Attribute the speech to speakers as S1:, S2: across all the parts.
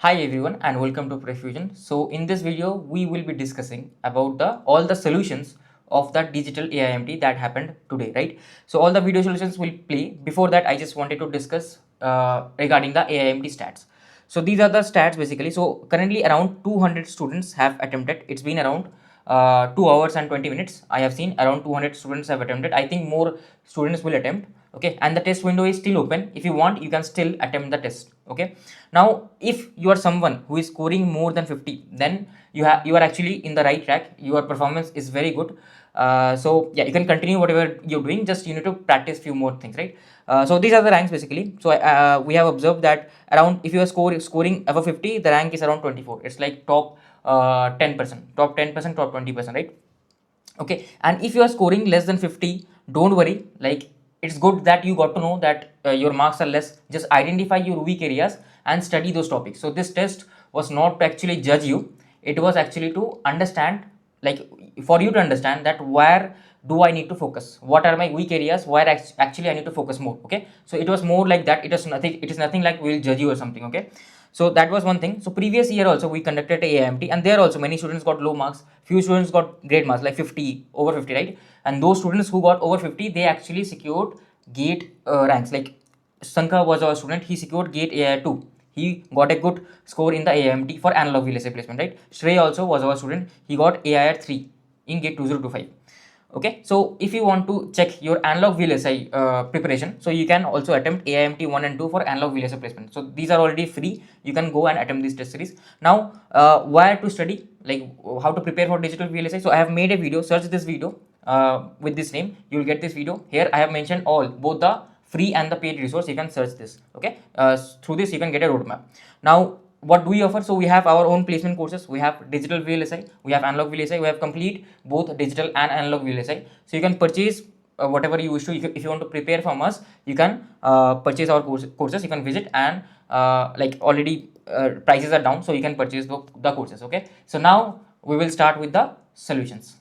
S1: Hi everyone and welcome to Prefusion. So in this video we will be discussing about the all the solutions of the digital AIMT that happened today, right? So all the video solutions will play. Before that I just wanted to discuss regarding the AIMT stats. So these are the stats basically. So currently around 200 students have attempted. It's been around 2 hours and 20 minutes. I have seen around 200 students have attempted. I think more students will attempt. Okay, and the test window is still open. If you want, you can still attempt the test. Okay, now if you are someone who is scoring more than 50, then you are actually in the right track. Your performance is very good. So yeah, you can continue whatever you're doing. Just you need to practice few more things, right? So these are the ranks basically. So we have observed that around if you are scoring above 50, the rank is around 24. It's like top 10%, top 10%, top 20%, right? Okay, and if you are scoring less than 50, don't worry. Like, it's good that you got to know that your marks are less. Just identify your weak areas and study those topics. So this test was not to actually judge you, it was actually to understand, like, for you to understand that where do I need to focus, what are my weak areas, where actually I need to focus more. Okay, so it was more like that. It is nothing like we'll judge you or something. Okay, so that was one thing. So previous year also we conducted AIMT, and there also many students got low marks, few students got great marks like 50, over 50, right? And those students who got over 50, they actually secured gate ranks. Like Sanka was our student, he secured gate AI 2. He got a good score in the AIMT for analog VLSI placement, right? Shrey also was our student, he got AIR 3 in gate 2025. Okay, so if you want to check your analog VLSI preparation, so you can also attempt AIMT 1 and 2 for analog VLSI placement. So these are already free, you can go and attempt these test series. Now where to study, like how to prepare for digital VLSI. So I have made a video, search this video with this name, you will get this video. Here I have mentioned all, both the free and the paid resource. You can search this. Okay, through this you can get a roadmap. Now what do we offer? So we have our own placement courses. We have digital VLSI, we have analog VLSI, we have complete both digital and analog VLSI. So you can purchase whatever you wish to. If you want to prepare from us, you can purchase our courses. You can visit, and like already prices are down, so you can purchase the courses. Okay, so now we will start with the solutions.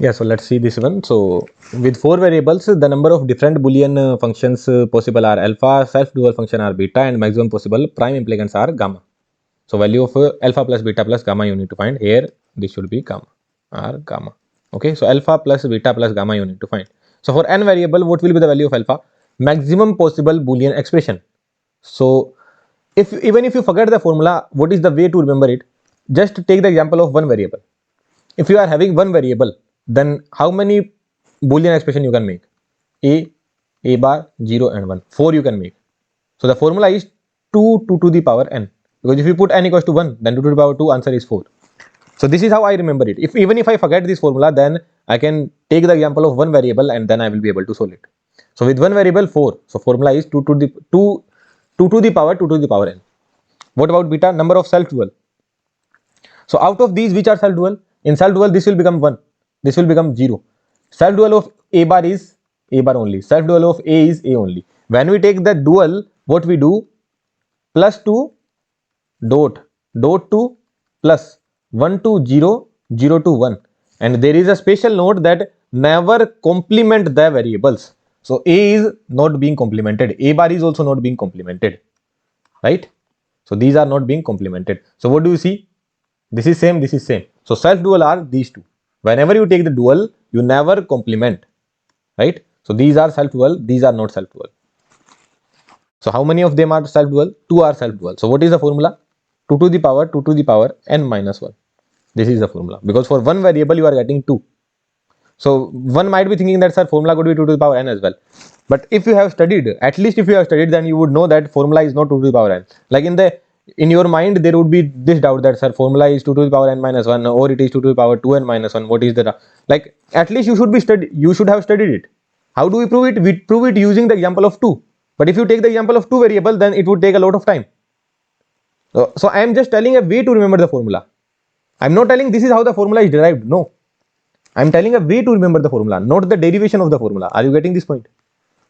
S2: Yeah, so let's see this one. So with four variables, the number of different Boolean functions possible are alpha, self-dual function are beta, and maximum possible prime implicants are gamma. So value of alpha plus beta plus gamma you need to find. Here this should be gamma or gamma. Okay, so alpha plus beta plus gamma you need to find. So for n variable, what will be the value of alpha? Maximum possible Boolean expression. So if even if you forget the formula, what is the way to remember it? Just take the example of one variable. If you are having one variable, then how many Boolean expression you can make? A bar, 0 and 1. 4 you can make. So the formula is 2 to the power n. Because if you put n equals to 1, then 2 to the power 2 answer is 4. So this is how I remember it. Even if I forget this formula, then I can take the example of one variable and then I will be able to solve it. So with one variable 4, so formula is 2 to the power 2 to the power n. What about beta? Number of self-dual. So out of these, which are self-dual? In self-dual, this will become 1. This will become 0. Self-dual of A bar is A bar only. Self-dual of A is A only. When we take the dual, what we do? Plus 2 dot 2 plus 1 to 0, 0 to 1. And there is a special note that never complement the variables. So A is not being complemented. A bar is also not being complemented. Right? So these are not being complemented. So what do you see? This is same, this is same. So self-dual are these two. Whenever you take the dual, you never complement, right? So these are self-dual, these are not self-dual. So how many of them are self-dual? 2 are self-dual. So what is the formula? 2 to the power n minus 1. This is the formula. Because for one variable, you are getting 2. So one might be thinking that, sir, formula could be 2 to the power n as well. But if you have studied, at least if you have studied, then you would know that formula is not 2 to the power n. Like in your mind, there would be this doubt that, sir, formula is 2 to the power n minus 1, or it is 2 to the power 2n minus 1. What is the, like, at least you should have studied it. How do we prove it? We prove it using the example of 2. But if you take the example of 2 variables, then it would take a lot of time. So I am just telling a way to remember the formula. I am not telling this is how the formula is derived. No. I am telling a way to remember the formula, not the derivation of the formula. Are you getting this point?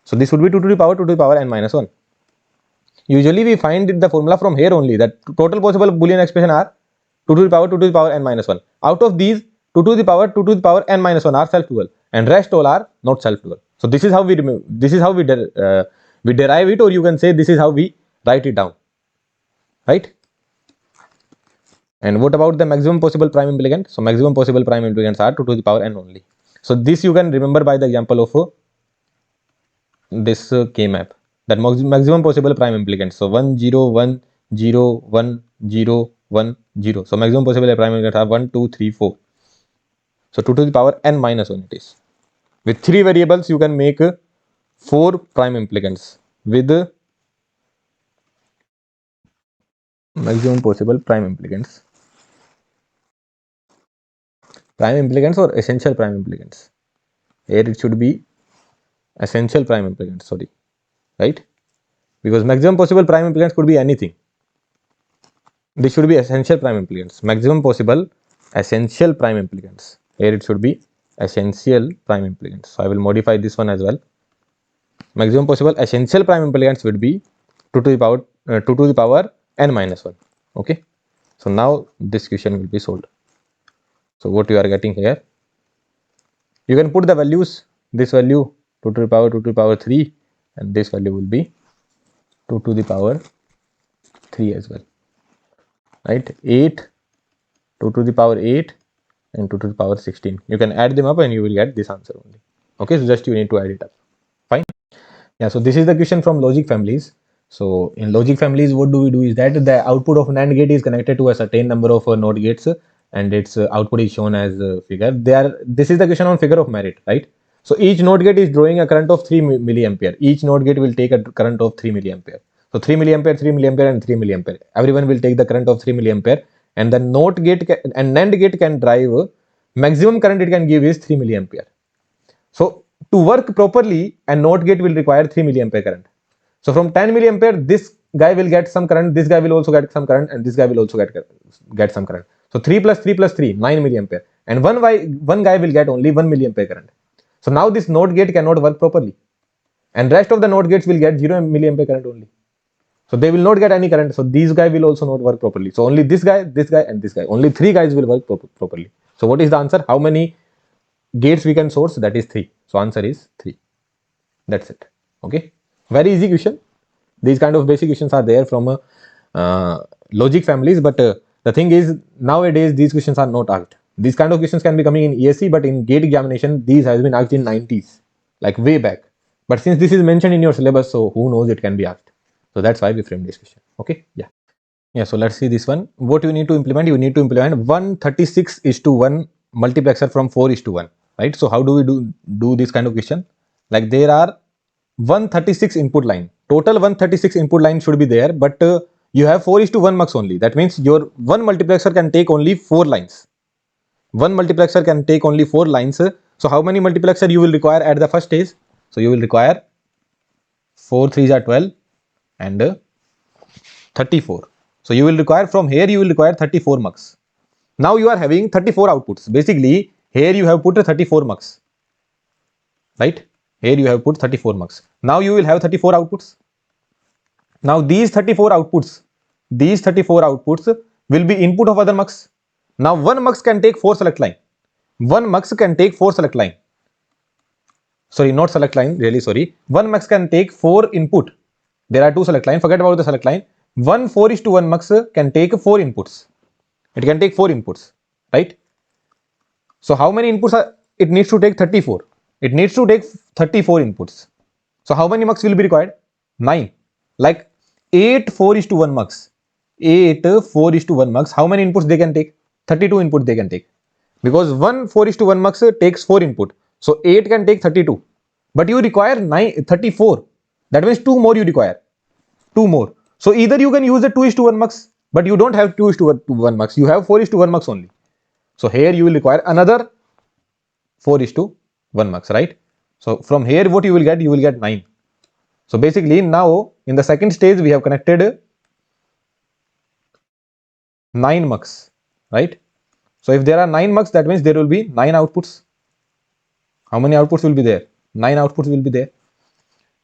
S2: So this would be 2 to the power n minus 1. Usually we find the formula from here only, that total possible Boolean expression are 2 to the power n minus 1. Out of these, 2 to the power n minus 1 are self-dual, and rest all are not self-dual. So this is how we remove, this is how we derive it, or you can say this is how we write it down, right? And what about the maximum possible prime implicant? So maximum possible prime implicants are 2 to the power n only. So this you can remember by the example of this K-map, that maximum possible prime implicants. So 1 0 1 0 1 0 1 0. So maximum possible prime implicants are 1 2 3 4. So 2 to the power n minus 1 it is. With 3 variables you can make 4 prime implicants with maximum possible prime implicants. Prime implicants or essential prime implicants. Here it should be essential prime implicants, sorry, right? Because maximum possible prime implicants could be anything. This should be essential prime implicants. Maximum possible essential prime implicants. Here it should be essential prime implicants. So I will modify this one as well. Maximum possible essential prime implicants would be 2 to the power n minus 1. Okay. So now this question will be solved. So what you are getting here, you can put the values, this value 2 to the power 3, and this value will be 2 to the power 3 as well, right? 8, 2 to the power 8 and 2 to the power 16. You can add them up and you will get this answer only. Okay, so just you need to add it up. Fine. Yeah, so this is the question from logic families. So in logic families, what do we do is that the output of NAND gate is connected to a certain number of NOT gates, and its output is shown as a figure. This is the question on figure of merit, right? So each NOT gate is drawing a current of 3 milliampere. Each NOT gate will take a current of 3 milliampere. So 3 milliampere, 3 milliampere, and 3 milliampere. Everyone will take the current of 3 milliampere, and the NOT gate and NAND gate can drive maximum current it can give is 3 milliampere. So to work properly, a NOT gate will require 3 milliampere current. So from 10 milliampere, this guy will get some current, this guy will also get some current, and this guy will also get some current. So 3 plus 3 plus 3, 9 milliampere. And one guy will get only 1 milliampere current. So now this NOT gate cannot work properly. And rest of the NOT gates will get 0 milliampere current only. So they will not get any current. So these guys will also not work properly. So only this guy, and this guy. Only 3 guys will work properly. So what is the answer? How many gates we can source? That is 3. So answer is 3. That's it. Okay. Very easy question. These kind of basic questions are there from logic families, but the thing is nowadays these questions are not asked. These kind of questions can be coming in ESC, but in gate examination these has been asked in 90s, like way back. But since this is mentioned in your syllabus, so who knows, it can be asked. So that's why we frame this question. Okay. Yeah, so let's see this one. What you need to implement? You need to implement 136:1 multiplexer from 4:1, right? So how do we do this kind of question? Like there are 136 input line. Total 136 input line should be there, but you have 4:1 mux only. That means your one multiplexer can take only 4 lines. One multiplexer can take only 4 lines. So how many multiplexer you will require at the first stage? So you will require 4 3s are 12 and 34. So you will require, from here you will require 34 mux. Now you are having 34 outputs. Basically here you have put 34 mux, right? Here you have put 34 mux. Now you will have 34 outputs. Now these 34 outputs will be input of other mux. Now one mux can take 4 select line. One mux can take 4 select line. Sorry, not select line, really sorry. One mux can take 4 input. There are 2 select line. Forget about the select line. One 4:1 mux can take 4 inputs. It can take 4 inputs, right? So how many inputs it needs to take? 34. It needs to take 34 inputs. So how many mux will be required? 9. Like 8 4:1 mux. 8 4:1 mux. How many inputs they can take? 32 input they can take. Because one 4:1 mux takes 4 input. So 8 can take 32. But you require 34. That means 2 more you require. 2 more. So either you can use the 2:1 mux, but you don't have 2:1 mux. You have 4:1 mux only. So here you will require another 4:1 mux, right? So from here what you will get? You will get 9. So basically now in the second stage we have connected 9 mux, right? So if there are 9 mux, that means there will be 9 outputs. How many outputs will be there? 9 outputs will be there.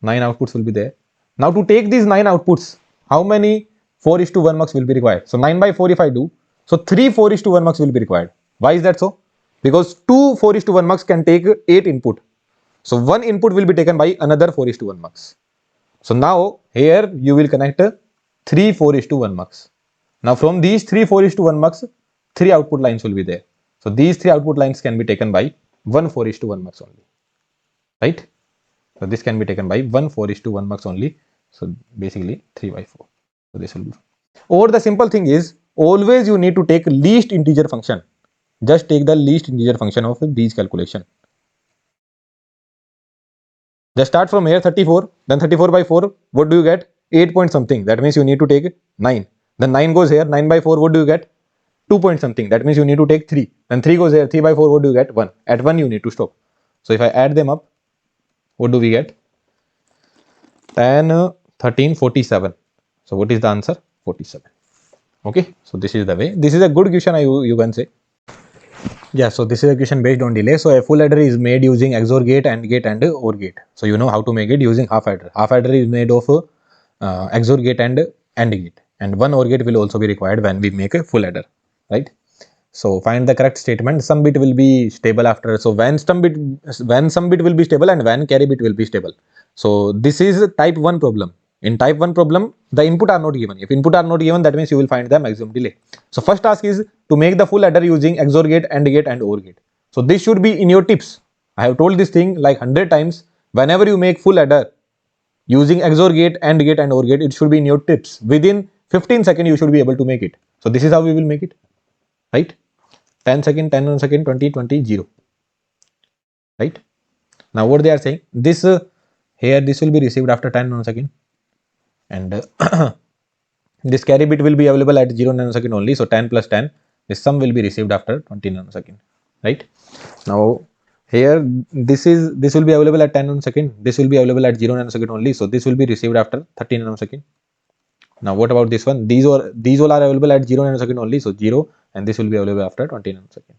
S2: 9 outputs will be there. Now to take these 9 outputs, how many 4:1 mux will be required? So 9 by 4 if I do, so 3 4:1 mux will be required. Why is that so? Because 2 4:1 mux can take 8 input. So one input will be taken by another 4:1 mux. So now here you will connect 3 4:1 mux. Now from these 3:4:1 mux, 3 output lines will be there. So these 3 output lines can be taken by 1:4:1 mux only, right? So this can be taken by 1:4:1 mux only. So basically 3/4. So this will be. Or the simple thing is, always you need to take least integer function. Just take the least integer function of these calculation. Just start from here 34, then 34/4. What do you get? 8 point something. That means you need to take 9. Then 9 goes here. 9/4. What do you get? 2 point something. That means you need to take 3. Then 3 goes here. 3/4. What do you get? 1. At 1 you need to stop. So if I add them up, what do we get? 10, 13, 47. So what is the answer? 47. Okay. So this is the way. This is a good question, you can say. Yeah, so this is a question based on delay. So a full adder is made using XOR gate, AND gate, and OR gate. So you know how to make it using half adder. Half adder is made of XOR gate and AND gate, and one OR gate will also be required when we make a full adder, right? So find the correct statement. Some bit will be stable after. So when some bit will be stable and when carry bit will be stable. So this is type 1 problem. In type 1 problem, the input are not given. If input are not given, that means you will find the maximum delay. So first task is to make the full adder using XOR gate, AND gate, and OR gate. So this should be in your tips. I have told this thing like 100 times. Whenever you make full adder using XOR gate, AND gate, and OR gate, it should be in your tips. Within 15 seconds, you should be able to make it. So this is how we will make it, right? 10 second, 10 nanosecond, 20, 20, 0. Right? Now what they are saying, this here, this will be received after 10 nanosecond. And this carry bit will be available at 0 nanosecond only. So 10 plus 10, this sum will be received after 20 nanosecond. Right? Now here, this will be available at 10 nanosecond. This will be available at 0 nanosecond only. So this will be received after 30 nanosecond. Now what about this one? These all are available at 0 nanosecond only. So 0, and this will be available after 20 nanosecond.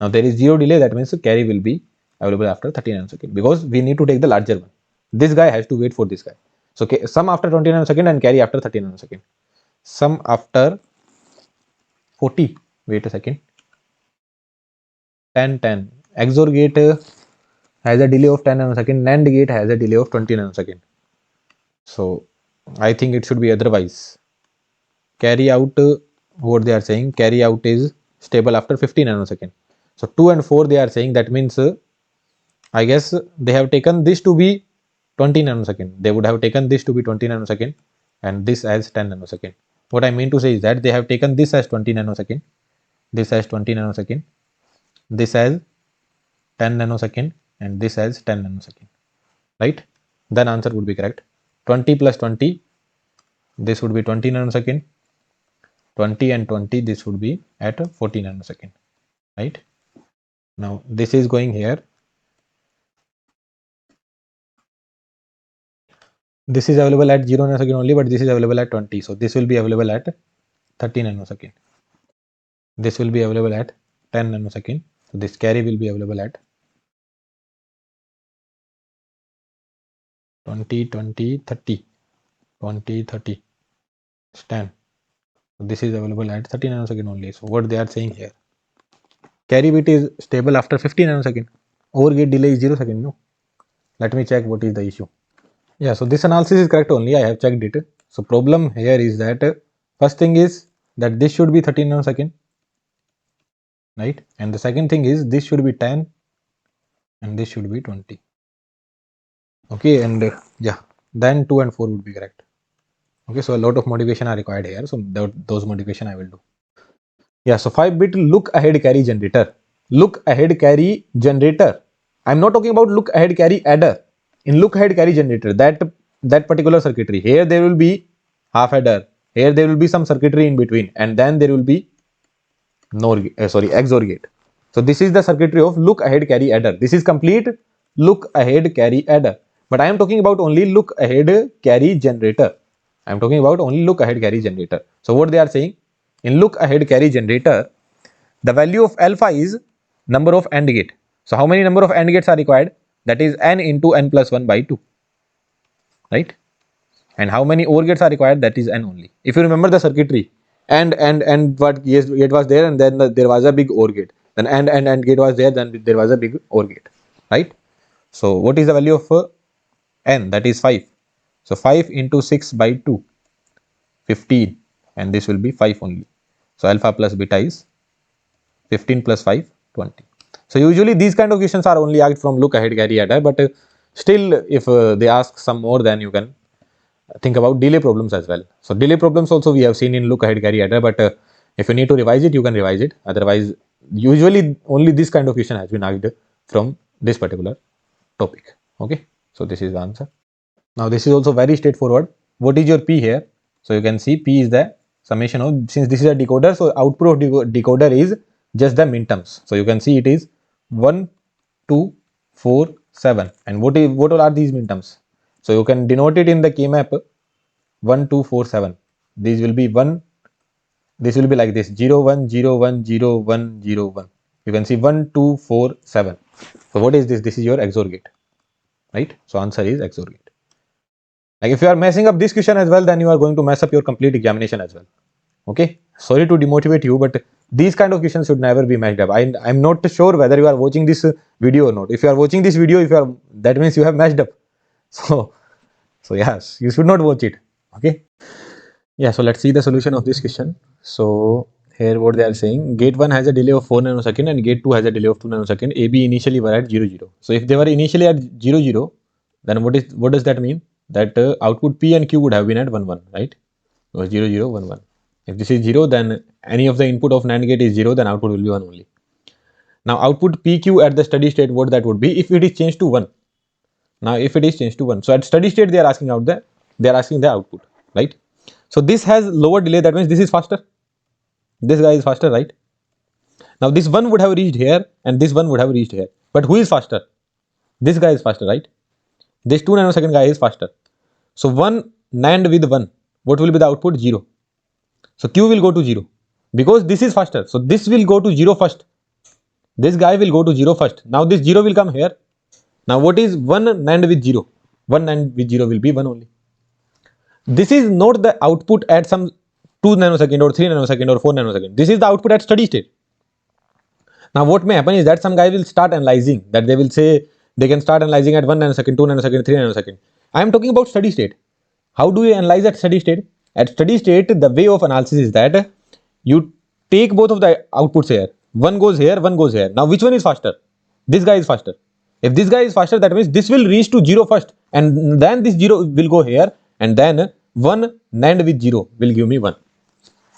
S2: Now there is 0 delay. That means the carry will be available after 30 nanosecond, because we need to take the larger one. This guy has to wait for this guy. So sum after 20 nanosecond and carry after 30 nanosecond. Sum after 40. Wait a second. 10, 10. XOR gate has a delay of 10 nanosecond. NAND gate has a delay of 20 nanosecond. So I think it should be otherwise. Carry out, what they are saying, carry out is stable after 50 nanosecond. So 2 and 4 they are saying, that means I guess they have taken this to be 20 nanosecond. They would have taken this to be 20 nanosecond and this as 10 nanosecond. What I mean to say is that they have taken this as 20 nanosecond, this as 20 nanosecond, this as 10 nanosecond, and this as 10 nanosecond, right? Then answer would be correct. 20 plus 20, this would be 20 nanosecond. 20 and 20, this would be at 40 nanosecond, right? Now this is going here. This is available at 0 nanosecond only, but this is available at 20. So this will be available at 30 nanosecond. This will be available at 10 nanosecond. So this carry will be available at 20, 20, 30, 20, 30, 10. So this is available at 30 nanosecond only. So what they are saying here, carry bit is stable after 50 nanosecond. OR gate delay is 0 second. No. Let me check what is the issue. Yeah, so this analysis is correct only. I have checked it. So problem here is that first thing is that this should be 30 nanosecond, right? And the second thing is this should be 10 and this should be 20. Okay, and yeah, then 2 and 4 would be correct. Okay, so a lot of modification are required here. So those modification I will do. Yeah, so 5-bit look ahead carry generator. Look ahead carry generator. I'm not talking about look ahead carry adder. In look ahead carry generator, that particular circuitry, here there will be half adder. Here there will be some circuitry in between, and then there will be XOR gate. So this is the circuitry of look ahead carry adder. This is complete look ahead carry adder. But I am talking about only look ahead carry generator. I am talking about only look ahead carry generator. So what they are saying, in look ahead carry generator, the value of alpha is number of AND gate. So how many number of AND gates are required? That is n into n plus 1 by 2, right? And how many OR gates are required? That is n only. If you remember the circuitry, and what gate was there, and then there was a big OR gate. Then and gate was there, then there was a big OR gate, right? So what is the value of n? That is 5. So 5 into 6 by 2, 15. and this will be 5 only. So alpha plus beta is 15 plus 5, 20. So usually these kind of questions are only asked from look ahead carry ahead, but still if they ask some more, then you can think about delay problems as well. So delay problems also we have seen in look ahead carry ahead, but if you need to revise it, you can revise it. Otherwise, usually only this kind of question has been asked from this particular topic. Okay, so this is the answer. Now this is also very straightforward. What is your P here? So you can see P is the summation of, since this is a decoder, so output of decoder is just the minterms. So you can see it is 1, 2, 4, 7. And what all are these minterms? So you can denote it in the K-map 1, 2, 4, 7. These will be 1. This will be like this 0, 1, 0, 1, 0, 1, 0, 1. You can see 1, 2, 4, 7. So what is this? This is your XOR gate, right? So answer is XOR gate. Like if you are messing up this question as well, then you are going to mess up your complete examination as well. Okay, sorry to demotivate you, but these kind of questions should never be messed up. I'm not sure whether you are watching this video or not. If you are watching this video, that means you have messed up. So yes, you should not watch it. Okay. Yeah, so let's see the solution of this question. So here what they are saying, gate 1 has a delay of 4 nanosecond and gate 2 has a delay of 2 nanosecond. AB initially were at 0, 0. So if they were initially at 0, 0, then what does that mean? That output P and Q would have been at 1, 1, right? So 0, 0, 1, 1. If this is 0, then any of the input of NAND gate is 0, then output will be 1 only. Now output PQ at the steady state, what that would be if it is changed to 1. Now if it is changed to 1, so at steady state they are asking the output, right? So this has lower delay, that means this is faster. This guy is faster, right? Now this one would have reached here and this one would have reached here. But who is faster? This guy is faster, right? This 2 nanosecond guy is faster. So 1 NAND with 1, what will be the output? 0. So Q will go to 0 because this is faster. So this will go to 0 first. This guy will go to 0 first. Now this 0 will come here. Now what is 1 NAND with 0? 1 NAND with 0 will be 1 only. This is not the output at some 2 nanosecond or 3 nanosecond or 4 nanosecond. This is the output at steady state. Now what may happen is that some guy will start analyzing, that they will say they can start analyzing at 1 nanosecond, 2 nanosecond, 3 nanosecond. I am talking about steady state. How do you analyze at steady state? At steady state, the way of analysis is that you take both of the outputs here. One goes here, one goes here. Now which one is faster? This guy is faster. If this guy is faster, that means this will reach to 0 first and then this 0 will go here and then 1 NAND with 0 will give me 1.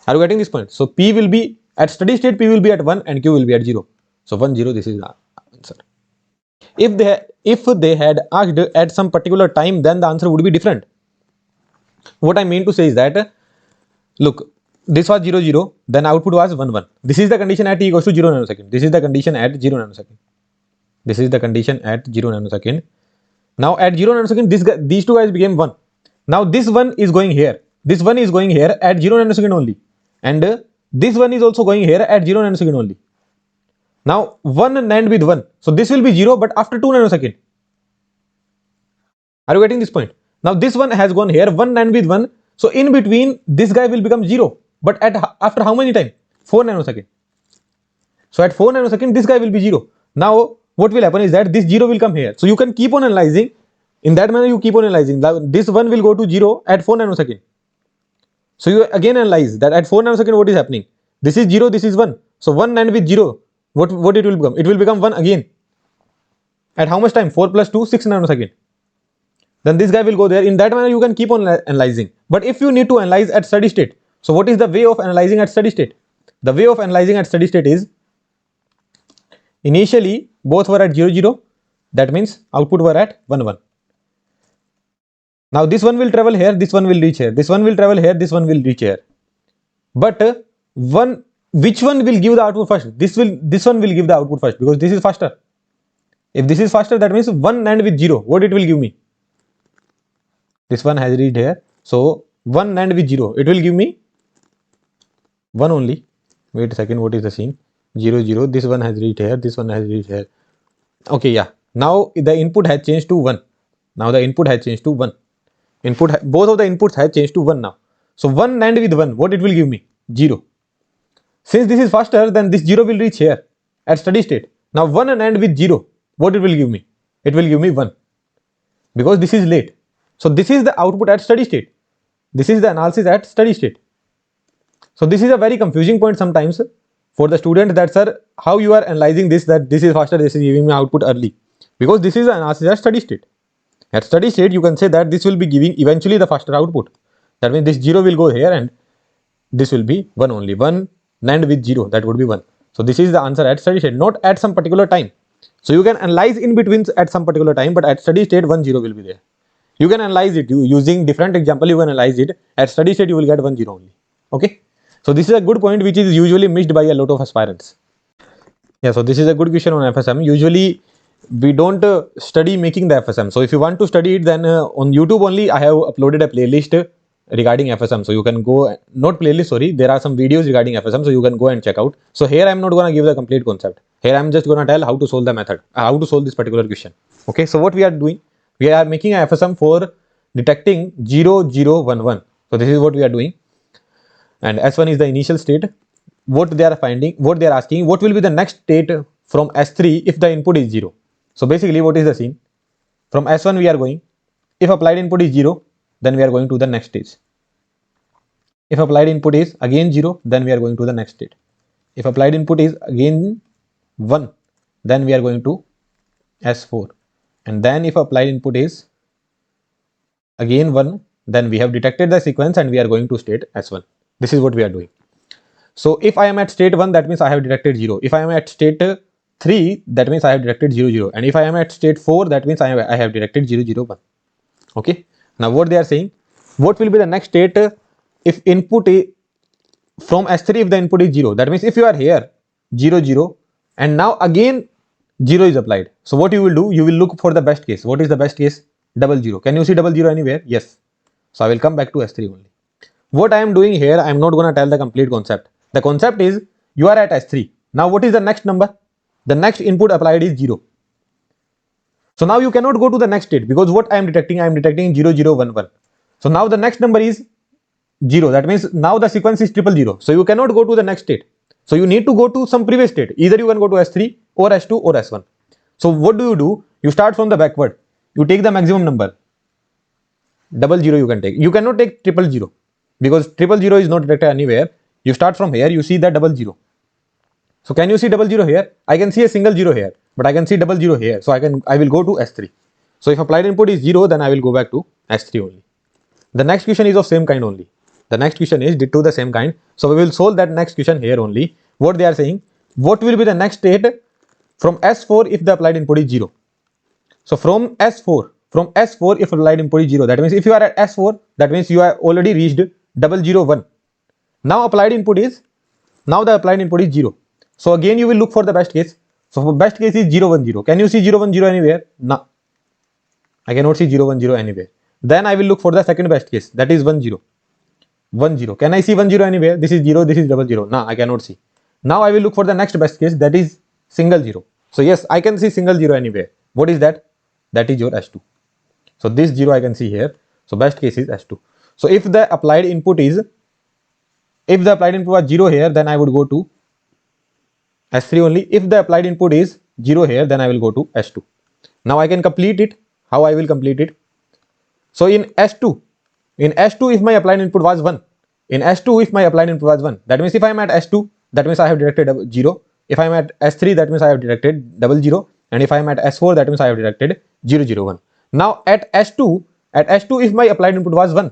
S2: Are you getting this point? So P will be at steady state, P will be at 1 and Q will be at 0. So 1, 0, this is the answer. If they had asked at some particular time, then the answer would be different. What I mean to say is that, look, this was 0, 0, then output was 1, 1. This is the condition at t equals to 0 nanosecond. This is the condition at 0 nanosecond. This is the condition at 0 nanosecond. Now at 0 nanosecond, these two guys became 1. Now this one is going here. This one is going here at 0 nanosecond only. And this one is also going here at 0 nanosecond only. Now 1 NAND with 1. So this will be 0 but after 2 nanosecond. Are you getting this point? Now this one has gone here, 1 NAND with 1. So in between, this guy will become 0. But after how many time? 4 nanosecond. So at 4 nanosecond, this guy will be 0. Now what will happen is that this 0 will come here. So you can keep on analyzing. In that manner, you keep on analyzing. This one will go to 0 at 4 nanosecond. So you again analyze that at 4 nanosecond, what is happening? This is 0, this is 1. So 1 NAND with 0, what it will become? It will become 1 again. At how much time? 4 plus 2, 6 nanosecond. Then this guy will go there. In that manner, you can keep on analyzing. But if you need to analyze at steady state, so what is the way of analyzing at steady state? The way of analyzing at steady state is, initially, both were at 0, 0. That means output were at 1, 1. Now this one will travel here, this one will reach here. This one will travel here, this one will reach here. But which one will give the output first? This one will give the output first because this is faster. If this is faster, that means 1 NAND with 0. What it will give me? This one has reached here. So 1 NAND with 0. It will give me 1 only. Wait a second. What is the scene? 0, 0. This one has reached here. This one has reached here. Okay, yeah. Now the input has changed to 1. Now the input has changed to 1. Both of the inputs have changed to 1 now. So 1 NAND with 1. What it will give me? 0. Since this is faster, then this 0 will reach here at steady state. Now 1 NAND with 0. What it will give me? It will give me 1. Because this is late. So this is the output at steady state. This is the analysis at steady state. So this is a very confusing point sometimes for the student, that sir, how you are analyzing this, that this is faster, this is giving me output early, because this is an analysis at steady state. At steady state, you can say that this will be giving eventually the faster output. That means this 0 will go here and this will be 1 only. 1 NAND with 0, that would be 1. So this is the answer at steady state, not at some particular time. So you can analyze in between at some particular time, but at steady state 1 0 will be there. You can analyze it using different example. You can analyze it at steady state, you will get 1 0 only. Okay. So this is a good point which is usually missed by a lot of aspirants. Yeah, so this is a good question on FSM. Usually we don't study making the FSM. So if you want to study it, then on YouTube only I have uploaded a playlist regarding FSM. So you can go, not playlist, sorry, there are some videos regarding FSM, so you can go and check out. So here I'm not gonna give the complete concept. Here I'm just gonna tell how to solve the method, how to solve this particular question. Okay, so what we are doing, we are making a FSM for detecting 0 0 1 1. So this is what we are doing, and S1 is the initial state. What they are finding, what they are asking, what will be the next state from S3 if the input is 0. So basically what is the scene? From S1 we are going, if applied input is 0, then we are going to the next stage. If applied input is again 0, then we are going to the next state. If applied input is again 1, then we are going to S4. And then if applied input is again 1, then we have detected the sequence and we are going to state S1. This is what we are doing. So if I am at state 1, that means I have detected 0. If I am at state 3, that means I have detected 0 0. And if I am at state 4, that means I have detected 0 0 1. Okay. Now what they are saying, what will be the next state if input is from S3, if the input is 0. That means if you are here 0 0 and now again 0 is applied. So what you will do, you will look for the best case. What is the best case? 0 0. Can you see 0 0 anywhere? Yes. So I will come back to S3 only. What I am doing here, I am not going to tell the complete concept. The concept is you are at S3. Now what is the next number? The next input applied is 0. So now you cannot go to the next state, because what I am detecting 0 0 1 1. So now the next number is 0. That means now the sequence is 0 0. So you cannot go to the next state. So you need to go to some previous state. Either you can go to S3 or S2 or S1. So what do? You start from the backward. You take the maximum number. 0 0 you can take. You cannot take 0 0 because 0 0 is not detected anywhere. You start from here, you see the 0 0. So can you see 0 0 here? I can see a single 0 here, but I can see 0 0 here. So I will go to S3. So if applied input is 0, then I will go back to S3 only. The next question is of same kind only. The next question is ditto the same kind. So we will solve that next question here only. What they are saying, what will be the next state from S4 if the applied input is 0? So from S4 if applied input is 0, that means if you are at S4, that means you have already reached 0 0 1. Now the applied input is 0. So again you will look for the best case. So for best case is 0 1 0. Can you see 0 1 0 anywhere? No. I cannot see 0 1 0 anywhere. Then I will look for the second best case, that is 1 0. 1 0. Can I see 1 0 anywhere? This is 0, this is 0 0. No, I cannot see. Now I will look for the next best case, that is single 0. So yes, I can see single 0 anywhere. What is that? That is your S2. So this 0 I can see here. So best case is S2. So if the applied input was 0 here, then I would go to S3 only. If the applied input is 0 here, then I will go to S2. Now I can complete it. How I will complete it? So in S2 if my applied input was 1, that means if I am at S2, that means I have detected 0. If I am at S3, that means I have detected 0 0. And if I am at S4, that means I have detected 0 0 1. Now at S2 if my applied input was 1,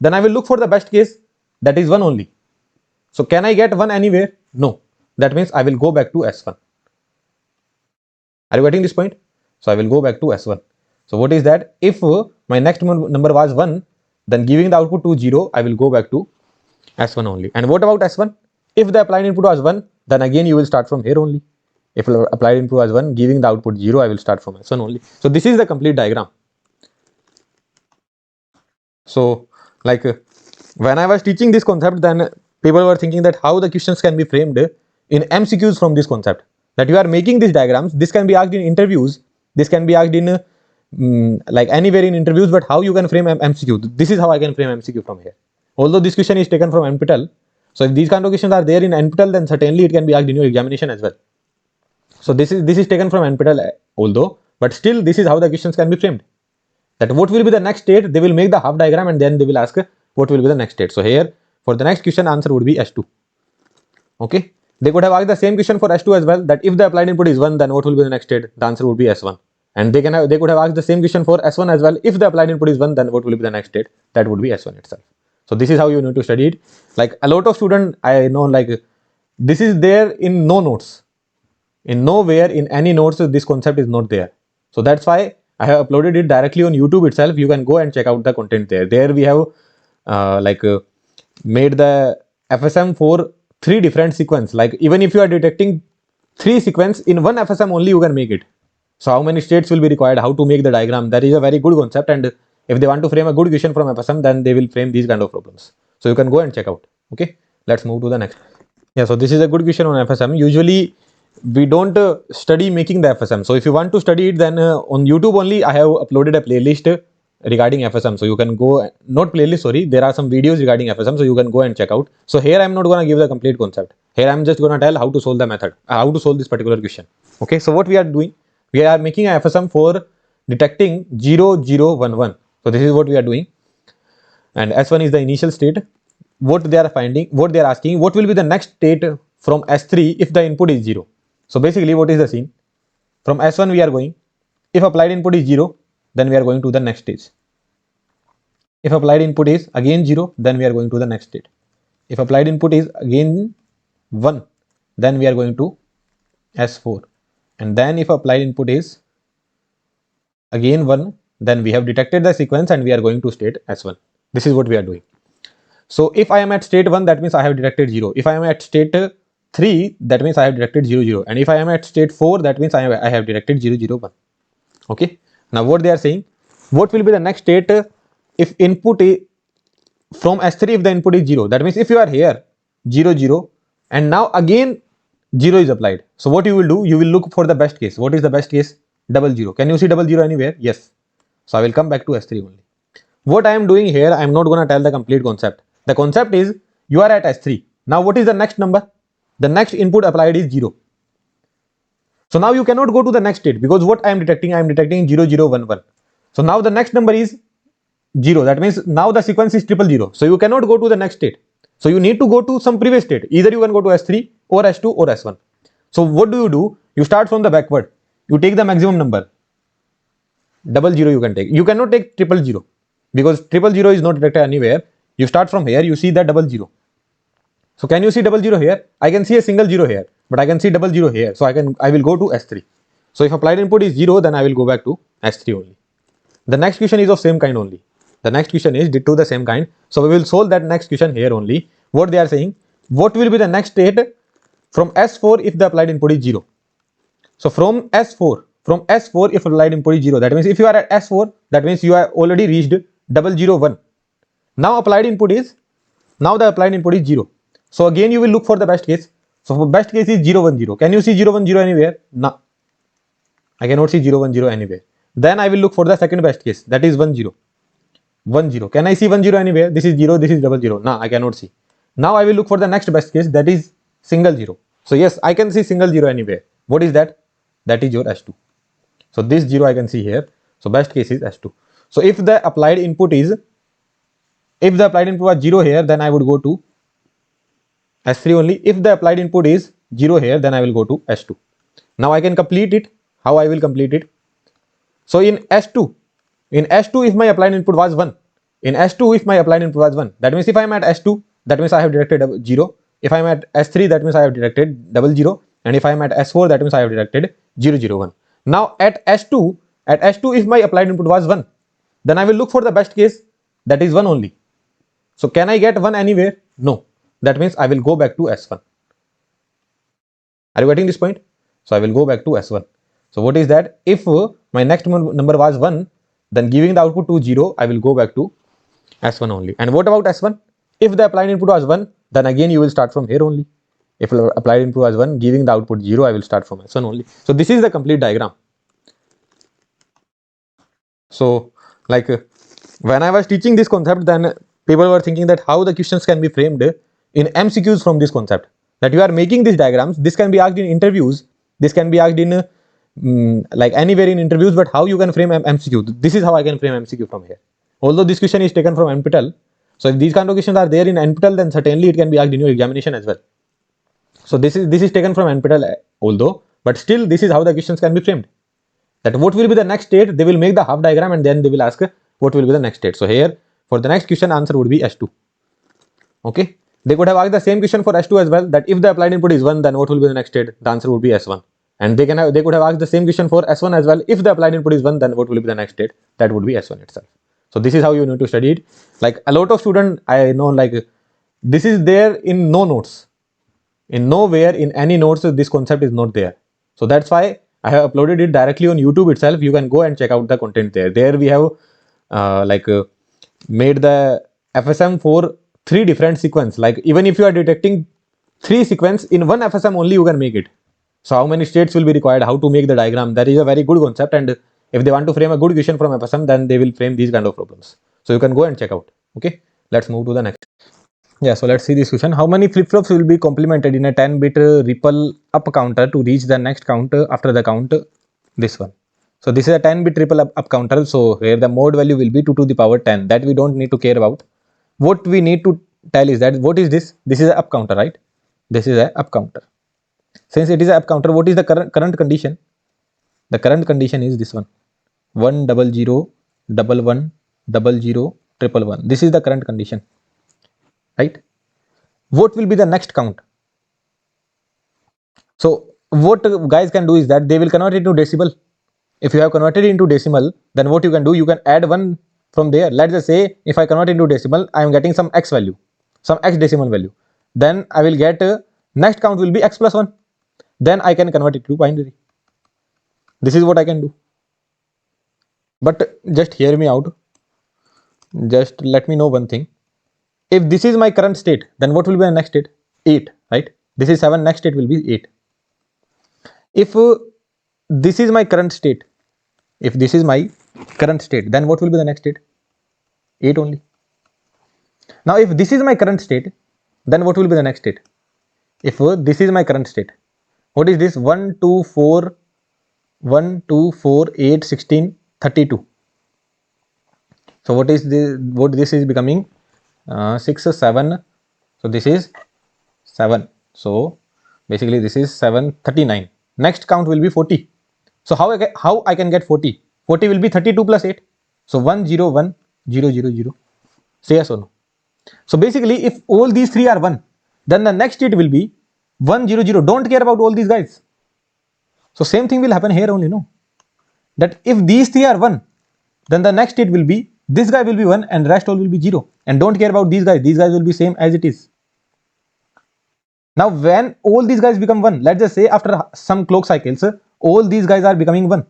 S2: then I will look for the best case, that is 1 only. So can I get 1 anywhere? No. That means I will go back to S1. Are you getting this point? So I will go back to S1. So what is that? If my next number was 1, then giving the output to 0, I will go back to S1 only. And what about S1? If the applied input was 1, then again you will start from here only. If applied input was 1, giving the output 0, I will start from S1 only. So this is the complete diagram. So like when I was teaching this concept, then people were thinking that how the questions can be framed in MCQs from this concept. That you are making these diagrams, this can be asked in interviews, this can be asked in like anywhere in interviews, but how you can frame MCQ? This is how I can frame MCQ from here. Although this question is taken from NPTEL, so if these kind of questions are there in NPTEL, then certainly it can be asked in your examination as well. So this is taken from NPTEL although, but still this is how the questions can be framed. That what will be the next state? They will make the half diagram and then they will ask what will be the next state. So here for the next question answer would be S2. Okay, they could have asked the same question for S2 as well, that if the applied input is 1, then what will be the next state? The answer would be S1. And they could have asked the same question for S1 as well, if the applied input is 1, then what will be the next state? That would be S1 itself. So this is how you need to study it. Like a lot of students I know, like this is there in no notes, in nowhere in any notes this concept is not there. So that's why I have uploaded it directly on YouTube itself. You can go and check out the content there. There we have made the FSM for 3 different sequence. Like even if you are detecting 3 sequence in one FSM only, you can make it. So how many states will be required, how to make the diagram, that is a very good concept. And if they want to frame a good question from FSM, then they will frame these kind of problems. So you can go and check out. Okay, let's move to the next. Yeah, so this is a good question on FSM. Usually we don't study making the FSM. So if you want to study it, then on YouTube only I have uploaded a playlist regarding FSM. So you can go, not playlist, sorry, there are some videos regarding FSM, so you can go and check out. So here I'm not going to give the complete concept. Here I'm just going to tell how to solve the method, how to solve this particular question. Okay, so what we are doing, we are making a FSM for detecting 0, 0, 1, 1. So this is what we are doing. And S1 is the initial state. What they are finding, what they are asking, what will be the next state from S3 if the input is 0. So basically what is the scene? From S1 we are going, if applied input is 0, then we are going to the next stage. If applied input is again 0, then we are going to the next state. If applied input is again 1, then we are going to S4. And then if applied input is again 1, then we have detected the sequence and we are going to state S1. This is what we are doing. So if I am at state 1, that means I have detected 0. If I am at state 3, that means I have detected 0, 0. And if I am at state 4, that means I have detected 0, 0, 1. Okay. Now what they are saying, what will be the next state if input is from S3, if the input is 0. That means if you are here 0, 0, and now again 0 is applied. So what you will do, you will look for the best case. What is the best case? Double 0. Can you see double 0 anywhere? Yes. So I will come back to S3 only. What I am doing here, I am not going to tell the complete concept. The concept is you are at S3. Now what is the next number? The next input applied is 0. So now you cannot go to the next state, because what I am detecting 0, 0, 1, 1. So now the next number is 0. That means now the sequence is 0, 0. So you cannot go to the next state. So you need to go to some previous state. Either you can go to S3 or S2 or S1. So what do? You start from the backward. You take the maximum number. Double 0 you can take. You cannot take 0, because 0 is not detected anywhere. You start from here, you see the double 0. So can you see double 0 here? I can see a single 0 here, but I can see double 0 here. So I will go to S3. So if applied input is 0, then I will go back to S3 only. The next question is of same kind only. The next question is ditto the same kind. So we will solve that next question here only. What they are saying, what will be the next state from S4 if the applied input is 0? So from S4 if applied input is 0, that means if you are at S4, that means you have already reached 001. Now the applied input is 0. So again you will look for the best case. So for best case is 010. Can you see 010 anywhere? No. I cannot see 010 anywhere. Then I will look for the second best case, that is 10. 10. Can I see 10 anywhere? This is 0, this is 00. No, I cannot see. Now I will look for the next best case, that is single 0. So yes, I can see single 0 anywhere. What is that? That is your S2. So this 0 I can see here. So best case is S2. So if the applied input was 0 here, then I would go to S3 only. If the applied input is 0 here, then I will go to S2. Now I can complete it. How I will complete it? So in S2 if my applied input was 1, that means if I am at S2, that means I have detected 0. If I am at S3, that means I have detected 00. And if I am at S4, that means I have detected 001. Now at S2 if my applied input was 1, then I will look for the best case, that is 1 only. So can I get 1 anywhere? No. That means I will go back to S1. Are you getting this point? So I will go back to S1. So what is that? If my next number was 1, then giving the output to 0, I will go back to S1 only. And what about S1? If the applied input was 1, then again you will start from here only. If applied input was 1, giving the output 0, I will start from S1 only. So this is the complete diagram. So like when I was teaching this concept, then people were thinking that how the questions can be framed in MCQs from this concept. That you are making these diagrams, this can be asked in interviews, this can be asked in like anywhere in interviews, but how you can frame MCQ? This is how I can frame MCQ from here. Although this question is taken from NPTEL, So if these kind of questions are there in NPTEL, then certainly it can be asked in your examination as well. So this is taken from NPTEL although, but still this is how the questions can be framed. That what will be the next state, they will make the half diagram and then they will ask what will be the next state. So here for the next question answer would be S2. Okay, they could have asked the same question for S2 as well, that if the applied input is 1, then what will be the next state? The answer would be S1. And they could have asked the same question for S1 as well, if the applied input is 1, then what will be the next state? That would be S1 itself. So this is how you need to study it. Like a lot of students I know, like this is there in no notes, in nowhere in any notes this concept is not there. So that's why I have uploaded it directly on YouTube itself. You can go and check out the content there we have made the FSM for 3 different sequence. Like even if you are detecting 3 sequence in one FSM only, you can make it. So how many states will be required, how to make the diagram, that is a very good concept. And if they want to frame a good question from FSM, then they will frame these kind of problems. So you can go and check out. Okay, let's move to the next. Yeah, so let's see this question. How many flip-flops will be complemented in a 10-bit ripple up counter to reach the next count after the count this one? So this is a 10-bit ripple up counter. So here the mode value will be 2 to the power 10. That we don't need to care about. What we need to tell is that what is this? This is an up counter, right? This is an up counter. Since it is an up counter, what is the current condition? The current condition is this one: 1 0 0 1 1 0 0 1 1 1. This is the current condition, right? What will be the next count? So what guys can do is that they will convert it into decimal. If you have converted it into decimal, then what you can do, you can add 1 from there. Let's just say if I convert into decimal, I am getting some x value, some x decimal value. Then I will get next count will be x plus 1. Then I can convert it to binary. This is what I can do. But just hear me out. Just let me know one thing. If this is my current state, then what will be the next state? 8, right? This is 7, next state will be 8. If this is my current state, if this is my current state, then what will be the next state? 8 only. Now if this is my current state, then what will be the next state? If this is my current state, what is this? 1 2 4 1 2 4 8 16 32. So what is this? What this is becoming? 6 7. So this is 7. So basically this is 7 39. Next count will be 40. So how I can get 40? 40 will be 32 plus 8. So 1 0 1 0 0 0. Say yes or no? So basically if all these 3 are 1, then the next state will be 1 0 0. Don't care about all these guys. So same thing will happen here only, no? That if these 3 are 1, then the next state will be, this guy will be 1 and rest all will be 0. And don't care about these guys will be same as it is. Now when all these guys become 1, let's just say after some clock cycles, all these guys are becoming 1.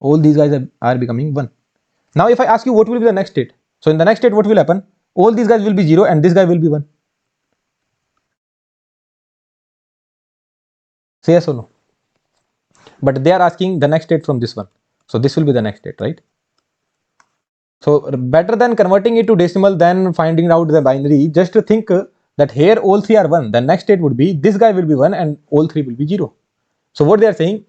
S2: All these guys are becoming 1. Now if I ask you what will be the next state? So in the next state what will happen? All these guys will be 0 and this guy will be 1. Say yes or no? But they are asking the next state from this one. So this will be the next state, right? So better than converting it to decimal than finding out the binary, just to think that here all 3 are 1. The next state would be, this guy will be 1 and all 3 will be 0. So what they are saying,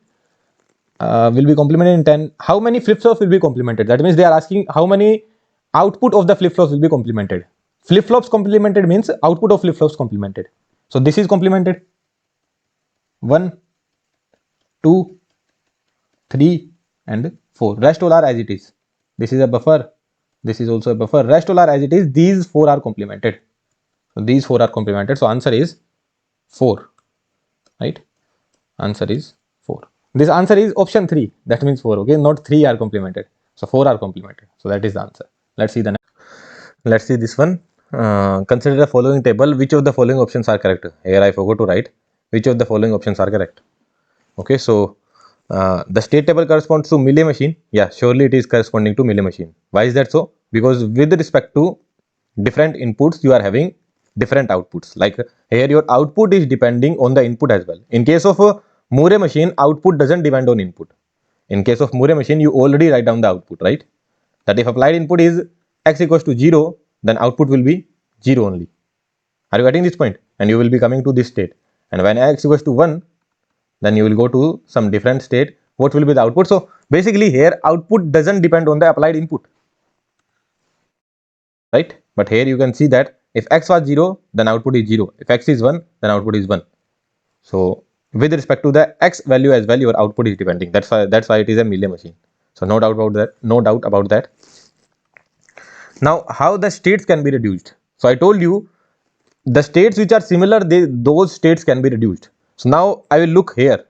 S2: will be complemented in 10. How many flip-flops will be complemented? That means they are asking how many output of the flip-flops will be complemented. Flip-flops complemented means output of flip-flops complemented. So this is complemented. 1, 2, 3 and 4. Rest all are as it is. This is a buffer. This is also a buffer. Rest all are as it is. These 4 are complemented. So these 4 are complemented. So answer is 4. Right? Answer is 4. This answer is option 3. That means 4. Okay, not 3 are complemented. So 4 are complemented. So that is the answer. Let's see the next. Let's see this one. Consider the following table. Which of the following options are correct? Here I forgot to write. Which of the following options are correct? Okay, so the state table corresponds to Mealy machine. Yeah, surely it is corresponding to Mealy machine. Why is that so? Because with respect to different inputs, you are having different outputs. Like here, your output is depending on the input as well. In case of Moore machine, output doesn't depend on input. In case of Moore machine, you already write down the output, right? That if applied input is x equals to 0, then output will be 0 only. Are you getting this point? And you will be coming to this state. And when x equals to 1, then you will go to some different state. What will be the output? So basically here output doesn't depend on the applied input. right? But here you can see that if x was 0, then output is 0. If x is 1, then output is 1. So with respect to the x value as well, your output is depending. That's why it is a Mealy machine. So no doubt about that. No doubt about that. Now, how the states can be reduced? So I told you the states which are similar, those states can be reduced. So now I will look here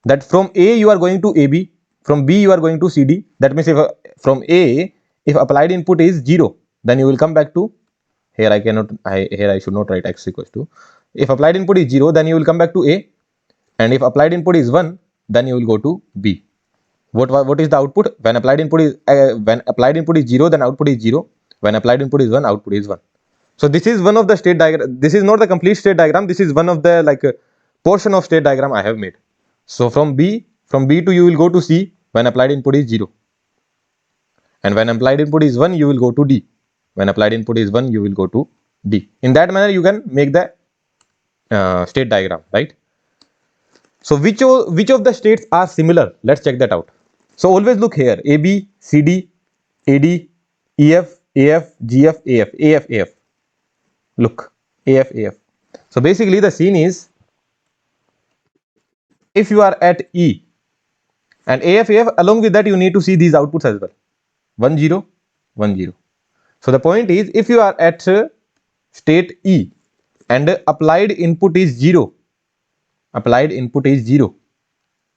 S2: that from A you are going to AB, from B you are going to CD. That means if from A, if applied input is 0, then you will come back to here. I should not write x equals to. If applied input is 0, then you will come back to A, and if applied input is 1, then you will go to B. What is the output? When applied input is 0, then output is 0. When applied input is 1, output is 1. So this is one of the state diagram. This is not the complete state diagram. This is one of the portion of state diagram I have made. So from B to you will go to C when applied input is 0. And when applied input is 1, you will go to D. When applied input is 1, you will go to D. In that manner, you can make the state diagram, right? So which of the states are similar? Let's check that out. So always look here: AB, CD, AD, EF, AF, GF, AF, AF, AF. Look, AF, AF. So basically the scene is, if you are at E and AF, AF, along with that you need to see these outputs as well. 1, 0, 1, 0. So the point is, if you are at state E and applied input is 0,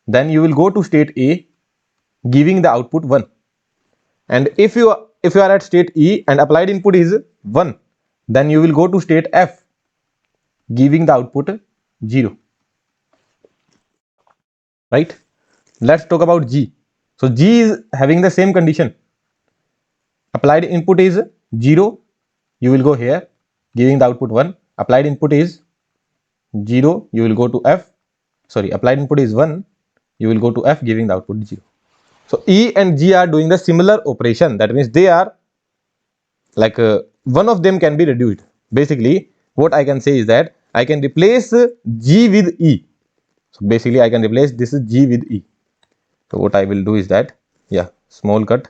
S2: then you will go to state A, giving the output 1. And if you are at state E and applied input is 1, then you will go to state F, giving the output 0. Right? Let's talk about G. So G is having the same condition. Applied input is 0, you will go here, giving the output 1. Applied input is 0, you will go to F. Sorry, applied input is 1, you will go to F, giving the output 0. So E and G are doing the similar operation. That means they are like one of them can be reduced. Basically, what I can say is that I can replace G with E. So basically, I can replace this G with E. So what I will do is that, yeah, small cut.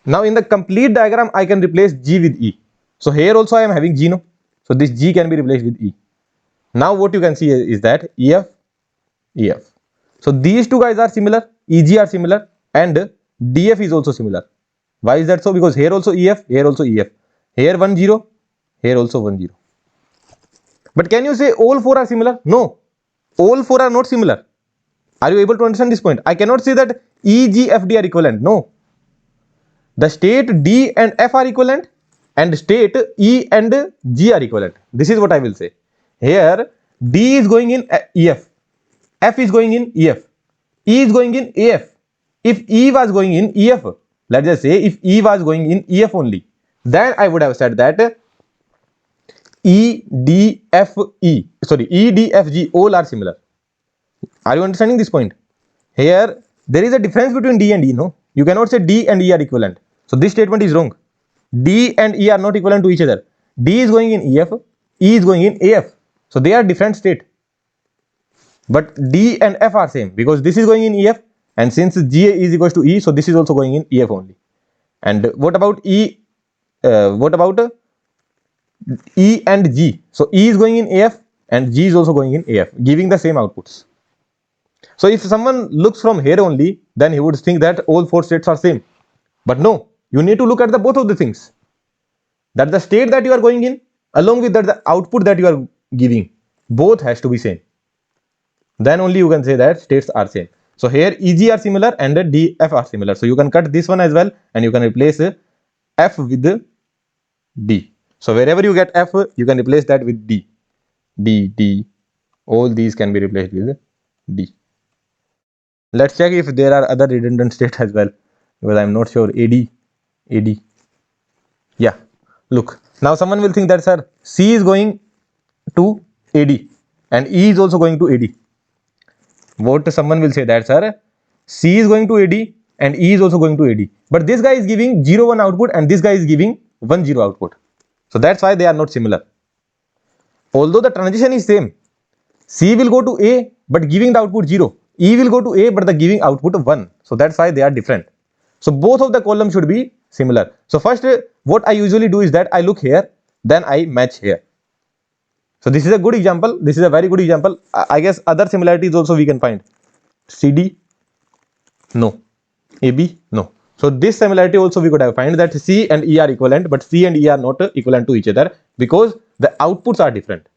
S2: Now in the complete diagram, I can replace G with E. So here also I am having G, no? So this G can be replaced with E. Now what you can see is that EF, EF. So these two guys are similar, EG are similar, and DF is also similar. Why is that so? Because here also EF, here also EF. Here 1, 0, here also 1, 0. But can you say all four are similar? No, all four are not similar. Are you able to understand this point? I cannot say that E, G, F, D are equivalent. No. The state D and F are equivalent, and state E and G are equivalent. This is what I will say. Here D is going in EF, F is going in EF, E is going in AF. If E was going in EF, let's just say if E was going in EF only, then I would have said that E, D, F, E, G all are similar. Are you understanding this point? Here there is a difference between D and E, no? You cannot say D and E are equivalent. So this statement is wrong. D and E are not equivalent to each other. D is going in EF, E is going in AF. So they are different state. But D and F are same, because this is going in EF, and since G is equals to E, so this is also going in EF only. And what about E? What about E and G? So E is going in AF and G is also going in AF, giving the same outputs. So if someone looks from here only, then he would think that all four states are same. But no, you need to look at the both of the things. That the state that you are going in, along with that the output that you are giving, both has to be same. Then only you can say that states are same. So here EG are similar and DF are similar. So you can cut this one as well, and you can replace F with D. So wherever you get F, you can replace that with D. D. All these can be replaced with D. Let's check if there are other redundant states as well, because I am not sure. AD. Yeah. Look. Now someone will think that, sir, C is going to AD and E is also going to AD. What someone will say that, sir, C is going to AD and E is also going to AD. But this guy is giving 0, 1 output and this guy is giving 1, 0 output. So that's why they are not similar. Although the transition is same, C will go to A but giving the output 0. E will go to A but the giving output 1. So that's why they are different. So both of the columns should be similar. So first, what I usually do is that I look here, then I match here. So this is a good example. This is a very good example. I guess other similarities also we can find. CD, no. AB, no. So this similarity also we could have find that C and E are equivalent, but C and E are not equivalent to each other because the outputs are different.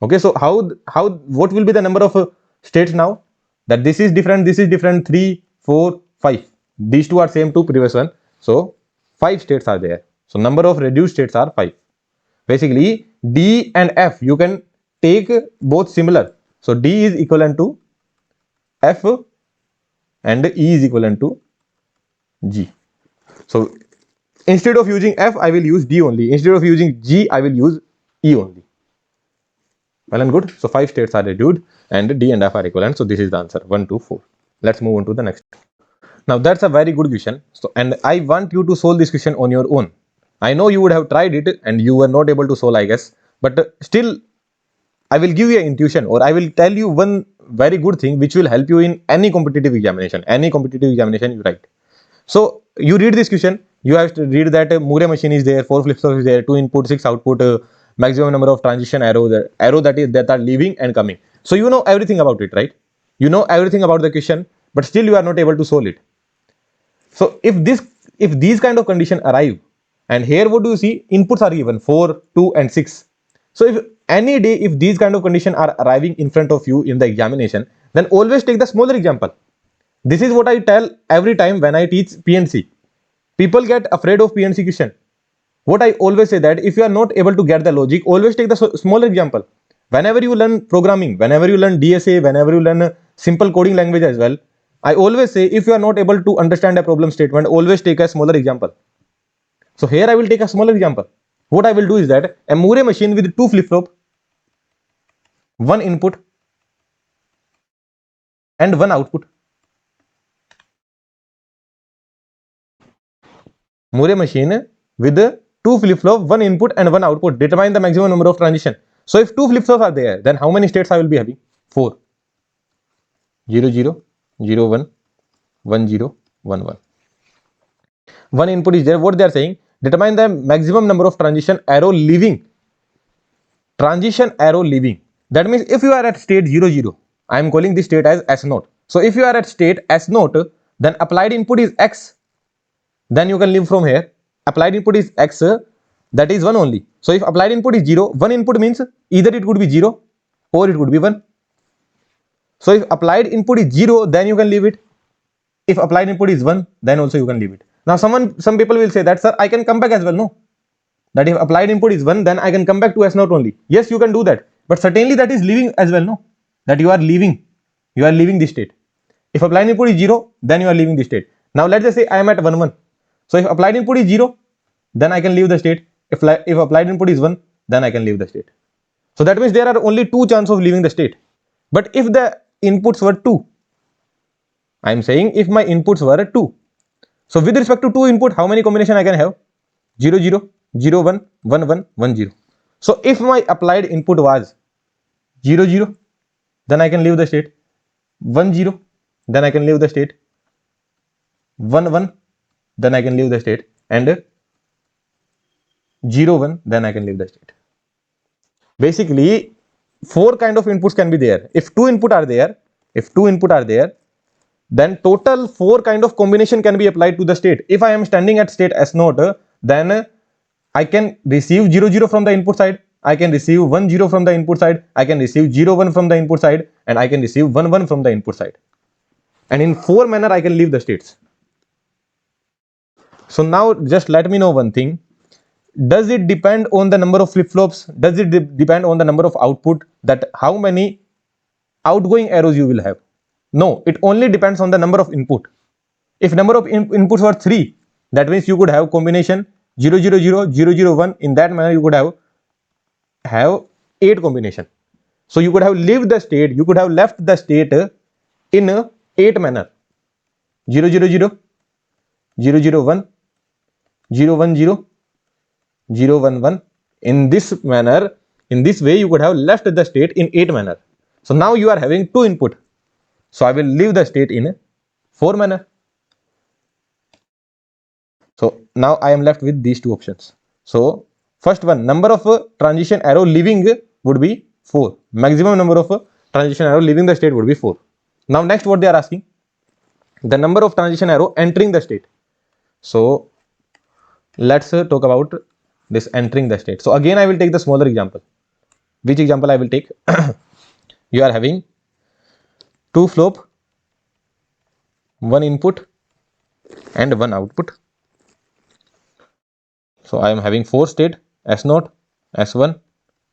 S2: Okay, so what will be the number of states now? That this is different, 3, 4, 5. These two are same to previous one. So 5 states are there. So number of reduced states are 5. Basically D and F you can take both similar. So D is equivalent to F and E is equivalent to G. So instead of using F, I will use D only. Instead of using G, I will use E only. Well and good. So 5 states are reduced and D and F are equivalent. So this is the answer 1, 2, 4. Let's move on to the next. Now that's a very good question. So and I want you to solve this question on your own. I know you would have tried it and you were not able to solve, I guess. But still, I will give you an intuition or I will tell you one very good thing which will help you in any competitive examination. Any competitive examination you write. So you read this question, you have to read that Moore machine is there, 4 flip-flops is there, 2 input, 6 output, maximum number of transition arrow that are leaving and coming. So you know everything about it, right? You know everything about the question, but still you are not able to solve it. So if these kind of condition arrive, and here what do you see? Inputs are given 4, 2 and 6. So if any day if these kind of condition are arriving in front of you in the examination, then always take the smaller example. This is what I tell every time when I teach PNC. People get afraid of PNC question. What I always say that if you are not able to get the logic, always take the smaller example. Whenever you learn programming, whenever you learn DSA, whenever you learn simple coding language as well, I always say if you are not able to understand a problem statement, always take a smaller example. So here I will take a smaller example. What I will do is that a Moore machine with 2 flip-flop, 1 input and 1 output. Moore machine with 2 flip-flop, 1 input and 1 output. Determine the maximum number of transition. So if 2 flip-flops are there, then how many states I will be having? 4. 0, 0, 0, 1, 1, 0, 1, 1. 1 input is there. What they are saying? Determine the maximum number of transition arrow leaving. Transition arrow leaving. That means if you are at state 0, 0, I am calling this state as S0. So if you are at state S0, then applied input is X. Then you can leave from here. Applied input is X, that is 1 only. So if applied input is 0, 1 input means either it could be 0 or it could be 1. So if applied input is 0, then you can leave it. If applied input is 1, then also you can leave it. Now some people will say that, sir, I can come back as well. No. That if applied input is 1, then I can come back to S0 only. Yes, you can do that. But certainly that is leaving as well. No. That you are leaving. You are leaving this state. If applied input is 0, then you are leaving this state. Now let's just say I am at 1, 1. So if applied input is 0, then I can leave the state. If applied input is 1, then I can leave the state. So that means there are only 2 chances of leaving the state. But if the inputs were 2, I am saying if my inputs were 2. So with respect to 2 input, how many combination I can have? 0, 0, 0, 1, 1, 1, 1, 0. So if my applied input was 0, 0, then I can leave the state. 1, 0, then I can leave the state. 1, 1, then I can leave the state. And 0, 1, then I can leave the state. Basically, 4 kind of inputs can be there. If 2 input are there, then total 4 kind of combination can be applied to the state. If I am standing at state S0, then I can receive 0, 0 from the input side. I can receive 1, 0 from the input side. I can receive 0, 1 from the input side. And I can receive 1, 1 from the input side. And in 4 manner, I can leave the states. So now just let me know one thing. Does it depend on the number of flip-flops? Does it depend on the number of output, that how many outgoing arrows you will have? No, it only depends on the number of input. If number of inputs were 3, that means you could have combination 0, 0, 0, 0, 0, 1. In that manner, you could have 8 combination. So you could have left the state in 8 manner. 0, 0, 0, 0, 0, 1, 0, 1, 0, 0, 1, 1. In this manner, in this way, you could have left the state in 8 manner. So now you are having 2 input. So I will leave the state in 4 manner. So now I am left with these two options. So first one, number of transition arrow leaving would be 4. Maximum number of transition arrow leaving the state would be 4. Now next what they are asking, the number of transition arrow entering the state. So let's talk about this entering the state. So again I will take the smaller example. Which example I will take? You are having 2 flop, 1 input and 1 output. So I am having 4 state, S0, S1,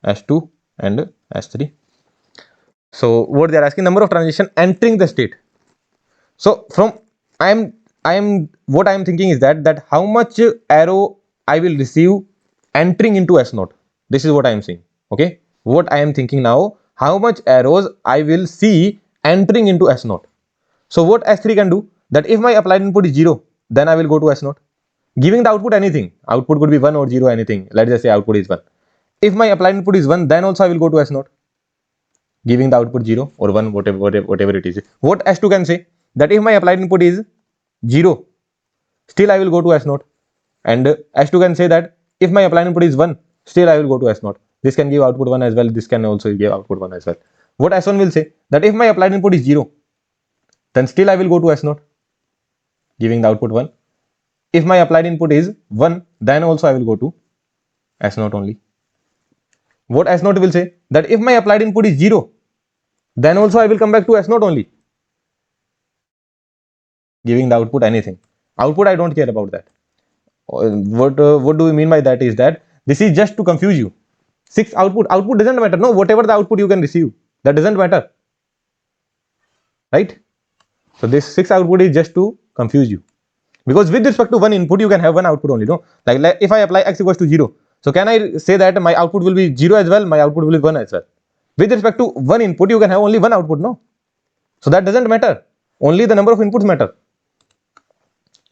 S2: S2 and S3. So what they are asking, number of transition entering the state. So from what I am thinking is that how much arrow I will receive entering into S0. This is what I am saying. Okay, what I am thinking now, how much arrows I will see entering into S0. So what S3 can do, that if my applied input is 0, then I will go to S0. Giving the output anything, output could be 1 or 0, anything. Let's just say output is 1. If my applied input is 1, then also I will go to S0. Giving the output 0 or 1, whatever it is. What S2 can say, that if my applied input is 0, still I will go to S0. And S2 can say that if my applied input is 1, still I will go to S0. This can give output 1 as well. This can also give output 1 as well. What S1 will say, that if my applied input is 0, then still I will go to S0, giving the output 1. If my applied input is 1, then also I will go to S0 only. What S0 will say, that if my applied input is 0, then also I will come back to S0 only, giving the output anything. Output I don't care about that. What do we mean by that is that this is just to confuse you. 6 output doesn't matter. No, whatever the output you can receive, that doesn't matter, right? So this 6 output is just to confuse you, because with respect to 1 input you can have 1 output only. No, like if I apply x equals to 0, so can I say that my output will be 0 as well, my output will be 1 as well? With respect to 1 input you can have only 1 output. No, so that doesn't matter, only the number of inputs matter,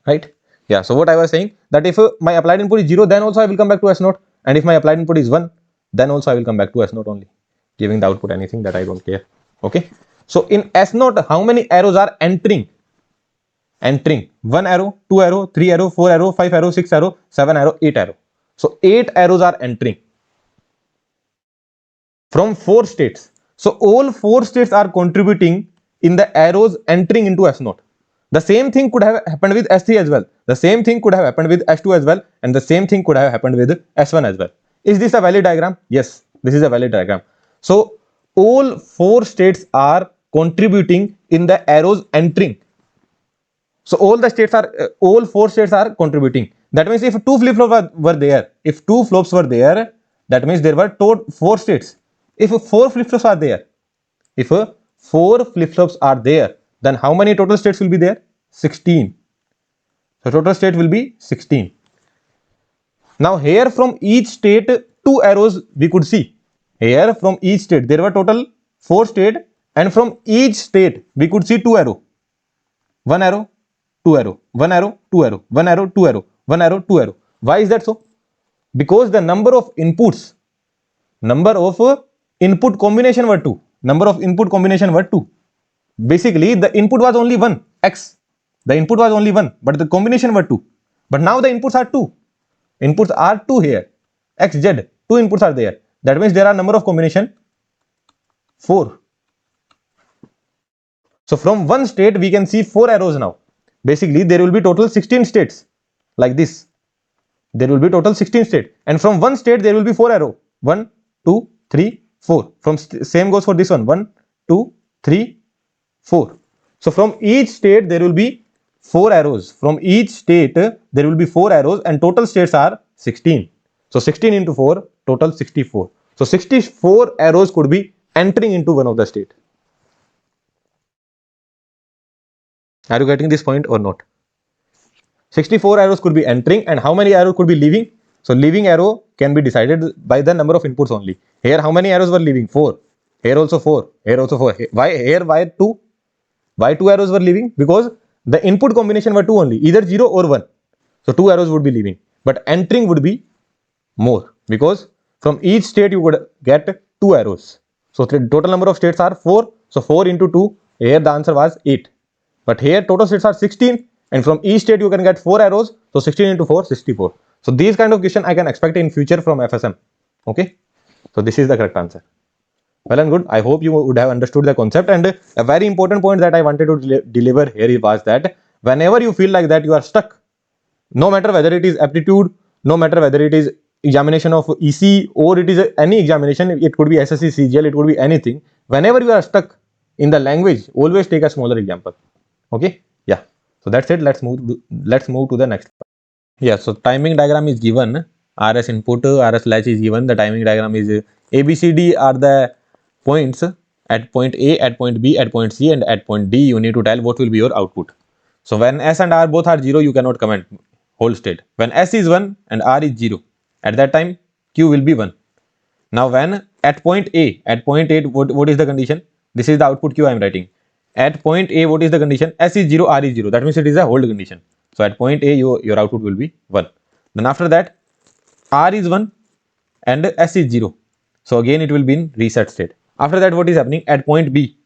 S2: right? Yeah, so what I was saying, that if my applied input is 0, then also I will come back to S0, and if my applied input is 1, then also I will come back to S0 only, giving the output anything, that I don't care. Okay, so in S0 how many arrows are entering? 1 arrow, 2 arrow, 3 arrow, 4 arrow, 5 arrow, 6 arrow, 7 arrow, 8 arrow. So 8 arrows are entering from 4 states. So all 4 states are contributing in the arrows entering into S0. The same thing could have happened with S3 as well. The same thing could have happened with S2 as well. And the same thing could have happened with S1 as well. Is this a valid diagram? Yes, this is a valid diagram. So all 4 states are contributing in the arrows entering. So all 4 states are contributing. That means if 2 flip-flops were there, that means there were 4 states. If 4 flip-flops are there, then how many total states will be there? 16. So total state will be 16. Now here from each state 2 arrows we could see. Here from each state there were total 4 states, and from each state we could see 2 arrow. 1 arrow, 2 arrow, 1 arrow, 2 arrow, 1 arrow, 2 arrow, 1 arrow, 2 arrow. Why is that so? Because the number of input combination were 2. Basically the input was only 1, x. The input was only 1, but the combination were 2. But now the inputs are 2. Inputs are 2 here. X, Z, 2 inputs are there. That means there are number of combination 4. So from one state we can see 4 arrows now. Basically there will be total 16 states like this. There will be total 16 states, and from one state there will be 4 arrow. 1, 2, 3, 4. From same goes for this one. 1, 2, 3, 4. So from each state there will be 4 arrows. From each state there will be 4 arrows, and total states are 16. So 16 into 4, total 64. So 64 arrows could be entering into one of the state. Are you getting this point or not? 64 arrows could be entering, and how many arrows could be leaving? So leaving arrow can be decided by the number of inputs only. Here how many arrows were leaving? 4. Here also 4. Here also 4. Why 2? Why 2 arrows were leaving? Because the input combination were 2 only, either 0 or 1. So 2 arrows would be leaving, but entering would be more, because from each state you would get 2 arrows. So the total number of states are 4. So 4 into 2, here the answer was 8. But here total states are 16, and from each state you can get 4 arrows, so 16 into 4, 64. So these kind of question I can expect in future from FSM. Okay, so this is the correct answer. Well and good. I hope you would have understood the concept, and a very important point that I wanted to deliver here was that whenever you feel like that you are stuck, no matter whether it is aptitude, no matter whether it is examination of EC or it is any examination, it could be SSC, CGL, it could be anything. Whenever you are stuck in the language, always take a smaller example. Okay, yeah. So that's it. Let's move to the next part. Yeah. So timing diagram is given. RS input, RS latch is given. The timing diagram is ABCD are the points at point A, at point B, at point C, and at point D. You need to tell what will be your output. So when S and R both are 0, you cannot comment hold state. When S is 1 and R is 0, at that time Q will be 1. Now when at point A, what is the condition? This is the output Q I am writing. At point A, what is the condition? S is 0, R is 0. That means it is a hold condition. So at point A, your output will be 1. Then after that, R is 1 and S is 0. So again it will be in reset state. After that, what is happening? At point B,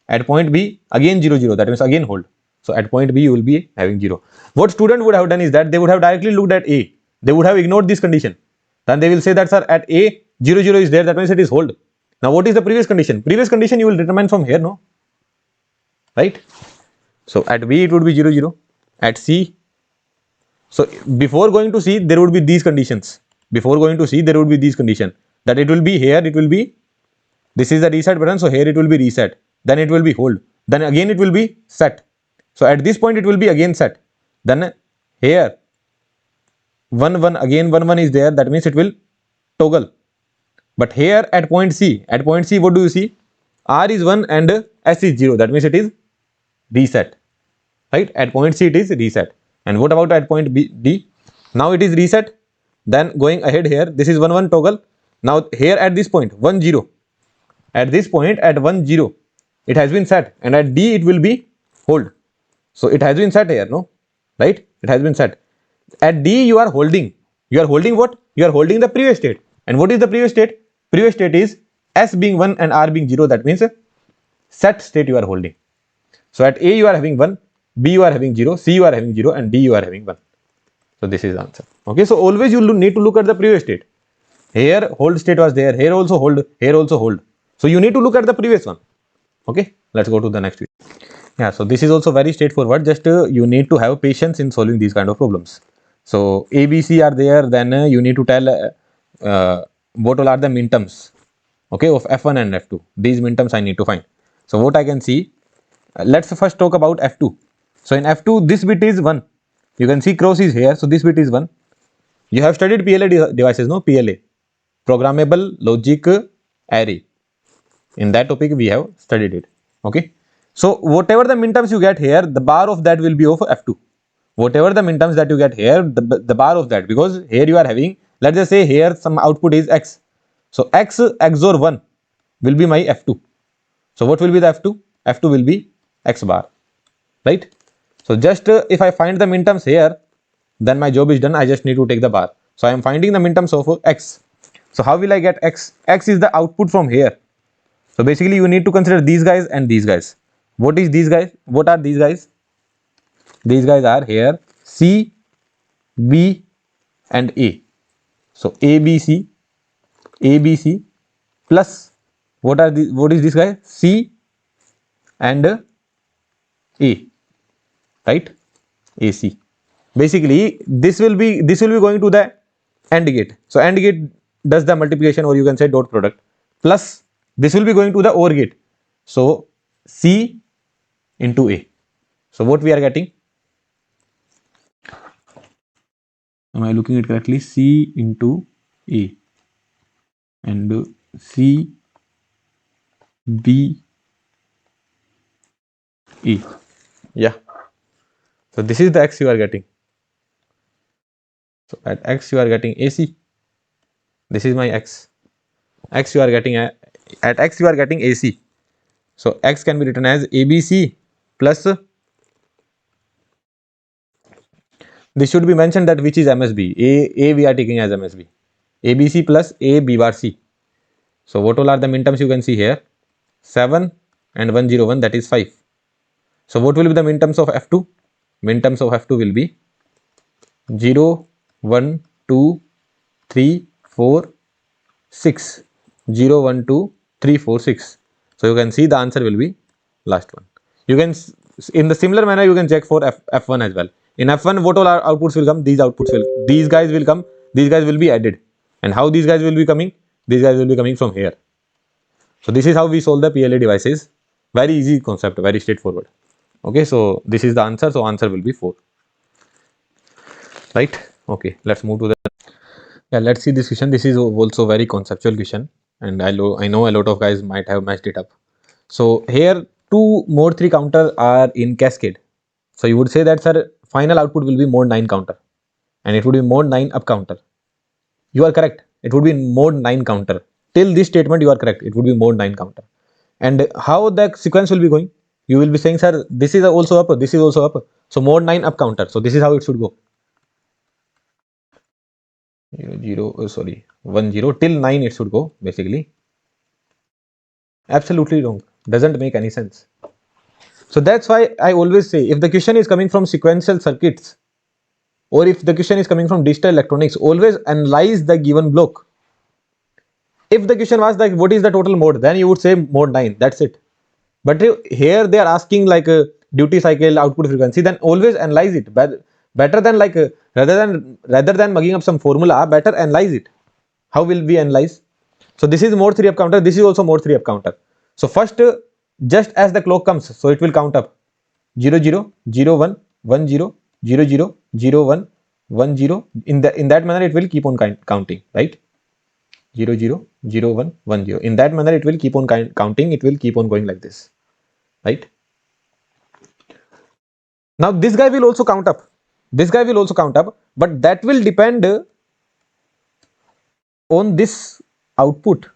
S2: again 0, 0. That means again hold. So at point B, you will be having 0. What student would have done is that they would have directly looked at A. They would have ignored this condition. Then they will say that, sir, at A, 0, 0 is there. That means it is hold. Now, what is the previous condition? Previous condition you will determine from here, no? Right? So at B, it would be 0, 0. At C, so before going to C, there would be these conditions. Before going to C, there would be these conditions. That it will be here, it will be, this is the reset button. So here it will be reset. Then it will be hold. Then again it will be set. So at this point it will be again set. Then here 1 1 again 1 1 is there. That means it will toggle. But here at point C, what do you see? R is 1 and S is 0. That means it is reset. Right? At point C it is reset. And what about at point B, D? Now it is reset. Then going ahead here, this is 1 1 toggle. Now here at this point 1 0. At this point at 1 0, it has been set, and at D it will be hold. So it has been set here, no? Right? It has been set. At D you are holding. You are holding what? You are holding the previous state. And what is the previous state? Previous state is S being 1 and R being 0. That means set state you are holding. So at A you are having 1, B you are having 0, C you are having 0, and D you are having 1. So this is the answer. Okay, so always you need to look at the previous state. Here hold state was there, here also hold, here also hold. So you need to look at the previous one. Okay, let's go to the next video. Yeah, so this is also very straightforward. Just you need to have patience in solving these kind of problems. So A, B, C are there. Then you need to tell what all are the minterms. Okay, of F1 and F2. These minterms I need to find. So what I can see, let's first talk about F2. So in F2, this bit is 1. You can see cross is here. So this bit is 1. You have studied PLA devices, no? PLA, Programmable Logic Array. In that topic we have studied it. Okay, so whatever the minterms you get here, the bar of that will be of F2. Whatever the minterms that you get here, the bar of that, because here you are having, let's just say here some output is X. So X XOR 1 will be my F2. So what will be the F2? F2 will be X bar, right? So just if I find the minterms here, then my job is done. I just need to take the bar. So I am finding the minterms of X. So how will I get X? X is the output from here. So basically you need to consider these guys and these guys. What is these guys? What are these guys? These guys are here C, B and A. So A, B, C plus what is this guy? C and A, right? AC. Basically this will be going to the AND gate. So AND gate does the multiplication, or you can say dot product, plus this will be going to the OR gate. So C into A. So what we are getting? Am I looking at correctly? C into A and C, B, A. Yeah. So this is the X you are getting. So at X you are getting AC. This is my X. X you are getting at X you are getting AC. So X can be written as ABC plus, this should be mentioned that which is MSB. A we are taking as MSB. ABC plus A B bar C. So what all are the minterms you can see here? 7 and 101, that is 5. So what will be the minterms of F2? minterms of F2 will be 0, 1, 2, 3, 4, 6. 0, 1, 2, 3, 4, 6. So you can see the answer will be last one. You can, in the similar manner, you can check for F1 as well. In F1, what all outputs will come? These outputs will, these guys will come, these guys will be added. And how these guys will be coming? These guys will be coming from here. So this is how we solve the PLA devices. Very easy concept, very straightforward. Okay, so this is the answer. So answer will be 4. Right? Okay, let's move to the, yeah, let's see this question. This is also very conceptual question, and I know a lot of guys might have matched it up. So here 2 mod 3 counter are in cascade. So you would say that, sir, final output will be mod 9 counter, and it would be mod 9 up counter. You are correct. It would be mod 9 counter. Till this statement you are correct. It would be mod 9 counter. And how the sequence will be going? You will be saying, sir, this is also up, this is also up. So mod 9 up counter. So this is how it should go. 1 0 till 9 it should go basically. Absolutely wrong. Doesn't make any sense. So that's why I always say, if the question is coming from sequential circuits, or if the question is coming from digital electronics, always analyze the given block. If the question was like, what is the total mode, then you would say mode 9, that's it. But here they are asking like a duty cycle, output frequency, then always analyze it. Better than like, rather than mugging up some formula, better analyze it. How will we analyze? So this is mode 3 up counter, this is also mode 3 up counter. So first, just as the clock comes, so it will count up 0 0 0 1 1 0 0 0 0 1 1 0. In that manner it will keep on counting, right? 0 0 0 1 1 0. In that manner it will keep on counting. It will keep on going like this, right? Now this guy will also count up. This guy will also count up, but that will depend on this output.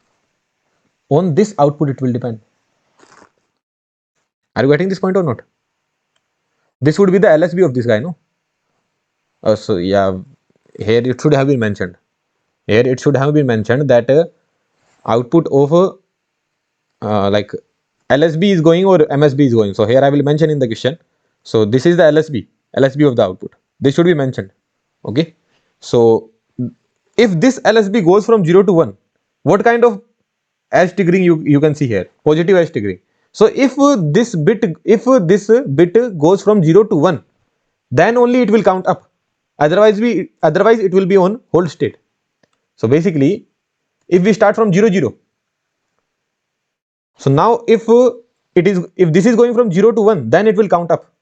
S2: On this output it will depend. Are you getting this point or not? This would be the LSB of this guy, no? So yeah, here it should have been mentioned. Here it should have been mentioned that output of like LSB is going or MSB is going. So here I will mention in the question. So this is the LSB of the output. This should be mentioned. Okay. So if this LSB goes from 0 to 1, what kind of edge triggering you can see here? Positive edge triggering. So if this bit goes from 0 to 1, then only it will count up. Otherwise it will be on hold state. So basically, if we start from 0 0, so now if this is going from 0 to 1, then it will count up.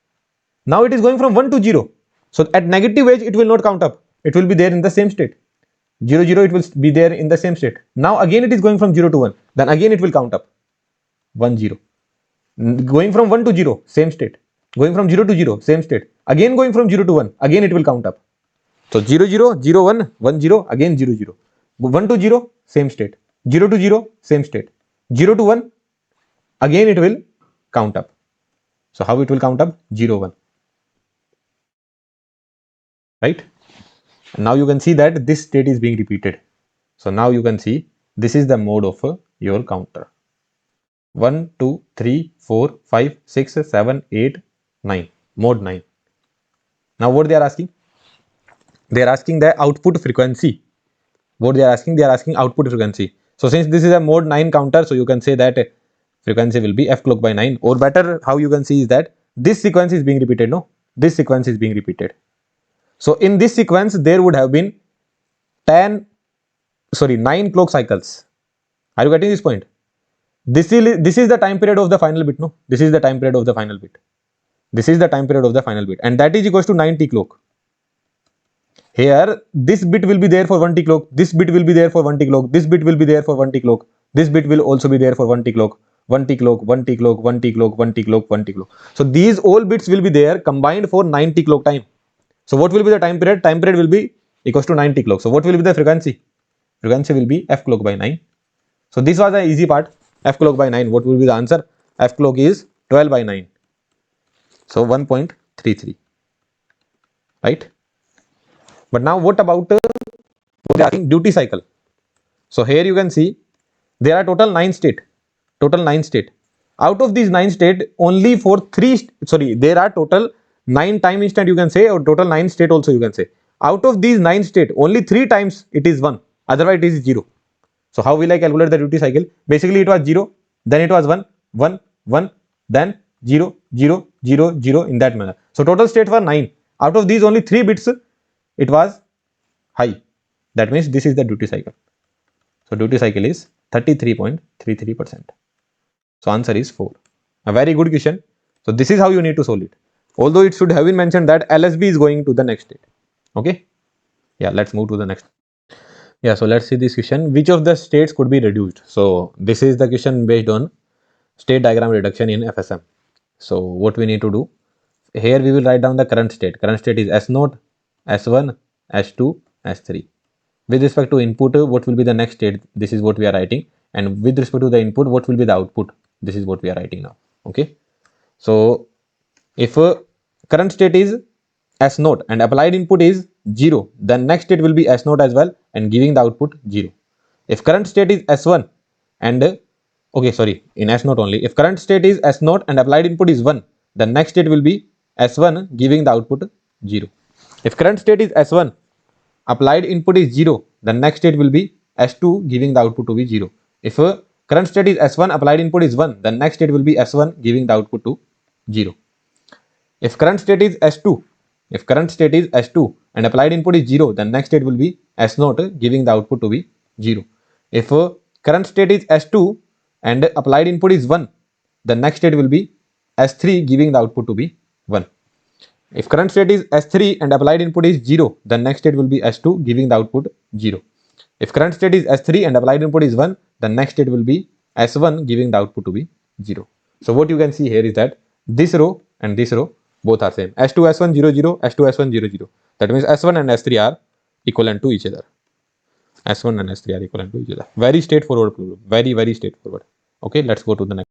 S2: Now it is going from 1 to 0. So at negative edge it will not count up. It will be there in the same state. 0 0 it will be there in the same state. Now again it is going from 0 to 1. Then again it will count up. 1 0. Going from 1 to 0, same state. Going from 0 to 0, same state. Again going from 0 to 1, again it will count up. So 0 0 0 1 1 0, again 0 0. 1 to 0, same state. 0 to 0, same state. 0 to 1, again it will count up. So how it will count up? 0 1. Right? And now you can see that this state is being repeated. So now you can see this is the mode of your counter. 1 2 3 4 5 6 7 8 9. Mode 9. Now what they are asking? They are asking the output frequency. What they are asking? They are asking output frequency. So since this is a mode 9 counter, so you can say that frequency will be f clock by 9, or better how you can see is that this sequence is being repeated. No, this sequence is being repeated. So in this sequence there would have been 9 clock cycles. Are you getting this point? This is the time period of the final bit. No, this is the time period of the final bit. This is the time period of the final bit, and that is equals to 90 clock. Here this bit will be there for 1 T clock, this bit will be there for 1 T clock, this bit will be there for 1 T clock, this bit will also be there for 1 T clock, 1 T clock, 1 T clock, 1 T clock, 1 T clock, 1 T clock. So these all bits will be there combined for 90 clock time. So what will be the time period? Time period will be equals to 90 clock. So what will be the frequency? Frequency will be f clock by 9. So this was the easy part. F clock by 9. What will be the answer? F clock is 12 by 9. So 1.33. Right? But now what about duty cycle? So here you can see there are total 9 state. Total 9 state. Out of these 9 state, only for there are total 9 time instant you can say, or total 9 state also you can say. Out of these 9 state, only 3 times it is 1, otherwise it is 0. So how will I calculate the duty cycle? Basically it was 0, then it was 1, 1, 1, then 0, 0, 0, 0 in that manner. So total state were 9. Out of these only 3 bits it was high. That means this is the duty cycle. So duty cycle is 33.33%. So answer is 4. A very good question. So this is how you need to solve it. Although it should have been mentioned that LSB is going to the next state. Okay. Yeah, let's move to the next. Yeah, so let's see this question. Which of the states could be reduced? So this is the question based on state diagram reduction in FSM. So what we need to do? Here we will write down the current state. Current state is S0, S1, S2, S3. With respect to input, what will be the next state? This is what we are writing. And with respect to the input, what will be the output? This is what we are writing now. Okay. So if current state is S0 and applied input is 0, then next state will be S0 as well and giving the output 0. If current state is S1 and in S0 only. If current state is S0 and applied input is 1, the next state will be S1 giving the output 0. If current state is S1, applied input is 0, the next state will be S2 giving the output to be 0. If current state is S1, applied input is 1, the next state will be S1 giving the output to 0. If current state is S2, and applied input is 0, then next state will be S0 giving the output to be 0. If current state is S2 and applied input is 1, the next state will be S3 giving the output to be 1. If current state is S3 and applied input is 0, the next state will be S2 giving the output 0. If current state is S3 and applied input is 1, the next state will be S1 giving the output to be 0. So what you can see here is that this row and this row both are same. S2, S1, 0, 0, S2, S1, 0, 0. That means S1 and S3 are equivalent to each other. S1 and S3 are equivalent to each other. Very straightforward problem. Very, very straightforward. Okay, let's go to the next.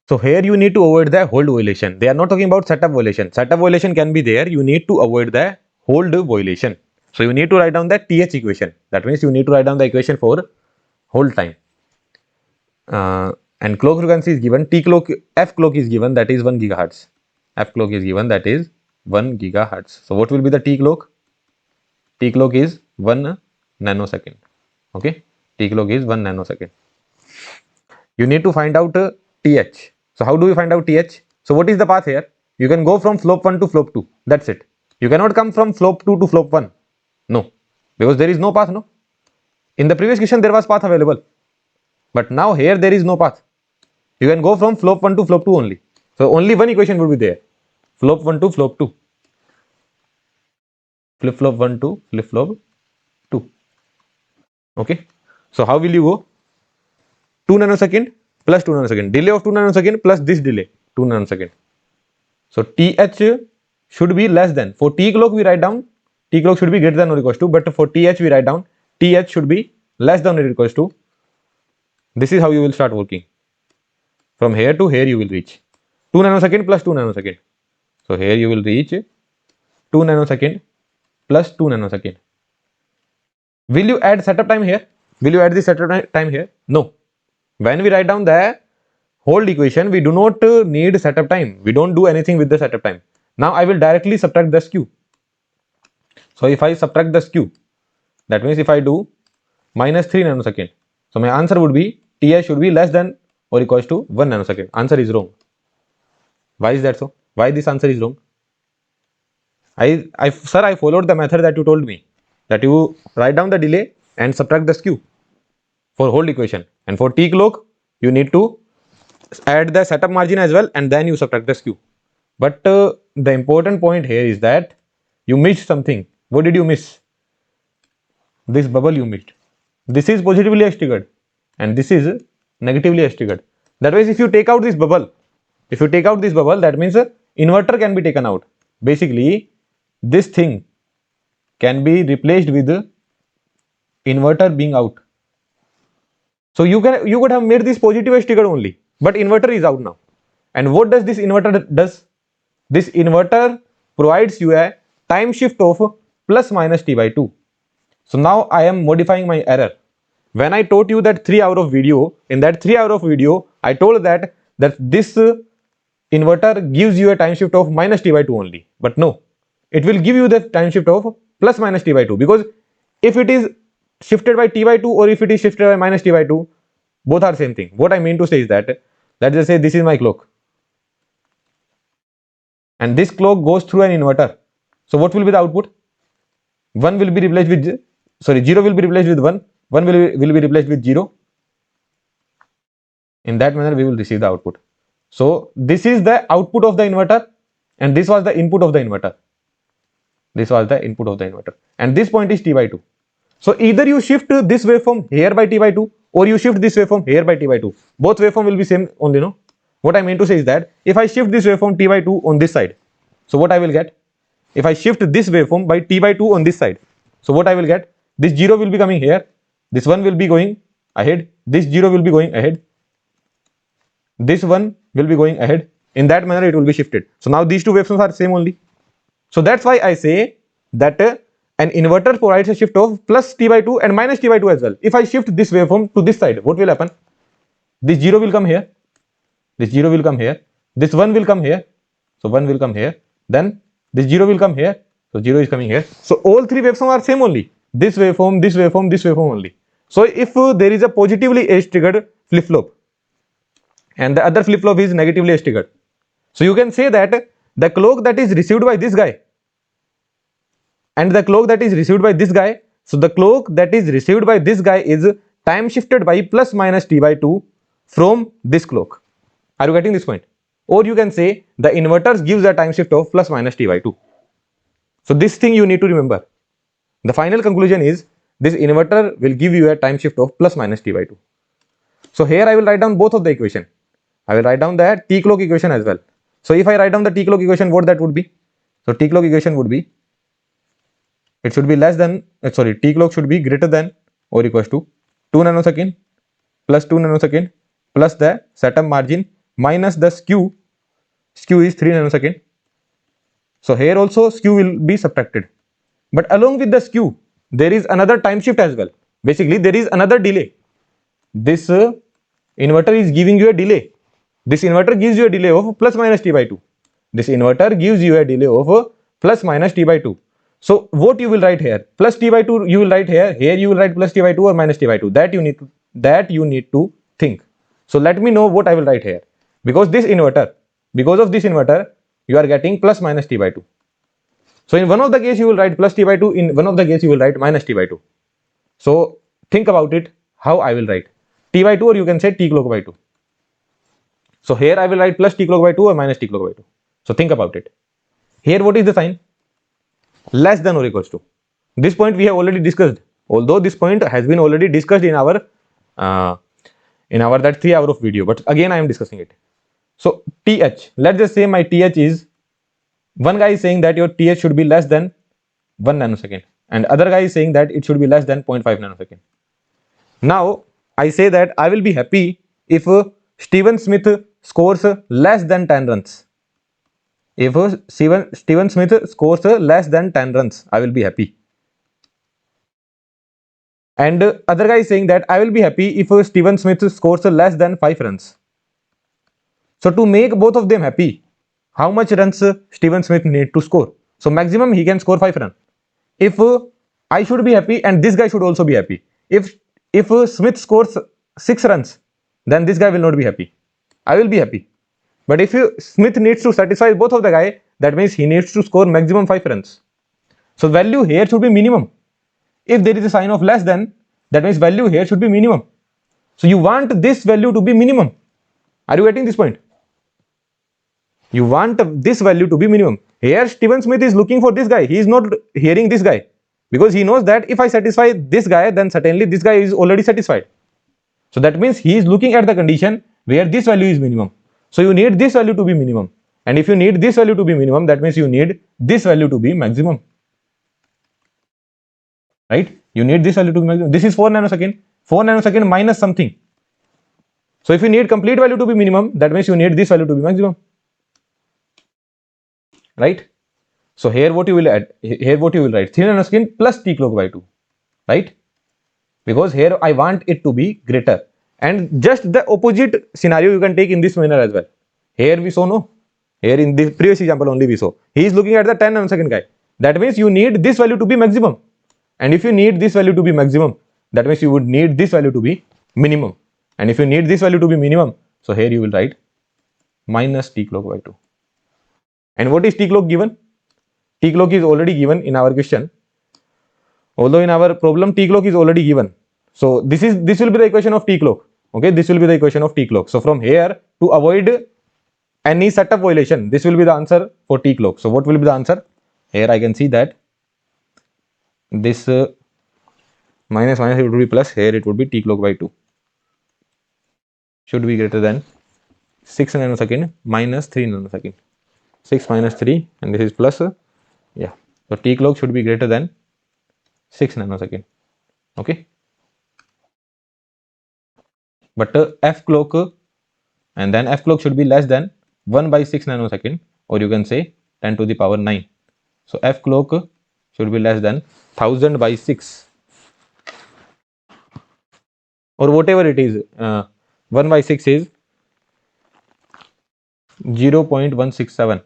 S2: So here you need to avoid the hold violation. They are not talking about setup violation. Setup violation can be there. You need to avoid the hold violation. So you need to write down the TH equation. That means you need to write down the equation for hold time. And clock frequency is given. T clock, F clock is given, that is 1 gigahertz. F clock is given, that is 1 gigahertz. So what will be the T clock? T clock is 1 nanosecond. Okay, T clock is 1 nanosecond. You need to find out TH. So how do we find out TH? So what is the path here? You can go from flope 1 to flope 2. That's it. You cannot come from flope 2 to flope 1. No, because there is no path, no. In the previous question there was path available, but now here there is no path. You can go from flope 1 to flope 2 only. So only one equation would be there. Flope 1 to flope 2. Flip flop 1 to flip flop 2. Okay. So how will you go? 2 nanosecond plus 2 nanosecond. Delay of 2 nanosecond plus this delay 2 nanosecond. So TH should be less than. For T clock we write down T clock should be greater than or equals to, but for TH we write down TH should be less than or equals to. This is how you will start working. From here to here you will reach 2 nanosecond plus 2 nanosecond. So here you will reach 2 nanosecond plus 2 nanosecond. Will you add setup time here? Will you add the setup time here? No. When we write down the hold equation, we do not need setup time. We don't do anything with the setup time. Now I will directly subtract the skew. So if I subtract the skew, that means if I do minus 3 nanosecond. So my answer would be TH should be less than or equals to 1 nanosecond. Answer is wrong. Why is that so? Why this answer is wrong? Sir, I followed the method that you told me, that you write down the delay and subtract the skew for hold equation. And for T clock, you need to add the setup margin as well and then you subtract the skew. But the important point here is that you missed something. What did you miss? This bubble you missed. This is positively H triggered and this is negatively H triggered. That means if you take out this bubble, that means inverter can be taken out. Basically, this thing can be replaced with inverter being out. So you could have made this positive H triggered only, but inverter is out now. And what does this inverter does? This inverter provides you a time shift of plus minus T by 2. So now I am modifying my error. When I taught you that 3 hours of video, in that 3 hours of video, I told that this inverter gives you a time shift of minus t by 2 only, but no, it will give you the time shift of plus minus t by 2, because if it is shifted by t by 2 or if it is shifted by minus t by 2, both are same thing. What I mean to say is that, let's just say this is my clock and this clock goes through an inverter. So what will be the output? 1 will be replaced with 0 will be replaced with 1, 1 will be replaced with 0. In that manner we will receive the output. So this is the output of the inverter and this was the input of the inverter. This was the input of the inverter and this point is t by 2. So either you shift this waveform here by t by 2 or you shift this waveform here by t by 2. Both waveform will be same only, no? What I mean to say is that if I shift this waveform t by 2 on this side, so what I will get? If I shift this waveform by t by 2 on this side, so what I will get? This 0 will be coming here, this 1 will be going ahead, this 0 will be going ahead, this 1 will be going ahead. In that manner it will be shifted. So now these two waveforms are same only. So that's why I say that an inverter provides a shift of plus t by 2 and minus t by 2 as well. If I shift this waveform to this side, what will happen? This 0 will come here, this 0 will come here, this 1 will come here, so 1 will come here, then this 0 will come here, so 0 is coming here. So all three waveforms are same only. This waveform, this waveform, this waveform only. So if there is a positively edge triggered flip flop and the other flip flop is negatively edge triggered, so you can say that the clock that is received by this guy and the clock that is received by this guy, so the clock that is received by this guy is time shifted by plus minus t by 2 from this clock. Are you getting this point? Or you can say the inverters gives a time shift of plus minus t by 2. So this thing you need to remember. The final conclusion is this inverter will give you a time shift of plus minus t by 2. So here I will write down both of the equation. I will write down the t clock equation as well. So if I write down the t clock equation, what that would be? So t clock equation would be, it should be less than, t clock should be greater than or equals to 2 nanosecond plus 2 nanosecond plus the setup margin minus the skew is 3 nanosecond. So here also skew will be subtracted, but along with the skew there is another time shift as well. Basically there is another delay. This inverter is giving you a delay. This inverter gives you a delay of plus minus t by 2. This inverter gives you a delay of plus minus t by 2. So what you will write here? Plus t by 2 you will write here. Here you will write plus t by 2 or minus t by 2. That you need to think. So let me know what I will write here. Because of this inverter, you are getting plus minus t by 2. So in one of the case you will write plus t by 2. In one of the case you will write minus t by 2. So think about it. How I will write t by 2, or you can say t clock by 2. So here I will write plus t clock by 2 or minus t clock by 2. So think about it. Here what is the sign? Less than or equals to. This point we have already discussed. Although this point has been already discussed in our that 3 hour of video, but again I am discussing it. So TH, let's just say my TH is, one guy is saying that your TH should be less than 1 nanosecond and other guy is saying that it should be less than 0.5 nanosecond. Now I say that I will be happy if Steven Smith scores less than 10 runs. If Steven Smith scores less than 10 runs, I will be happy. And other guy is saying that I will be happy if Steven Smith scores less than 5 runs. So to make both of them happy, how much runs Steven Smith need to score? So maximum he can score 5 runs. If I should be happy and this guy should also be happy. If Smith scores 6 runs, then this guy will not be happy. I will be happy. But if Smith needs to satisfy both of the guy, that means he needs to score maximum 5 runs. So value here should be minimum. If there is a sign of less than, that means value here should be minimum. So you want this value to be minimum. Are you getting this point? You want this value to be minimum. Here Steven Smith is looking for this guy. He is not hearing this guy. Because he knows that if I satisfy this guy, then certainly this guy is already satisfied. So that means he is looking at the condition where this value is minimum. So you need this value to be minimum. And if you need this value to be minimum, that means you need this value to be maximum. Right? You need this value to be maximum. This is 4 nanosecond. 4 nanosecond minus something. So if you need complete value to be minimum, that means you need this value to be maximum. Right? So here what you will add, here what you will write, 3 nanosecond plus t clock by 2. Right? Because here I want it to be greater. And just the opposite scenario you can take in this manner as well. Here we saw no. Here in this previous example only we saw. He is looking at the 10 nanosecond guy. That means you need this value to be maximum. And if you need this value to be maximum, that means you would need this value to be minimum. And if you need this value to be minimum, so here you will write minus t clock by 2. And what is t clock given? T clock is already given in our question. Although in our problem t clock is already given. So this will be the equation of t clock. Okay, this will be the equation of t clock. So from here, to avoid any setup violation, this will be the answer for t clock. So what will be the answer? Here I can see that this minus it would be plus, here it would be t clock by 2 should be greater than 6 nanosecond minus 3 nanosecond. 6 minus 3 and this is plus, yeah. So t clock should be greater than 6 nanosecond. Okay. But f clock and then f clock should be less than 1 by 6 nanosecond, or you can say 10 to the power 9. So f clock should be less than 1000 by 6 or whatever it is. 1 by 6 is 0.167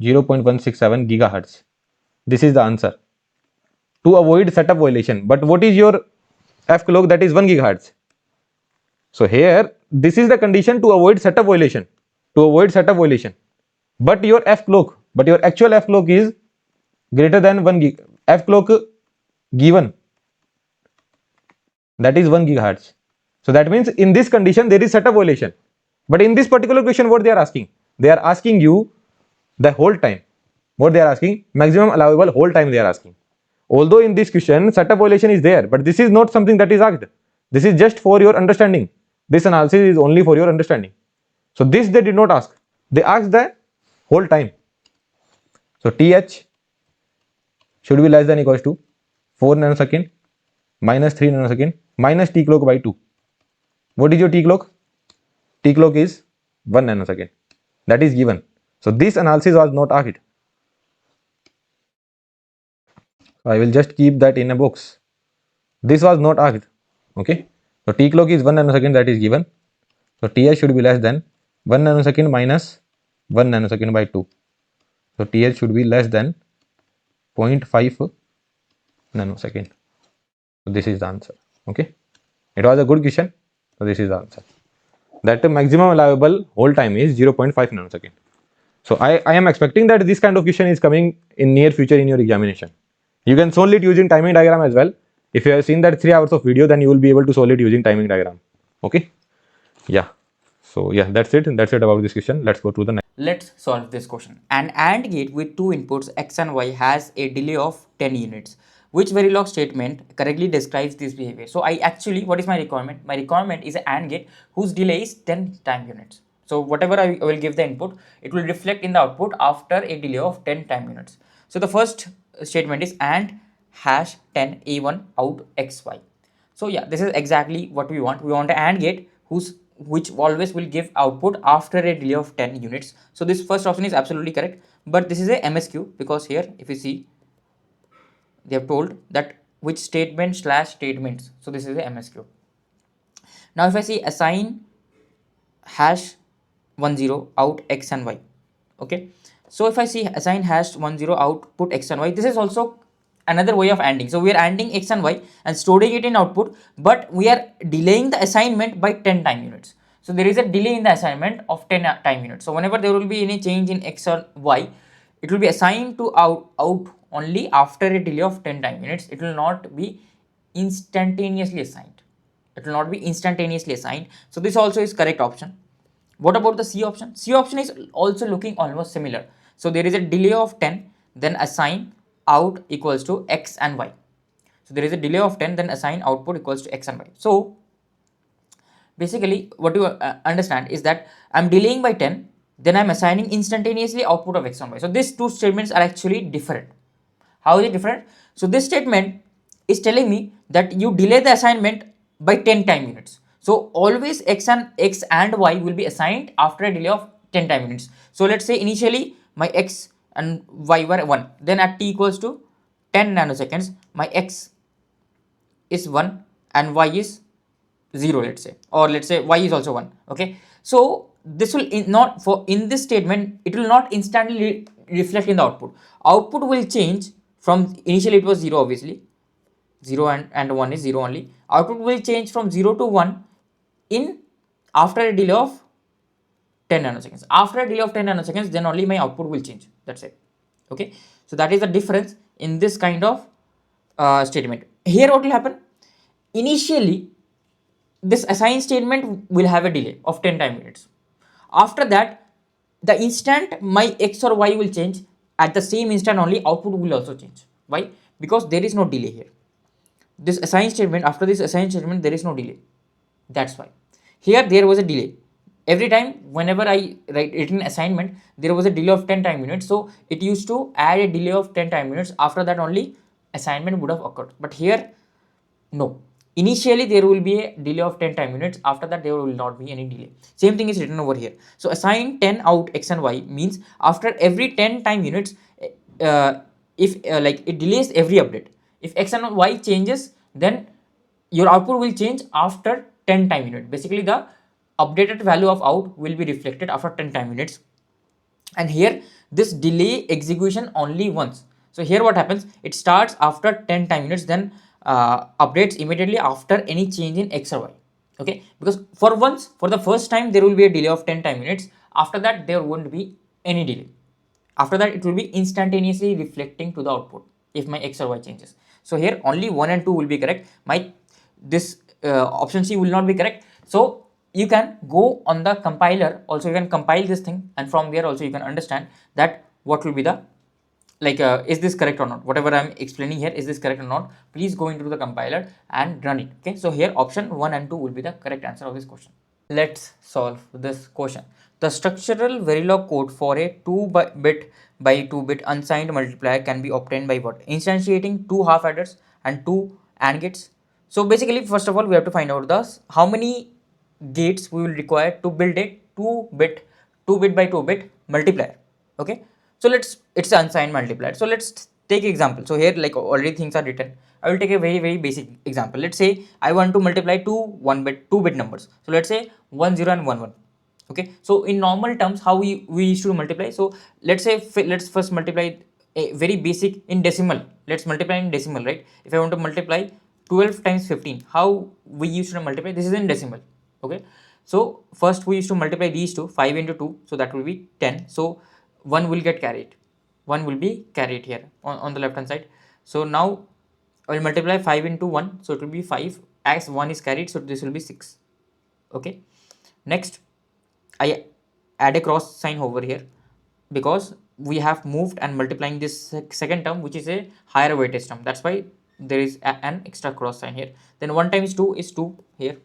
S2: gigahertz. This is the answer to avoid setup violation. But what is your f clock? That is 1 gigahertz. So here this is the condition to avoid setup violation. But your actual f clock is greater than 1 gig. F clock given, that is 1 gigahertz. So that means in this condition there is setup violation. But in this particular question, what they are asking? They are asking you the whole time. What they are asking? Maximum allowable whole time they are asking. Although in this question setup violation is there, but this is not something that is asked. This is just for your understanding. This analysis is only for your understanding. So this they did not ask. They asked the whole time. So TH should be less than or equals to 4 nanosecond minus 3 nanosecond minus t clock by 2. What is your t clock? T clock is 1 nanosecond. That is given. So this analysis was not asked. I will just keep that in a box. This was not asked. Okay. So t clock is 1 nanosecond, that is given. So TH should be less than 1 nanosecond minus 1 nanosecond by 2. So TH should be less than 0.5 nanosecond. So this is the answer. Okay. It was a good question. So this is the answer. That the maximum allowable hold time is 0.5 nanosecond. So I am expecting that this kind of question is coming in near future in your examination. You can solve it using timing diagram as well. If you have seen that 3 hours of video, then you will be able to solve it using timing diagram. Okay. Yeah. So yeah, that's it. That's it about this question. Let's go to the next.
S1: Let's solve this question. An AND gate with two inputs x and y has a delay of 10 units. Which Verilog statement correctly describes this behavior? So what is my requirement? My requirement is an AND gate whose delay is 10 time units. So whatever I will give the input, it will reflect in the output after a delay of 10 time units. So the first statement is AND hash 10 A1 out XY. So yeah, this is exactly what we want. We want an AND gate which always will give output after a delay of 10 units. So this first option is absolutely correct, but this is a MSQ because here if you see, they have told that which statement / statements. So this is a MSQ. Now if I see assign hash 10 out x and y. Okay. So if I see assign hash 10 out put x and y, this is also another way of ANDing. So we are ANDing x and y and storing it in output, but we are delaying the assignment by 10 time units. So there is a delay in the assignment of 10 time units. So whenever there will be any change in x or y, it will be assigned to out only after a delay of 10 time units. It will not be instantaneously assigned. So this also is correct option. What about the C option? C option is also looking almost similar. So there is a delay of 10, then assign out equals to x and y. So there is a delay of 10, then assign output equals to x and y. So basically what you understand is that I'm delaying by 10, then I'm assigning instantaneously output of x and y. So these two statements are actually different. How is it different? So this statement is telling me that you delay the assignment by 10 time units. So always x and y will be assigned after a delay of 10 time units. So let's say initially my x and y were 1. Then at t equals to 10 nanoseconds, my x is 1 and y is 0, let's say, or let's say y is also 1. Okay. So this will not for in this statement, it will not instantly reflect in the output. Output will change from initially it was 0, obviously 0 and 1 is 0 only. Output will change from 0 to 1 in after a delay of 10 nanoseconds. After a delay of 10 nanoseconds, then only my output will change. That's it. Okay, so that is the difference in this kind of statement. Here what will happen, initially this assign statement will have a delay of 10 time units. After that, the instant my x or y will change, at the same instant only output will also change. Why? Because there is no delay here. This assign statement, after this assign statement, there is no delay. That's why. Here there was a delay. Every time whenever I write it in assignment, there was a delay of 10 time units. So it used to add a delay of 10 time units. After that only assignment would have occurred. But here, no. Initially there will be a delay of 10 time units. After that there will not be any delay. Same thing is written over here. So assign 10 out x and y means after every 10 time units, if like it delays every update. If x and y changes, then your output will change after 10 time unit. Basically the updated value of out will be reflected after 10 time units. And here this delay execution only once. So here what happens, it starts after 10 time units, then updates immediately after any change in x or y. Okay, because for once, for the first time there will be a delay of 10 time units. After that there won't be any delay. After that it will be instantaneously reflecting to the output if my x or y changes. So here only 1 and 2 will be correct. My this option C will not be correct. So you can go on the compiler also, you can compile this thing, and from there also you can understand that what will be the like is this correct or not. Whatever I'm explaining here, is this correct or not, please go into the compiler and run it. Okay, so here option 1 and 2 will be the correct answer of this question. Let's solve this question. The structural Verilog code for a 2-bit by 2-bit unsigned multiplier can be obtained by what? Instantiating 2 half adders and 2 AND gates. So basically, first of all, we have to find out the how many gates we will require to build a 2-bit by 2-bit multiplier. Okay, so it's an unsigned multiplier. So let's take example. So here like already things are written. I will take a very basic example. Let's say I want to multiply two 2-bit numbers. So let's say 10 and 11. Okay, so in normal terms how we used to multiply. So let's say let's first multiply a very basic in decimal. Let's multiply in decimal, right? If I want to multiply 12 times 15, how we used to multiply? This is in decimal. Okay, so first we used to multiply these two, 5 into 2, so that will be 10. So 1 will get carried, 1 will be carried here on the left hand side. So now I will multiply 5 into 1, so it will be 5, as 1 is carried, so this will be 6. Okay, next I add a cross sign over here because we have moved and multiplying this second term, which is a higher weightage term. That's why there is an extra cross sign here. Then 1 times 2 is 2 here,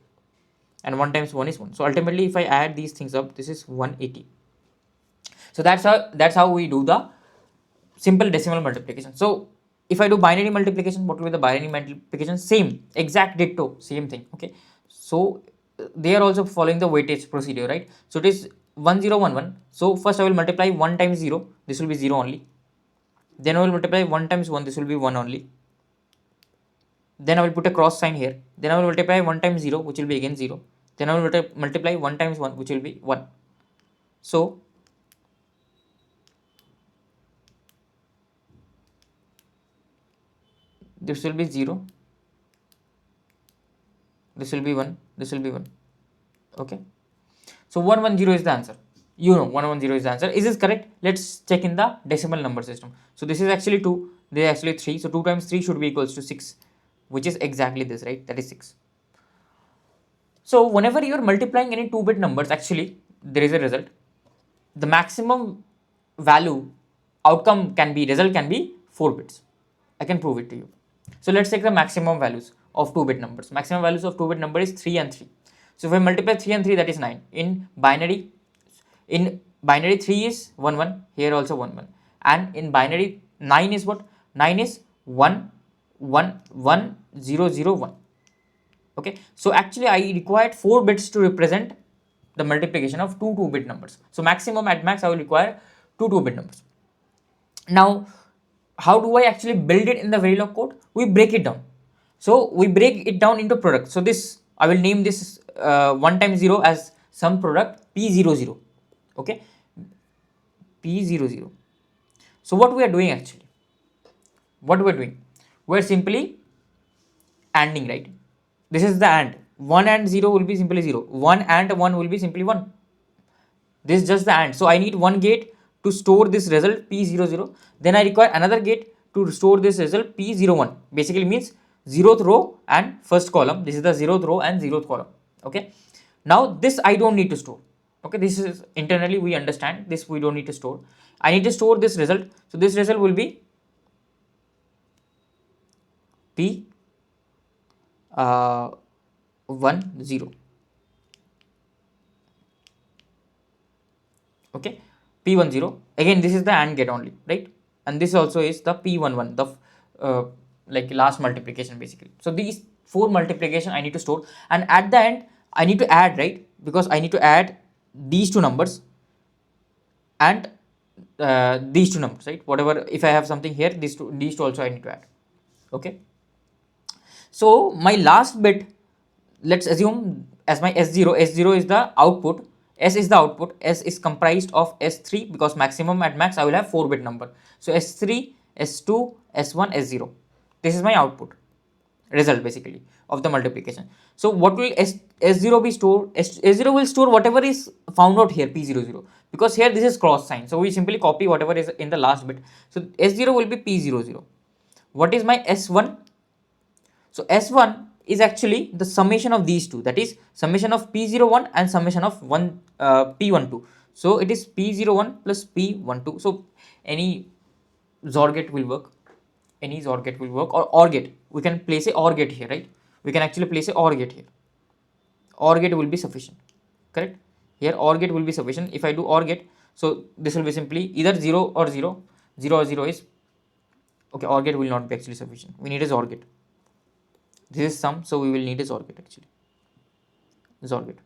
S1: and 1 times 1 is 1. So ultimately if I add these things up, this is 180. So that's how we do the simple decimal multiplication. So if I do binary multiplication, what will be the binary multiplication? Same, exact ditto, same thing. Okay, so they are also following the weightage procedure, right? So it is 1011. So first I will multiply 1 times 0, this will be 0 only. Then I will multiply 1 times 1, this will be 1 only. Then I will put a cross sign here. Then I will multiply 1 times 0, which will be again 0. Then I will multiply 1 times 1, which will be 1. So this will be 0, this will be 1, this will be 1. Okay, so 110 is the answer. You know 110 is the answer. Is this correct? Let's check in the decimal number system. So this is actually 2, this is actually 3. So 2 times 3 should be equals to 6, which is exactly this, right? That is 6. So whenever you are multiplying any 2-bit numbers, actually there is a result. The maximum value outcome can be, result can be 4 bits. I can prove it to you. So let's take the maximum values of 2-bit numbers. Maximum values of 2-bit number is 3 and 3. So if I multiply 3 and 3, that is 9. In binary 3 is 1 1, here also 1 1, and in binary 9 is what? 9 is 1 1 1 0 0 1. Okay, so actually I required 4 bits to represent the multiplication of two 2-bit numbers. So maximum at max I will require two 2-bit numbers. Now how do I actually build it in the Verilog code? We break it down. So we break it down into product. So this I will name this 1 times 0 as sum product P00. Okay, P00. So what we are doing actually? What we are doing? We are simply ANDing, right? This is the AND. 1 and 0 will be simply 0. 1 and 1 will be simply 1. This is just the AND. So I need one gate to store this result P00. Then I require another gate to store this result P01. Basically means 0th row and first column. This is the 0th row and 0th column. Okay. Now this I don't need to store. Okay. This is internally we understand. This we don't need to store. I need to store this result. So this result will be P 1 0. Okay, P10. Again, this is the AND gate only, right? And this also is the P11, the like last multiplication basically. So these 4 multiplication I need to store, and at the end I need to add, right? Because I need to add these two numbers and these two numbers, right? Whatever, if I have something here, these two also I need to add. Okay. So my last bit, let's assume as my S0 is the output, S is the output, S is comprised of S3 because maximum at max I will have 4-bit number. So S3, S2, S1, S0. This is my output result basically of the multiplication. So what will S0 be stored? S0 will store whatever is found out here, P00, because here this is cross sign. So we simply copy whatever is in the last bit. So S0 will be P00. What is my S1? So S1 is actually the summation of these two, that is summation of P01 and summation of P12. So it is P01 plus P12. So any XOR gate will work. Any XOR gate will work, or OR gate. We can place a OR gate here, right? We can actually place a OR gate here. OR gate will be sufficient, correct? Here OR gate will be sufficient. If I do OR gate, so this will be simply either 0 or 0. 0 or 0 is okay. OR gate will not be actually sufficient. We need a XOR gate. This is sum, so we will need a XOR gate actually. XOR gate.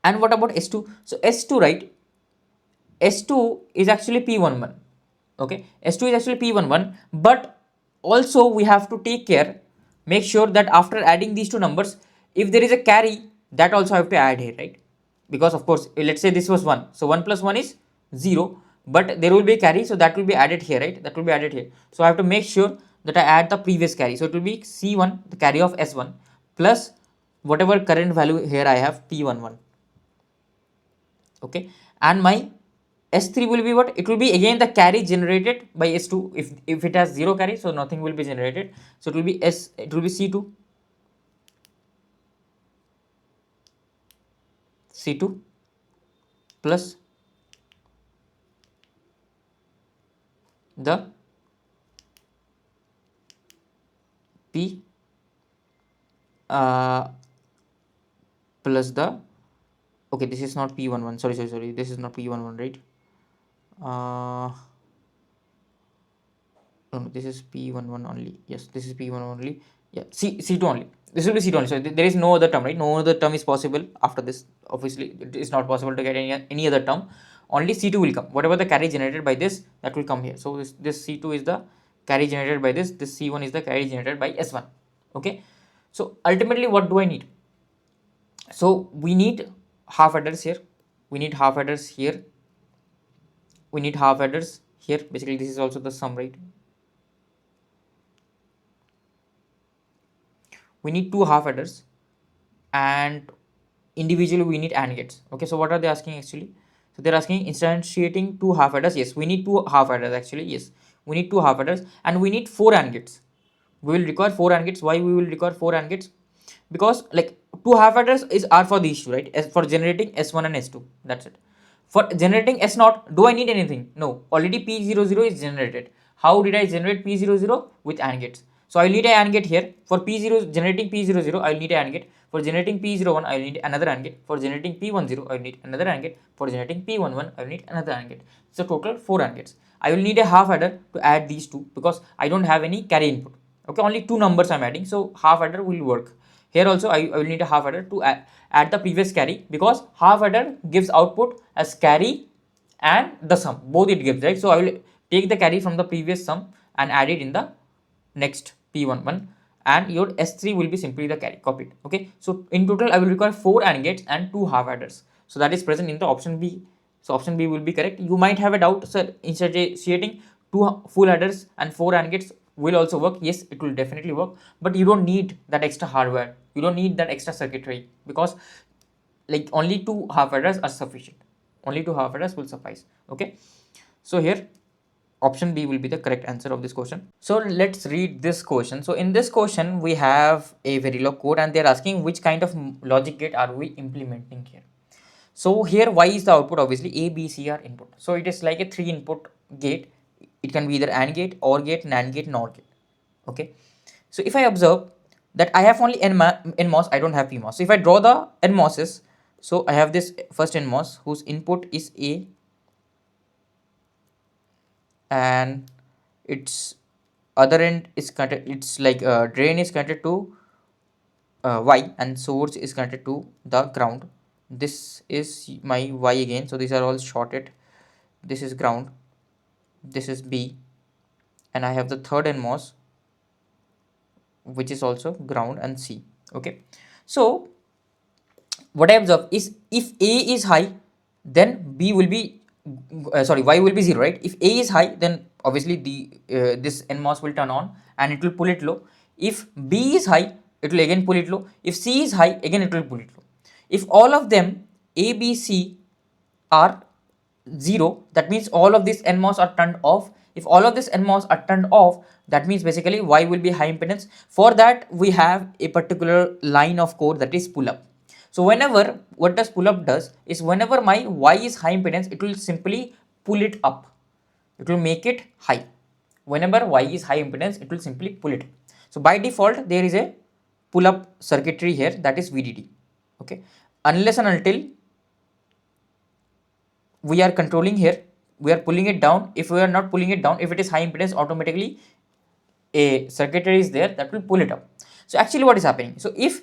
S1: And what about S2? So S2, right? S2 is actually P11. Okay, S2 is actually P11, but also we have to take care, make sure that after adding these two numbers, if there is a carry, that also I have to add here, right? Because of course, let's say this was 1, so 1 plus 1 is 0, but there will be a carry, so that will be added here, right? That will be added here. So I have to make sure that I add the previous carry. So it will be C1, the carry of S1, plus whatever current value here I have, P11. Okay, and my S3 will be what? It will be again the carry generated by S2. If it has 0 carry, so nothing will be generated. So it will be C2. C2 plus the P plus the, okay, this is not P11, sorry, this is not P11, right? No, this is P11 only. Yes, this is P11 only. Yeah, C2 only. This will be C2 only. So there is no other term, right? No other term is possible after this. Obviously, it is not possible to get any other term. Only C2 will come. Whatever the carry generated by this, that will come here. So this C2 is the carry generated by this. This C1 is the carry generated by S1. Okay. So ultimately, what do I need? So we need half adders here. We need half adders here. We need half adders here. Basically, this is also the sum, right? We need 2 half adders, and individually we need AND gates. Okay, so what are they asking actually? So they're asking instantiating 2 half adders. Yes, we need 2 half adders actually. Yes, we need 2 half adders, and we need 4 AND gates. We will require 4 AND gates. Why we will require 4 AND gates? Because like 2 half adders are for these two, right? As for generating S1 and S2. That's it. For generating S0, do I need anything? No. Already P00 is generated. How did I generate P00? With AND gates. So I will need an AND gate here. For P0, generating P00, I will need an AND gate. For generating P01, I will need another AND gate. For generating P10, I will need another AND gate. For generating P11, I will need another AND gate. So total 4 AND gates. I will need a half adder to add these two because I don't have any carry input. Okay, only 2 numbers I am adding. So half adder will work. Here also I will need a half adder to add the previous carry, because half adder gives output as carry and the sum. Both it gives, right? So I will take the carry from the previous sum and add it in the next P11, and your S3 will be simply the carry copied. Okay, so in total I will require 4 AND gates and 2 half adders. So that is present in the option B. So option B will be correct. You might have a doubt, sir, instantiating 2 full adders and 4 AND gates will also work. Yes, it will definitely work, but you don't need that extra hardware, you don't need that extra circuitry, because like only 2 half adders are sufficient, only 2 half adders will suffice. Okay, so here option B will be the correct answer of this question. So let's read this question. So in this question we have a Verilog code and they're asking which kind of logic gate are we implementing here. So here Y is the output, obviously A, B, C are input. So it is like a 3 input gate. It can be either AND gate, OR gate, NAND gate, NOR gate. Okay. So if I observe that I have only NMOS, I don't have PMOS. So if I draw the NMOSes, so I have this first NMOS whose input is A and its other end is connected, it's like drain is connected to Y and source is connected to the ground. This is my Y again, so these are all shorted. This is ground, this is B, and I have the third NMOS which is also ground and C. Okay, so what I observe is if A is high, then B will be Y will be 0, right? If A is high, then obviously the this NMOS will turn on and it will pull it low. If B is high, it will again pull it low. If C is high, again it will pull it low. If all of them A, B, C are 0, that means all of these NMOS are turned off. If all of these NMOS are turned off, that means basically Y will be high impedance. For that we have a particular line of code, that is pull up. So whenever, what does pull up does is whenever my Y is high impedance, it will simply pull it up, it will make it high. Whenever Y is high impedance, it will simply pull it. So by default there is a pull up circuitry here, that is VDD. Okay, unless and until we are controlling here, we are pulling it down. If we are not pulling it down, if it is high impedance, automatically a circuitry is there that will pull it up. So actually what is happening, so if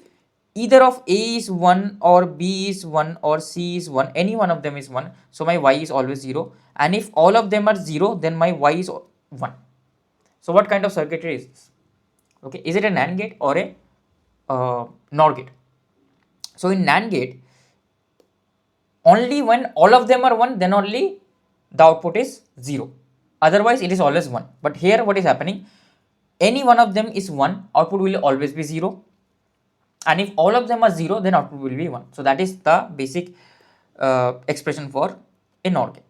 S1: either of A is 1 or B is 1 or C is 1, any one of them is 1, so my Y is always 0, and if all of them are 0, then my Y is 1. So what kind of circuitry is this? Okay, is it a NAND gate or a NOR gate? So in NAND gate, only when all of them are 1, then only the output is 0, otherwise it is always 1. But here what is happening, any one of them is 1, output will always be 0, and if all of them are 0, then output will be 1. So that is the basic expression for a NOR gate.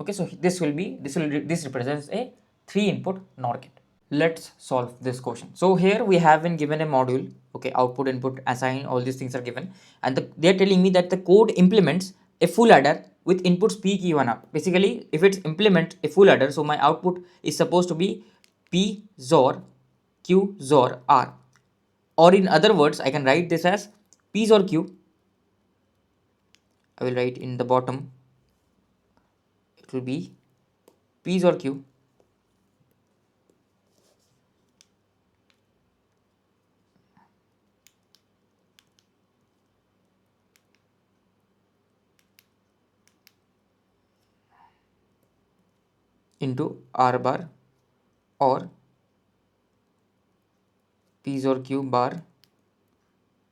S1: Okay, so this represents a 3 input NOR gate. Let's solve this question. So here we have been given a module, okay, output, input, assign, all these things are given, and they are telling me that the code implements a full adder with inputs P, Q, and R. Basically, if it implements a full adder, so my output is supposed to be P XOR Q XOR R, or in other words, I can write this as P XOR Q. I will write in the bottom, it will be P XOR Q into R bar, or P XOR Q bar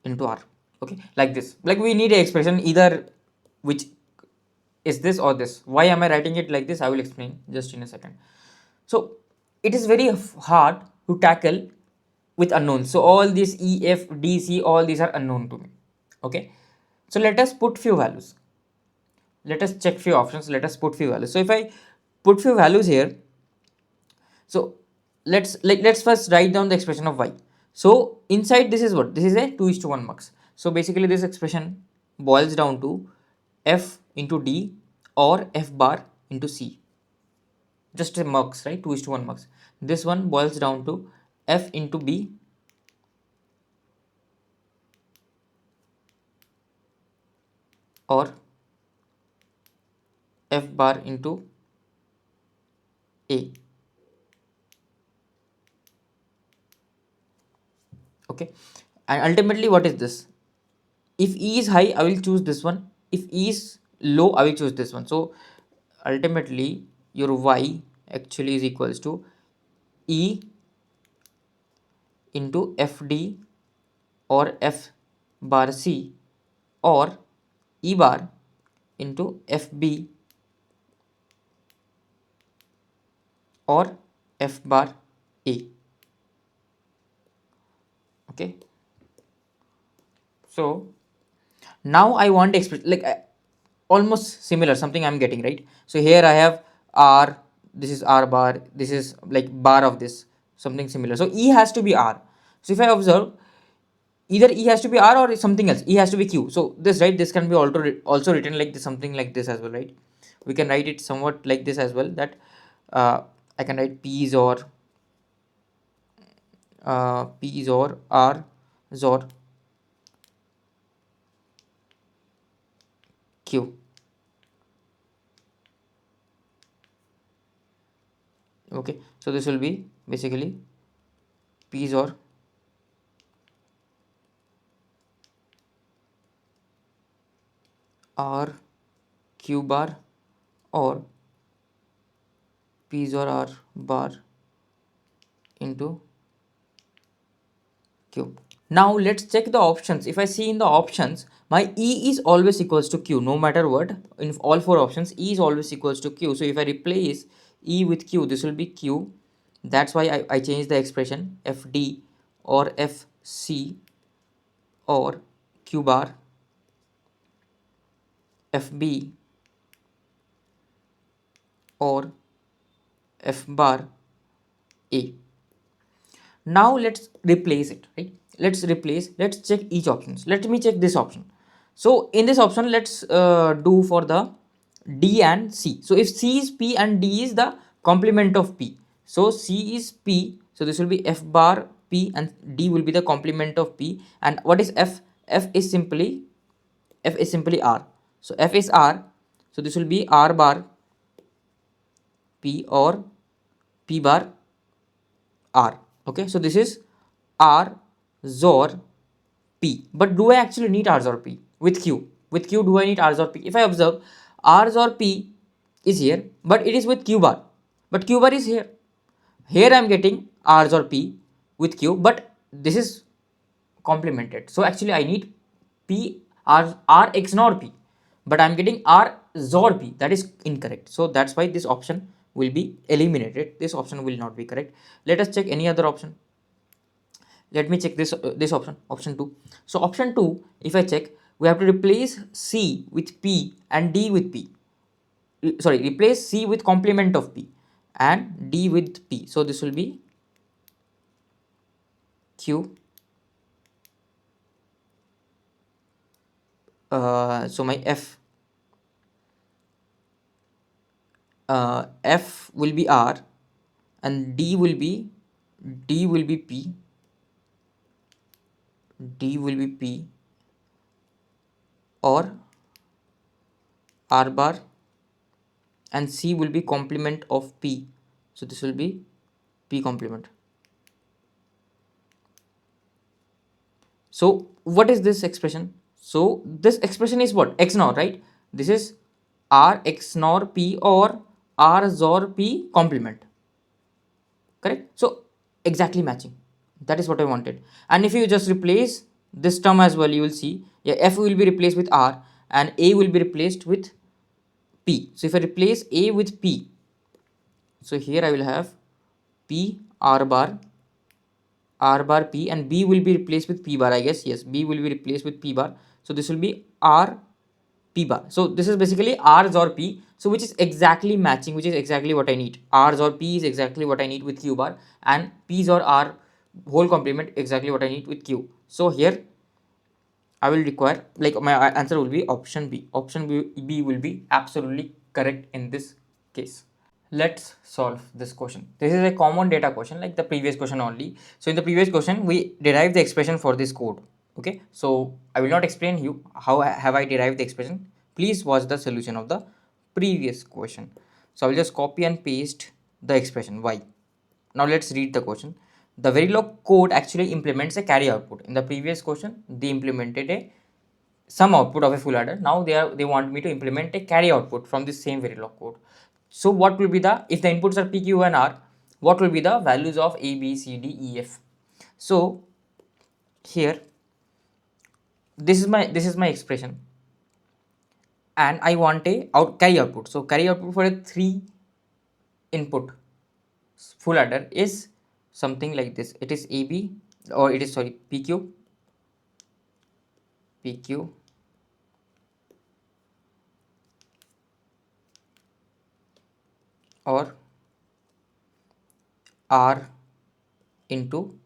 S1: into R. Okay, like this. Like we need a expression either which is this or this. Why am I writing it like this? I will explain just in a second. So it is very hard to tackle with unknowns. So all these E, F, D, C, all these are unknown to me. Okay, so let us put few values. Let us check few options. Let us put few values. So if I put few values here, so let's first write down the expression of Y. So inside this is what? This is a 2:1 mux. So basically this expression boils down to F into D or F bar into C. Just a mux, right? 2:1 mux. This one boils down to F into B or F bar into A. Okay, and ultimately what is this? If E is high, I will choose this one. If E is low, I will choose this one. So ultimately your Y actually is equals to E into FD or F bar C or E bar into FB or F bar A. Okay, so now I want to express like almost similar something I'm getting, right? So here I have R, this is R bar, this is like bar of this, something similar. So E has to be R. So if I observe, either E has to be R or something else, E has to be Q. So this, right, this can be also written like this, something like this as well, right? We can write it somewhat like this as well, that I can write P is or R XOR Q. Okay, so this will be basically P XOR R Q bar or P XOR R bar into Q. Now let's check the options. If I see in the options, my E is always equals to Q no matter what. In all four options, E is always equals to Q. So if I replace E with Q, this will be Q. That's why I change the expression FD or FC or Q bar FB or F bar A. Now let's replace it, right? Let's check each options. Let me check this option. So in this option, let's do for the D and C. So if C is P and D is the complement of P, so C is P, so this will be F bar P and D will be the complement of P. And what is F? F is simply R. So F is R, so this will be R bar P or P bar R. Okay, so this is R XOR P. But do I actually need R XOR P with Q? With Q, do I need R XOR P? If I observe, R XOR P is here, but it is with Q bar. But Q bar is here. Here I am getting R XOR P with Q, but this is complemented. So actually I need P R XOR P, but I am getting R XOR P. That is incorrect. So that's why this option will be eliminated. This option will not be correct. Let us check any other option. Let me check this option 2. So option 2, if I check, we have to replace C with P and D with P. Sorry, replace C with complement of P and D with P. So this will be Q. So my F will be R and D will be P. D will be P or R bar and C will be complement of P. So this will be P complement. So what is this expression? So this expression is what? XNOR, right? This is R XNOR P or R XOR P complement. Correct? So exactly matching. That is what I wanted. And if you just replace this term as well, you will see, yeah, F will be replaced with R and A will be replaced with P. So if I replace A with P, so here I will have P R bar P and B will be replaced with P bar, I guess. Yes, B will be replaced with P bar. So this will be R P bar. So this is basically R XOR P. So which is exactly matching, which is exactly what I need. R XOR P is exactly what I need with Q bar and P XOR R whole complement exactly what I need with Q. So here I will require, like, my answer will be option B. Option B will be absolutely correct in this case. Let's solve this question. This is a common data question like the previous question only. So in the previous question, we derived the expression for this code. Okay, so I will not explain you how have I derived the expression. Please watch the solution of the previous question. So I will just copy and paste the expression y. Now let's read the question. The Verilog code actually implements a carry output. In the previous question, they implemented a some output of a full adder. Now they want me to implement a carry output from this same Verilog code. So what will be the, if the inputs are P, Q and R, what will be the values of A, B, C, D, E, F? So here this is my expression, and I want a carry output. So carry output for a 3 input full adder is something like this. It is AB, or it is, sorry, PQ or R into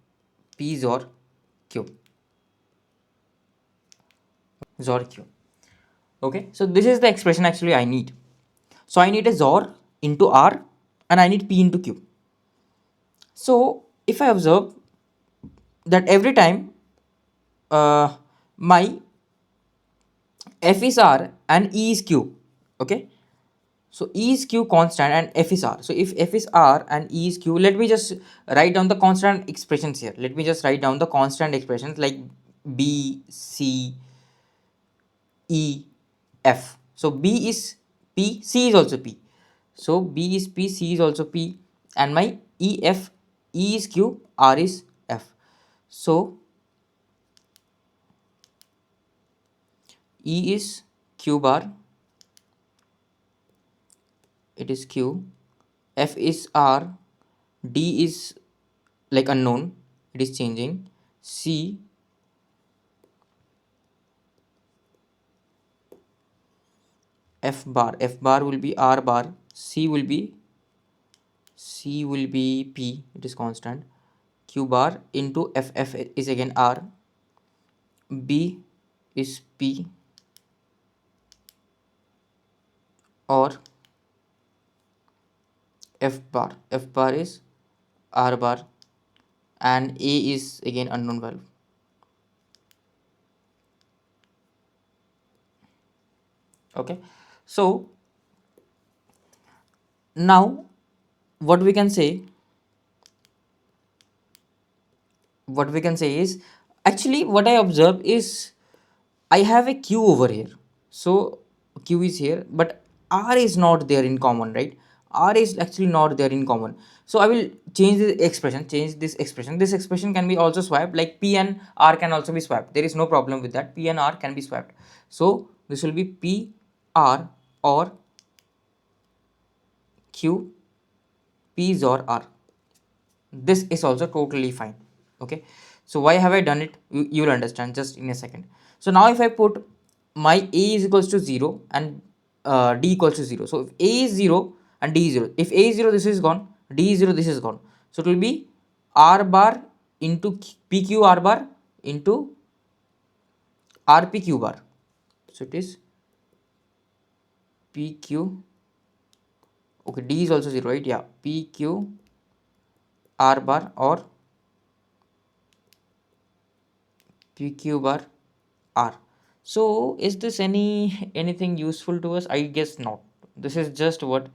S1: P XOR Q. XOR Q. Okay, so this is the expression actually I need. So I need a XOR into R and I need P into Q. So if I observe that every time my F is R and E is Q, okay, so E is Q constant and F is R. So if F is R and E is Q, let me just write down the constant expressions here. Let me just write down the constant expressions like B, C, E, F. So B is P, C is also P. So B is P, C is also P, and my E, F, E is Q, R is F. So E is Q bar, it is Q, F is R, D is like unknown, it is changing, C, F bar will be R bar, C will be P, it is constant, Q bar into F is again R, B is P, or F bar is R bar, and A is again unknown value. Okay, so now what we can say is, actually what I observe is I have a Q over here. So Q is here, but R is not there in common, right? R is actually not there in common. So I will change the expression, This expression can be also swapped, like P and R can also be swapped. There is no problem with that. P and R can be swapped. So this will be P, R, or Q, P XOR R. This is also totally fine. Okay, so why have I done it, you will understand just in a second. So now if I put my A is equals to 0 and D equals to 0, so if A is 0 and D is 0, if A is 0, this is gone, D is 0, this is gone, so it will be R bar into PQ R bar into RPQ bar. So it is PQ, okay, D is also 0, right? Yeah, PQ R bar or PQ bar R. So is this anything useful to us? I guess not. This is just what,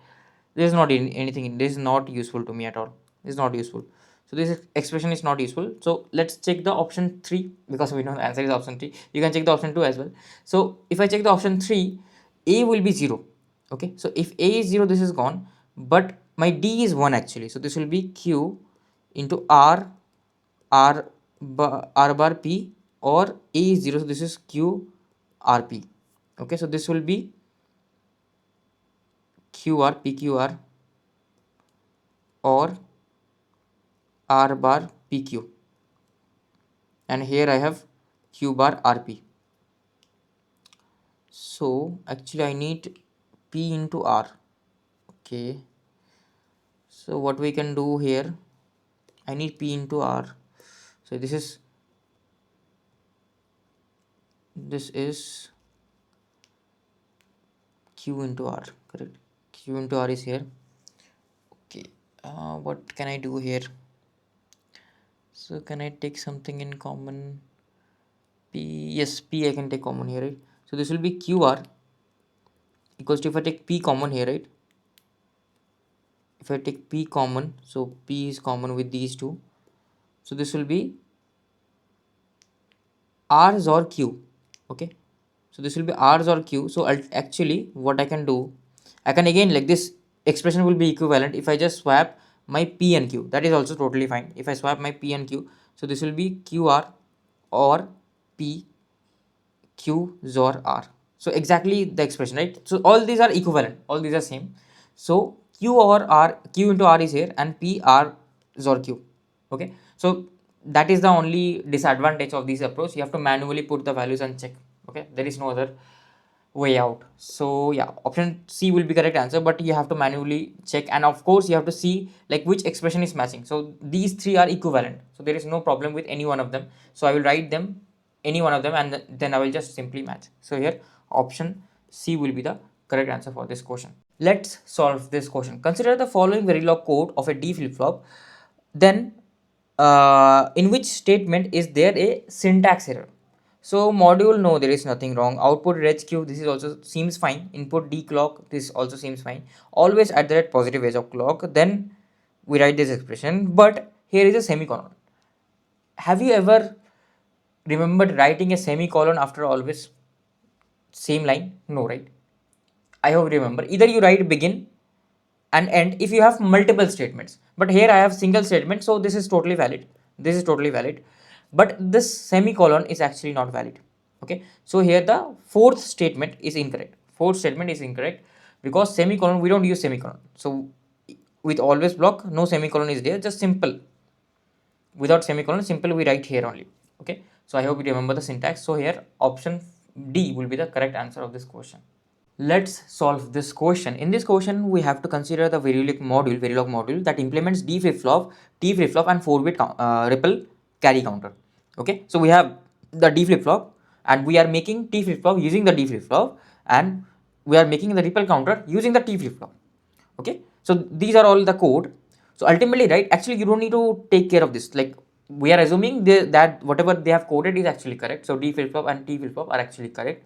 S1: this is not anything, this is not useful to me at all. This is not useful. So this expression is not useful. So let's check the option 3, because we know the answer is option 3. You can check the option 2 as well. So if I check the option 3, A will be 0. Okay, so if A is 0, this is gone, but my D is 1 actually. So this will be Q into R bar P, or A is 0, so this is Q R P. Okay, so this will be QR PQR or R bar PQ, and here I have Q bar RP. So actually I need P into R. Okay, so what we can do here, I need P into R. So this is Q into R, correct? Q into R is here. Okay, what can I do here? So can I take something in common? P, yes, P I can take common here, right? So this will be QR equals to, if I take P common here, right? If I take P common, so P is common with these two. So this will be R XOR Q. Okay, so this will be R XOR Q. So actually what I can do, I can again, like, this expression will be equivalent if I just swap my P and Q. That is also totally fine. If I swap my P and Q, So this will be QR or P Q XOR R. So exactly the expression, right? So all these are equivalent, all these are same. So Q or R, Q into R is here and P R XOR Q. Okay, so that is the only disadvantage of this approach. You have to manually put the values and check. Okay, there is no other way out. So yeah, option C will be correct answer, but you have to manually check, and of course you have to see like which expression is matching. So these three are equivalent, so there is no problem with any one of them. So I will write them, any one of them, and then I will just simply match. So here option C will be the correct answer for this question. Let's solve this question. Consider the following Verilog code of a D flip-flop. Then in which statement is there a syntax error? So module, no, there is nothing wrong. Output reg q, this is also seems fine. Input d clock, this also seems fine. Always at the rate positive edge of clock. Then we write this expression, but here is a semicolon. Have you ever remembered writing a semicolon after always same line? No, right? I hope you remember. Either you write begin and end if you have multiple statements, but here I have single statement, so this is totally valid. This is totally valid, but this semicolon is actually not valid. Okay, so here the fourth statement is incorrect. Fourth statement is incorrect because semicolon, we don't use semicolon. So with always block, no semicolon is there, just simple. Without semicolon, simple we write here only. Okay, so I hope you remember the syntax. So here option D will be the correct answer of this question. Let's solve this question. In this question, we have to consider the Verilog module that implements D flip-flop, T flip-flop and 4-bit ripple carry counter. Okay, so we have the D flip-flop and we are making T flip-flop using the D flip-flop, and we are making the ripple counter using the T flip-flop. Okay, so these are all the code. So ultimately, right, actually you don't need to take care of this. Like we are assuming that whatever they have coded is actually correct. So D flip-flop and T flip-flop are actually correct.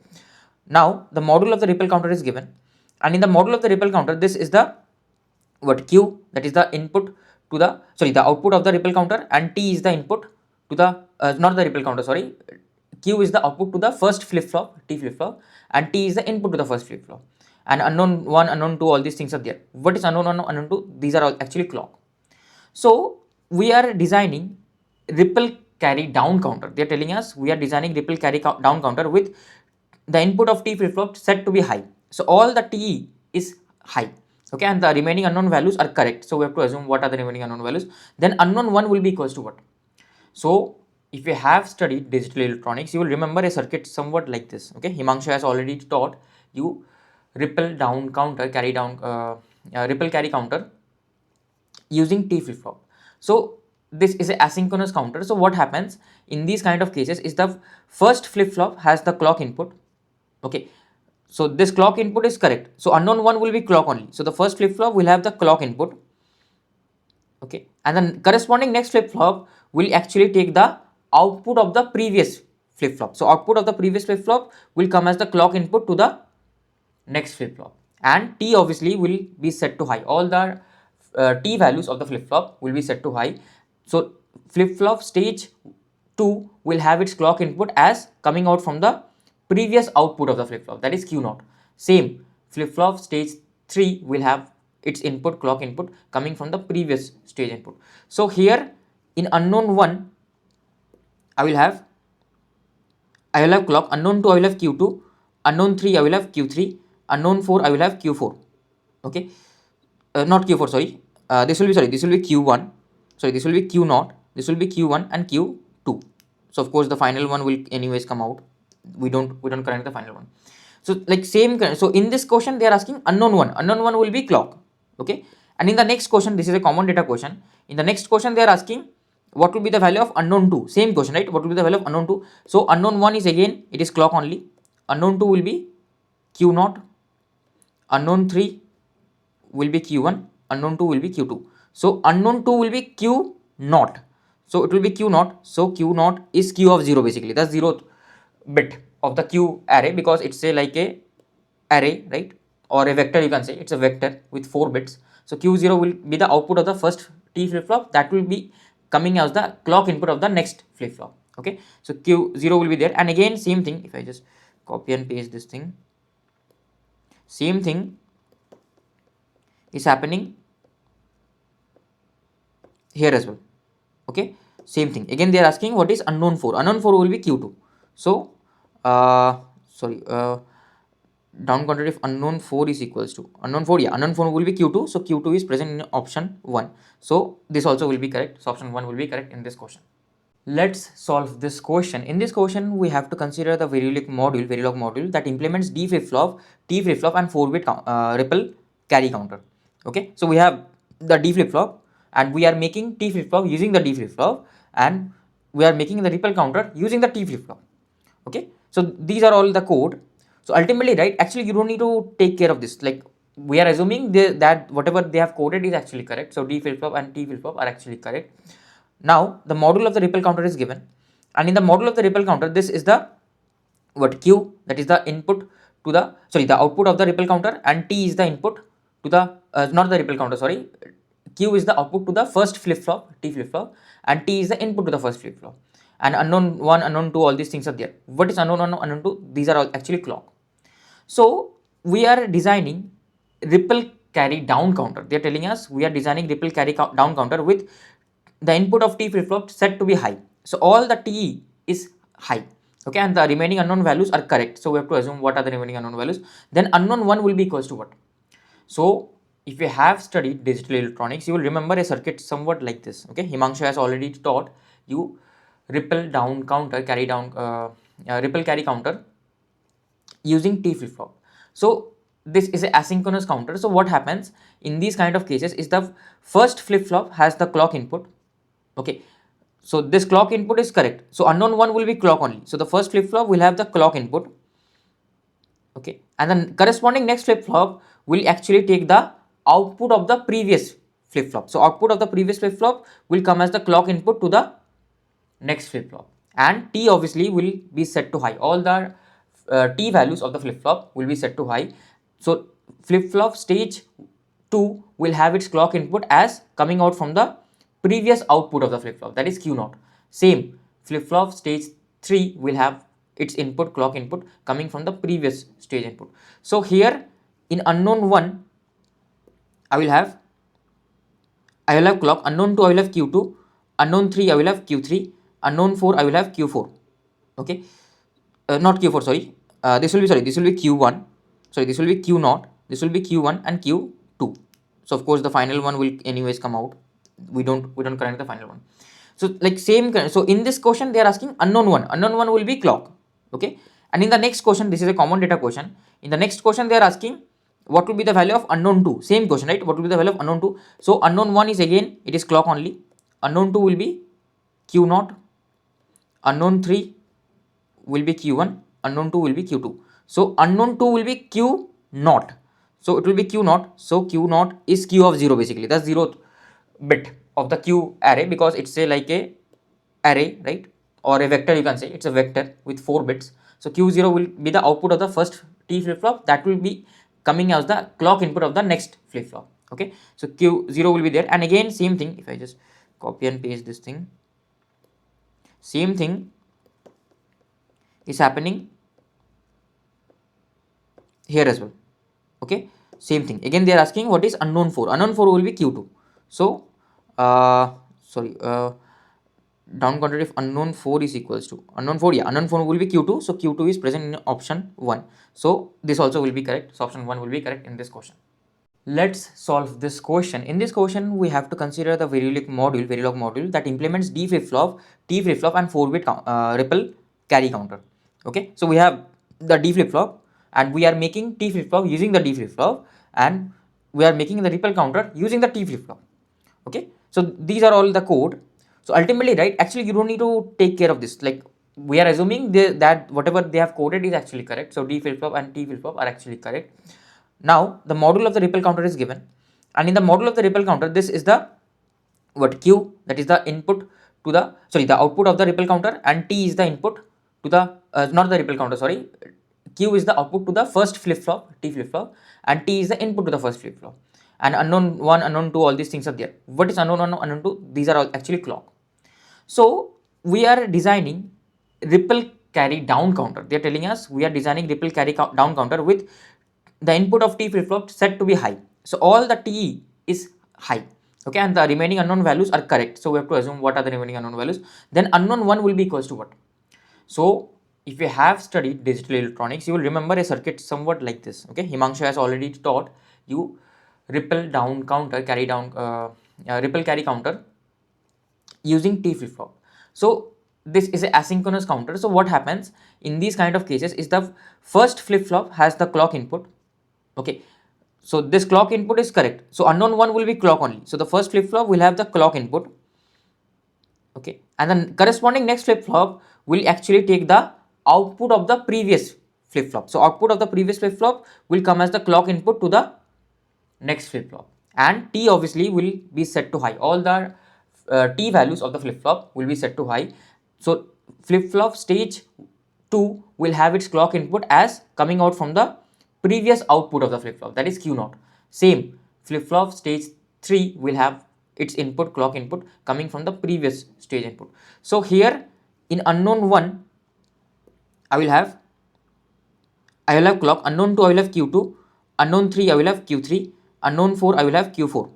S1: Now the module of the ripple counter is given, and in the module of the ripple counter, this is the what Q, that is the input to the the output of the ripple counter, and T is the input to the not the ripple counter, sorry, Q is the output to the first flip flop, T flip flop, and T is the input to the first flip flop. And unknown 1, unknown 2, all these things are there. What is unknown 1, unknown 2? These are all actually clock. So we are designing ripple carry down counter. They are telling us we are designing ripple carry down counter with the input of T flip flop set to be high. So all the T is high. Okay, and the remaining unknown values are correct. So we have to assume what are the remaining unknown values. Then unknown 1 will be equals to what? So if you have studied digital electronics, you will remember a circuit somewhat like this. Okay, Himanshu has already taught you ripple down counter, carry down ripple carry counter using T flip flop. So this is an asynchronous counter. So what happens in these kind of cases is the first flip flop has the clock input. Okay, so this clock input is correct. So unknown 1 will be clock only. So the first flip flop will have the clock input. Okay, and then corresponding next flip flop will actually take the output of the previous flip flop. So output of the previous flip flop will come as the clock input to the next flip flop, and T obviously will be set to high. All the T values of the flip flop will be set to high. So flip flop stage 2 will have its clock input as coming out from the previous output of the flip flop, that is Q naught. Same flip flop stage 3 will have its input, clock input, coming from the previous stage input. So here in unknown 1 I will have clock, unknown 2 I will have Q2, unknown 3 I will have Q3, unknown 4 I will have Q4. Okay, not Q4, sorry, this will be Q1, sorry, this will be Q naught, this will be Q1 and Q2. So of course the final one will anyways come out. We don't connect the final one. So like same, so in this question they are asking unknown 1 will be clock. Okay, and in the next question, this is a common data question. In the next question they are asking what will be the value of unknown 2. Same question, right? What will be the value of unknown 2? So unknown 1 is again, it is clock only. Unknown 2 will be Q naught, unknown 3 will be Q1, unknown 2 will be Q2. So unknown 2 will be Q naught. So it will be Q naught. So Q naught is Q of 0 basically. That's 0th bit of the Q array, because it's a like a array, right? Or a vector, you can say it's a vector with 4 bits. So Q0 will be the output of the first T flip flop, that will be coming as the clock input of the next flip flop. Okay, so Q0 will be there, and again same thing. If I just copy and paste this thing, same thing is happening here as well. Okay, Same thing. Again, they are asking what is unknown 4. Unknown 4 will be Q2. So, down counter if unknown 4 is equals to unknown 4, yeah, unknown 4 will be Q2. So, Q2 is present in option 1. So, this also will be correct. So, option 1 will be correct in this question. Let's solve this question. In this question, we have to consider the Verilog module that implements D flip-flop, T flip-flop and 4-bit ripple carry counter. Okay, so we have the D flip-flop and we are making T flip-flop using the D flip-flop, and we are making the ripple counter using the T flip-flop. Okay, so these are all the code. So ultimately, right, actually you don't need to take care of this. Like, we are assuming that whatever they have coded is actually correct. So D flip-flop and T flip-flop are actually correct. Now the module of the ripple counter is given, and in the module of the ripple counter, this is the what Q, that is the input to the the output of the ripple counter, and T is the input to the not the ripple counter, sorry, Q is the output to the first flip flop, T flip flop, and T is the input to the first flip flop. And unknown 1, unknown 2, all these things are there. What is unknown 1, unknown 2? These are all actually clock. So we are designing ripple carry down counter. They are telling us we are designing ripple carry down counter with the input of T flip flop set to be high. So all the T is high. Okay, and the remaining unknown values are correct. So we have to assume what are the remaining unknown values. Then unknown 1 will be equals to what? So if you have studied digital electronics, you will remember a circuit somewhat like this. Okay, Himanshu has already taught you ripple down counter, carry down ripple carry counter using T flip flop. So this is an asynchronous counter. So what happens in these kind of cases is the first flip flop has the clock input. Okay, so this clock input is correct. So unknown 1 will be clock only. So the first flip flop will have the clock input. Okay, and then corresponding next flip flop will actually take the output of the previous flip flop. So output of the previous flip flop will come as the clock input to the next flip flop, and T obviously will be set to high. All the T values of the flip flop will be set to high. So flip flop stage 2 will have its clock input as coming out from the previous output of the flip flop, that is Q0. Same, flip flop stage 3 will have its input, clock input, coming from the previous stage input. So here in unknown 1 I will have clock, unknown 2 I will have Q2, unknown 3 I will have Q3, unknown 4 I will have Q4. Okay, not Q4, sorry, this will be Q1, sorry, this will be Q0, this will be Q1 and Q2. So of course the final one will anyways come out. We don't connect the final one. So like same, so in this question they are asking unknown 1 will be clock. Okay, and in the next question, this is a common data question. In the next question they are asking what will be the value of unknown 2. Same question, right? What will be the value of unknown 2? So unknown 1 is again, it is clock only. Unknown 2 will be Q0, unknown 3 will be Q1, unknown 2 will be Q2. So unknown 2 will be Q0. So it will be Q0. So Q0 is Q of 0 basically. That's 0th bit of the Q array, because it's a like a array, right? Or a vector, you can say. It's a vector with 4 bits. So Q0 will be the output of the first T flip flop. That will be coming as the clock input of the next flip flop. Okay, so Q0 will be there. And again same thing, if I just copy and paste this thing, same thing is happening here as well. Okay, same thing. Again they are asking what is unknown 4. Unknown 4 will be Q2. So down counter if unknown 4 is equals to unknown 4, yeah, unknown 4 will be Q2. So Q2 is present in option 1. So this also will be correct. So option 1 will be correct in this question. Let's solve this question. In this question, we have to consider the Verilog module that implements D flip-flop, T flip-flop and 4-bit ripple carry counter. Okay, so we have the D flip-flop and we are making T flip-flop using the D flip-flop, and we are making the ripple counter using the T flip-flop. Okay, so these are all the code. So ultimately, right, actually you don't need to take care of this. Like, we are assuming that whatever they have coded is actually correct. So D flip-flop and T flip-flop are actually correct. Now the module of the ripple counter is given, and in the module of the ripple counter, this is the what Q, that is the input to the the output of the ripple counter, and T is the input to the not the ripple counter, sorry, Q is the output to the first flip flop, T flip flop, and T is the input to the first flip flop. And unknown 1, unknown 2, all these things are there. What is unknown 1, unknown 2? These are all actually clock. So we are designing ripple carry down counter. They are telling us we are designing ripple carry down counter with the input of T flip flop set to be high. So all the T is high. Okay, and the remaining unknown values are correct. So we have to assume what are the remaining unknown values. Then unknown 1 will be equals to what? So if you have studied digital electronics, you will remember a circuit somewhat like this. Okay, Himanshu has already taught you ripple down counter, carry down, ripple carry counter using T flip flop. So this is a asynchronous counter. So what happens in these kind of cases is the first flip flop has the clock input. Okay, so this clock input is correct. So unknown 1 will be clock only. So the first flip flop will have the clock input. Okay, and the corresponding next flip flop will actually take the output of the previous flip flop. So output of the previous flip flop will come as the clock input to the next flip flop, and T obviously will be set to high. All the T values of the flip flop will be set to high. So flip flop stage 2 will have its clock input as coming out from the previous output of the flip flop, that is Q0. Same flip flop stage 3 will have its input, clock input, coming from the previous stage input. So here in unknown 1 I will have clock, unknown 2 I will have Q2, unknown 3 I will have Q3, unknown 4 I will have Q4.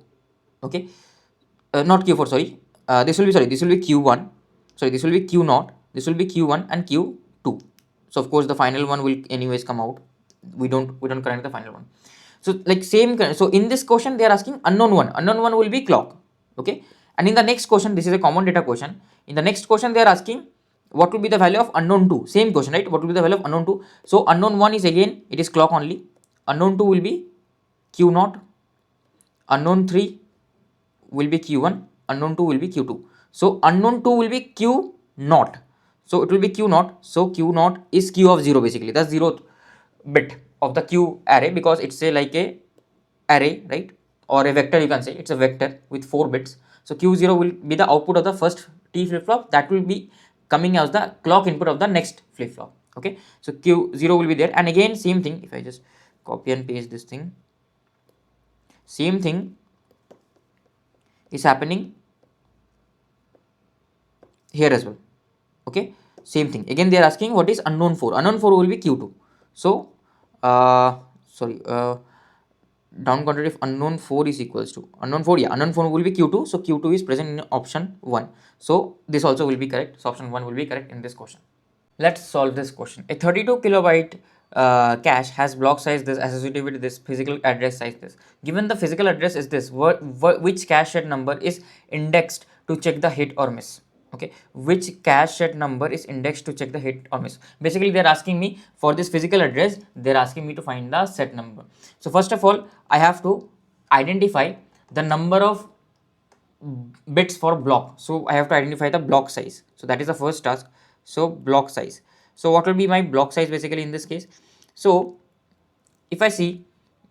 S1: Okay, not Q4, sorry, this will be Q1, sorry, this will be Q0, this will be Q1 and Q2. So of course the final one will anyways come out. We don't current the final one. So like same, so in this question they are asking unknown 1 will be clock. Okay, and in the next question, this is a common data question, in the next question they are asking what will be the value of unknown 2, same question, right? What will be the value of unknown 2? So unknown 1 is again, it is clock only, unknown 2 will be Q0, unknown 3 will be Q1, unknown 2 will be Q2. So unknown 2 will be Q0. So it will be Q0. So Q0 is Q of 0 basically. That's 0th bit of the Q array, because it's a like a array, right? Or a vector, you can say. It's a vector with 4 bits. So Q0 will be the output of the first T flip flop, that will be coming as the clock input of the next flip flop. Okay, so Q0 will be there, and again same thing, if I just copy and paste this thing, same thing is happening here as well. Okay, same thing, again they are asking what is unknown 4. Unknown 4 will be Q2. So sorry, down counter if unknown 4 is equals to unknown 4, yeah, unknown 4 will be Q2. So Q2 is present in option 1. So this also will be correct. So option 1 will be correct in this question. Let's solve this question. A 32 kilobyte cache has block size this, associated with this, physical address size this. Given the physical address is this, which cache set number is indexed to check the hit or miss? Okay, which cache set number is indexed to check the hit or miss? Basically they're asking me for this physical address, they're asking me to find the set number. So first of all, I have to identify the number of bits for block. So I have to identify the block size. So that is the first task. So block size. So what will be my block size basically in this case? So if I see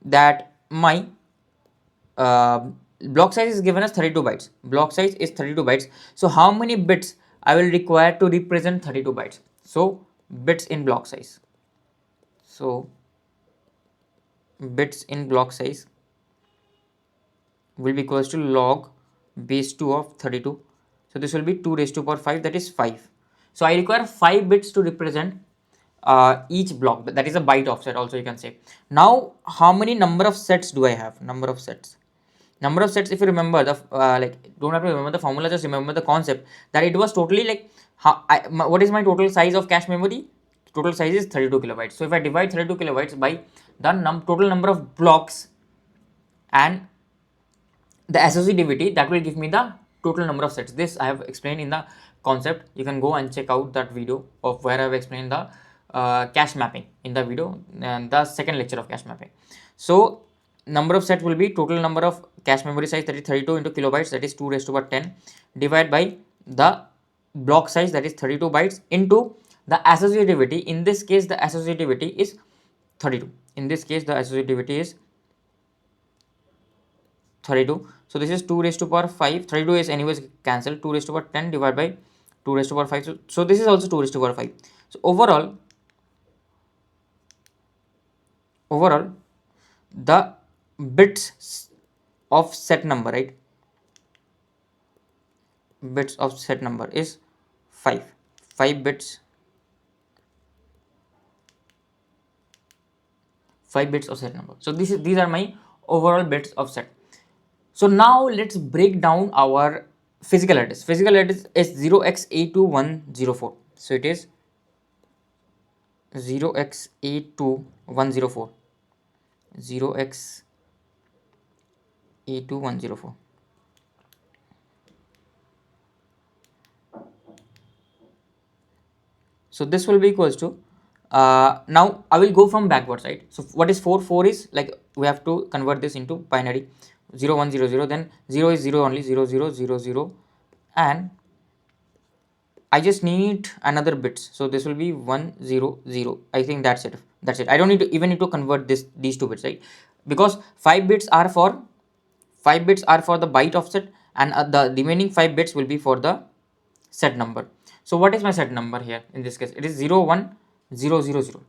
S1: that my block size is given as 32 bytes, block size is 32 bytes. So how many bits I will require to represent 32 bytes? So bits in block size. So bits in block size will be equals to log base 2 of 32. So this will be 2 raised to power 5, that is 5. So I require 5 bits to represent each block, that is a byte offset also you can say. Now how many number of sets do I have? Number of sets, if you remember the like, don't have to remember the formula, just remember the concept that it was totally like what is my total size of cache memory? Total size is 32 kilobytes. So if I divide 32 kilobytes by the total number of blocks and the associativity, that will give me the total number of sets. This I have explained in the concept. You can go and check out that video of where I have explained the cache mapping in the video and the second lecture of cache mapping. So number of sets will be total number of cache memory size, that is 32 into kilobytes, that is 2 raised to power 10, divided by the block size, that is 32 bytes, into the associativity. In this case the associativity is 32. In this case the associativity is 32. So this is 2 raised to power 5. 32 is anyways cancelled. 2 raised to power 10 divided by 2 raised to power 5. So this is also 2 raised to power 5. So overall the bits of set number, right? Bits of set number is 5. 5 bits. 5 bits of set number. So these are my overall bits of set. So now let's break down our physical address. Physical address is 0xA2104. So it is 0xA2104. 0xA2104. So this will be equals to, now I will go from backwards, right? So what is 4? 4 is like, we have to convert this into binary, 0 1 0 0, then 0 is 0 only, 0 0 0 0, and I just need another bits. So this will be 1 0 0. I think that's it. That's it. I don't need to even need to convert these two bits, right? Because 5 bits are for the byte offset, and the remaining 5 bits will be for the set number. So what is my set number here? In this case, it is 0 1 0 0 0.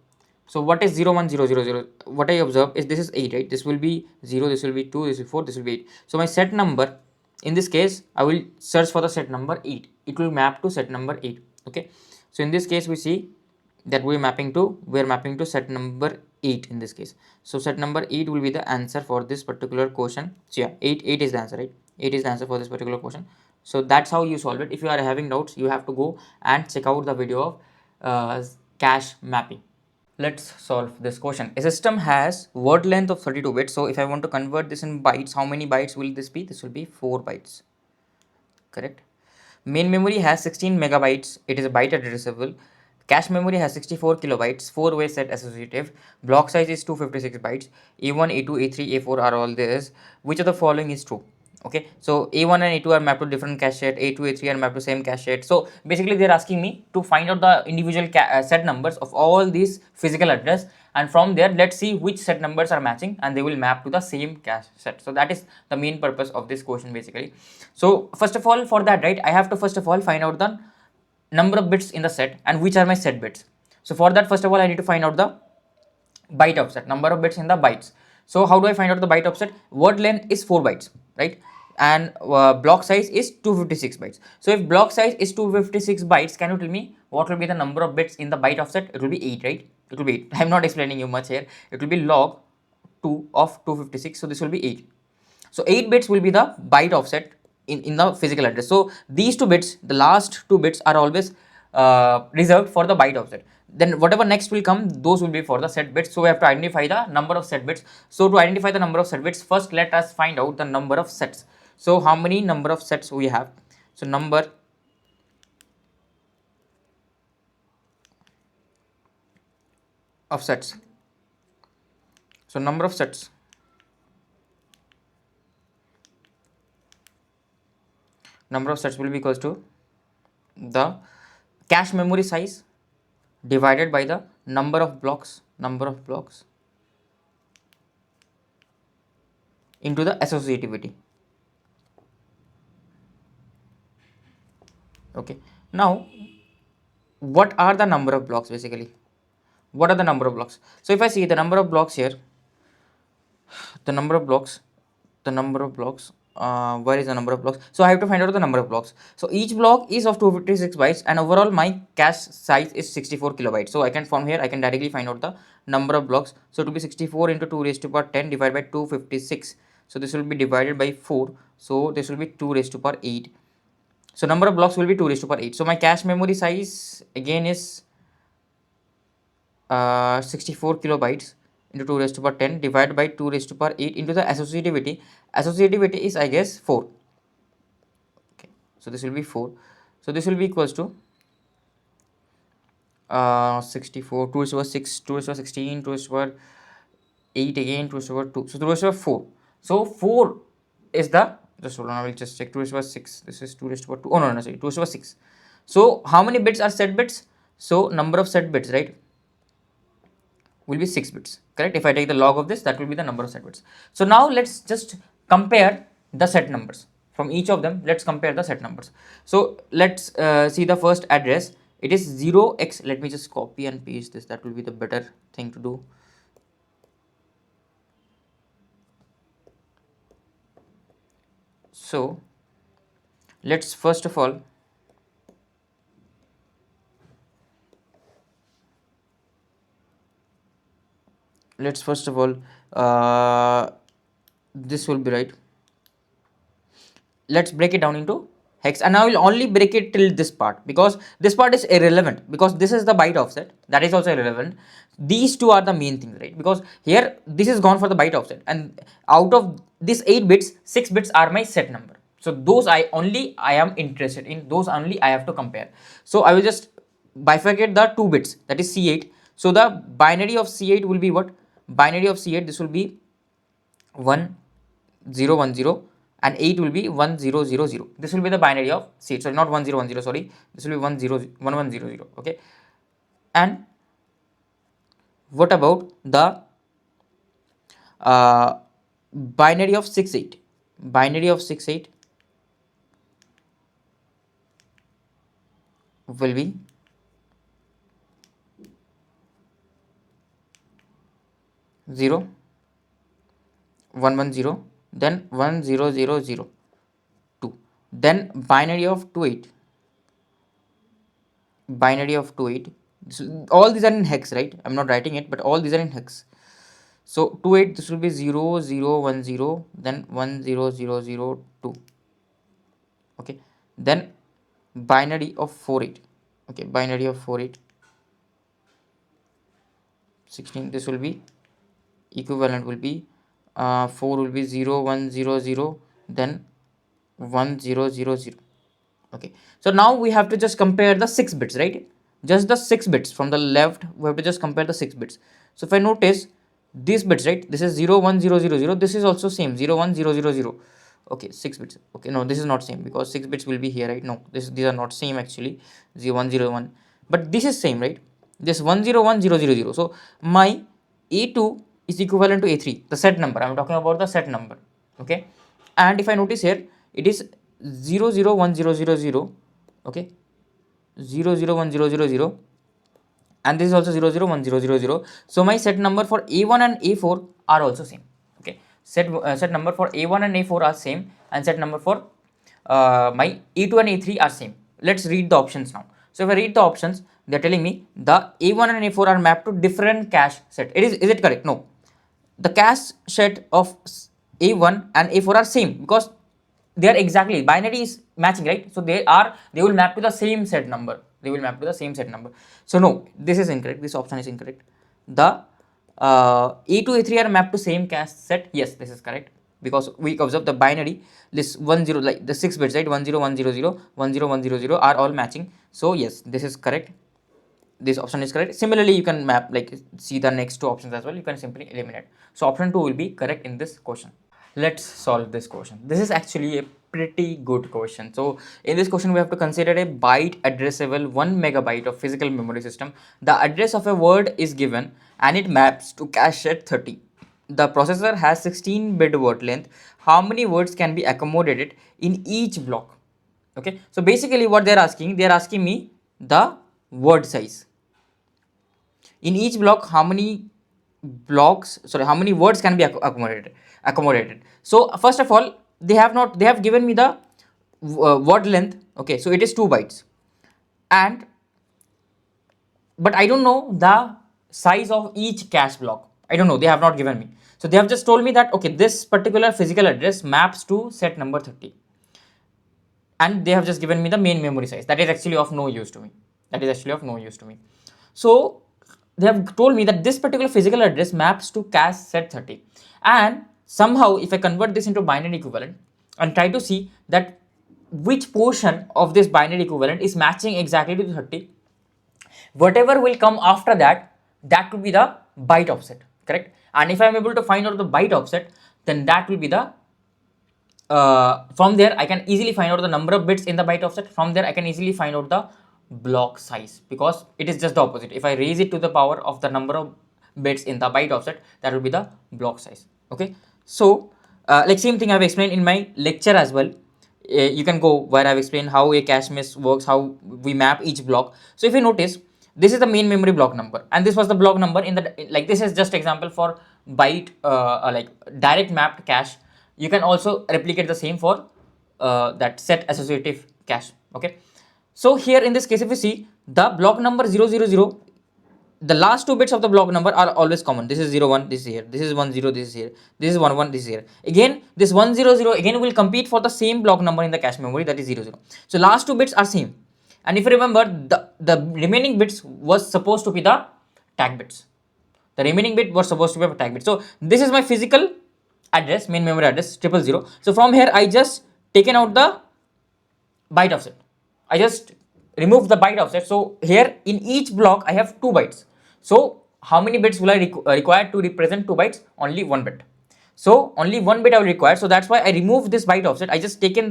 S1: So what is 0 1 0 0 0? What I observe is this is 8, right? This will be 0, this will be 2, this will be 4, this will be 8. So my set number, in this case, I will search for the set number 8. It will map to set number 8. Okay. So in this case, we see that we're mapping to set number 8 in this case. So set number 8 will be the answer for this particular question. So yeah, 8 is the answer, right? 8 is the answer for this particular question. So that's how you solve it. If you are having doubts, you have to go and check out the video of cache mapping. Let's solve this question. A system has word length of 32 bits. So if I want to convert this in bytes, how many bytes will this be? This will be 4 bytes. Correct. Main memory has 16 megabytes. It is a byte addressable. Cache memory has 64 kilobytes. 4-way set associative. Block size is 256 bytes. A1, A2, A3, A4 are all this. Which of the following is true? Okay, so A1 and A2 are mapped to different cache set. A2, A3 are mapped to same cache set. So basically they're asking me to find out the individual set numbers of all these physical address, and from there let's see which set numbers are matching and they will map to the same cache set. So that is the main purpose of this question basically. So first of all, for that, right, I have to first of all find out the number of bits in the set and which are my set bits. So for that, first of all, I need to find out the byte offset, number of bits in the bytes. So how do I find out the byte offset? Word length is 4 bytes, right? And block size is 256 bytes. So if block size is 256 bytes, can you tell me what will be the number of bits in the byte offset? It will be 8, right? It will be 8. I'm not explaining you much here. It will be log 2 of 256. So this will be 8. So 8 bits will be the byte offset in the physical address. So these two bits, the last two bits, are always reserved for the byte offset. Then whatever next will come, those will be for the set bits. So we have to identify the number of set bits. So to identify the number of set bits, first let us find out the number of sets. So how many number of sets we have? So number of sets. So number of sets. Number of sets will be equals to the cache memory size divided by the number of blocks into the associativity. Okay, now what are the number of blocks basically? What are the number of blocks? So if I see the number of blocks here, the number of blocks, where is the number of blocks? So I have to find out the number of blocks. So each block is of 256 bytes and overall my cache size is 64 kilobytes. So I can, from here I can directly find out the number of blocks. So to be 64 into 2 raised to power 10 divided by 256. So this will be divided by 4. So this will be 2 raised to power 8. So number of blocks will be 2 raised to power 8. So my cache memory size again is 64 kilobytes into 2 raised to power 10 divided by 2 raised to power 8 into the associativity. Associativity is, I guess, 4. Okay, so this will be 4. So this will be equals to 64, 2 raised to power 6, 2 raised to power 16, 2 raised to power 8 again, 2 raised to power 2. So 2 raised to power 4. So 4 is the, just hold on, I will just check. 2 raised to power 6. This is 2 raised to power 2. Oh no, sorry, 2 raised to power 6. So how many bits are set bits? So number of set bits, right, will be 6 bits, correct? If I take the log of this, that will be the number of set bits. So now let's just compare the set numbers from each of them. Let's compare the set numbers. So let's see the first address. It is 0x. Let me just copy and paste this. That will be the better thing to do. So let's first of all this will be right. let's break it down into hex, and I will only break it till this part because this part is irrelevant, because this is the byte offset, that is also irrelevant. These two are the main things, right? Because here this is gone for the byte offset, and out of this 8 bits, 6 bits are my set number. So those I am interested in, those only I have to compare. So I will just bifurcate the 2 bits, that is C8. So the binary of C8 will be what? Binary of C8, this will be 1 0 1 0, and 8 will be 1 0 0 0. This will be the binary of C8. Sorry, not 1 0 1 0, sorry, this will be 1 0 1 1 0 0. Okay, and what about the binary of 6 8? Binary of 6 8 will be 0 1 1 0, then 1 0 0 0 2. Then binary of 2 8, binary of 2 8. All these are in hex, right? I'm not writing it, but all these are in hex. So 2 8, this will be 0 0 1 0, then 1 0 0 0 2. Okay, then binary of 4 8. Okay, binary of 4 8 16, this will be equivalent will be 4 will be 0 1 0 0, then 1 0 0 0. Okay, so now we have to just compare the 6 bits, right? Just the 6 bits from the left, we have to just compare the 6 bits. So if I notice these bits, right, this is 0 1 0 0 0, this is also same 0 1 0 0 0. Okay, 6 bits. Okay, no, this is not same because 6 bits will be here, right? No, these are not same actually, 0 1 0 1, but this is same, right? This 1 0 1 0 0 0. So my A2 is equivalent to A3, the set number. I'm talking about the set number. Okay, and if I notice here, it is 0 0 1 0 0 0. Okay, 0 0 1 0 0 0, and this is also 0 0 1 0 0 0. So my set number for A1 and A4 are also same. Okay, set number for A1 and A4 are same, and set number for my A2 and A3 are same. Let's read the options now. So if I read the options, they are telling me the A1 and A4 are mapped to different cache set. Is it correct? No, the cache set of A1 and A4 are same because they are exactly, binary is matching, right? So they will map to the same set number. They will map to the same set number. So no, this is incorrect. This option is incorrect. The A2 A3 are mapped to same cache set. Yes, this is correct because we observe the binary, this 1 0, like the 6 bits, right? 1 0 1 0 0 1 0 1 0 0 are all matching. So yes, this is correct. This option is correct. Similarly, you can map, like, see the next two options as well. You can simply eliminate. So option 2 will be correct in this question. Let's solve this question. This is actually a pretty good question. So in this question, we have to consider a byte addressable 1 megabyte of physical memory system. The address of a word is given and it maps to cache set 30. The processor has 16-bit word length. How many words can be accommodated in each block? Okay, so basically what they're asking me the word size. In each block, how many words can be accommodated. So first of all, they have given me the word length. Okay, so it is 2 bytes, and but I don't know the size of each cache block. I don't know, they have not given me. So they have just told me that, okay, this particular physical address maps to set number 30, and they have just given me the main memory size. That is actually of no use to me. So they have told me that this particular physical address maps to cache set 30, and somehow if I convert this into binary equivalent and try to see that which portion of this binary equivalent is matching exactly to 30, whatever will come after that, that could be the byte offset, correct? And if I am able to find out the byte offset, then that will be the from there I can easily find out the number of bits in the byte offset. From there I can easily find out the block size, because it is just the opposite. If I raise it to the power of the number of bits in the byte offset, that will be the block size. Okay, so like same thing I've explained in my lecture as well. You can go where I've explained how a cache miss works, how we map each block. So if you notice, this is the main memory block number, and this was the block number in the, like, this is just example for byte like direct mapped cache. You can also replicate the same for that set associative cache. Okay, so here in this case, if you see the block number 000, the last two bits of the block number are always common. This is 0 1, this is here, this is 1 0, this is here, this is 1 1, this is here. Again this 1 0 0 again will compete for the same block number in the cache memory, that is 0 0. So last two bits are same, and if you remember, the remaining bits was supposed to be the tag bits. The remaining bit was supposed to be a tag bit. So this is my physical address, main memory address 000. So from here I just taken out the byte offset. I just remove the byte offset. So here in each block I have 2 bytes. So how many bits will I require to represent 2 bytes? Only 1 bit. So only 1 bit I will require. So that's why I remove this byte offset. I just taken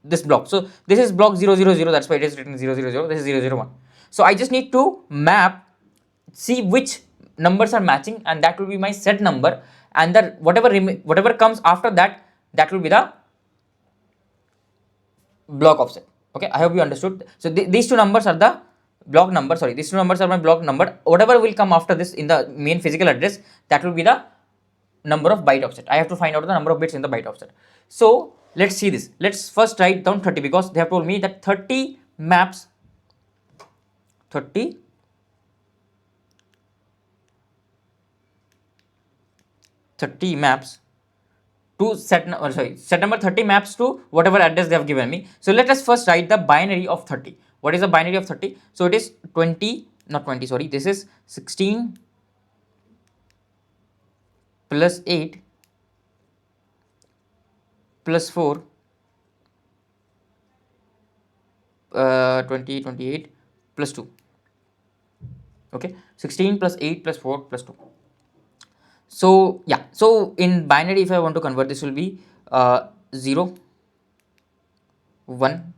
S1: this block. So this is block 000. That's why it is written 000. This is 001. So I just need to map, see which numbers are matching, and that will be my set number, and that whatever comes after that, that will be the block offset. Okay, I hope you understood. So these two numbers are the block number. Sorry, these two numbers are my block number. Whatever will come after this in the main physical address, that will be the number of byte offset. I have to find out the number of bits in the byte offset. So let's see this. Let's first write down 30, because they have told me that 30 maps 30 maps to set number 30 maps to whatever address they have given me. So let us first write the binary of 30. What is the binary of 30? So it is 20, not 20, sorry, this is 16 plus 8 plus 4, 20, 28 plus 2. Okay, 16 plus 8 plus 4 plus 2. So yeah, so in binary, if I want to convert, this will be 0 1,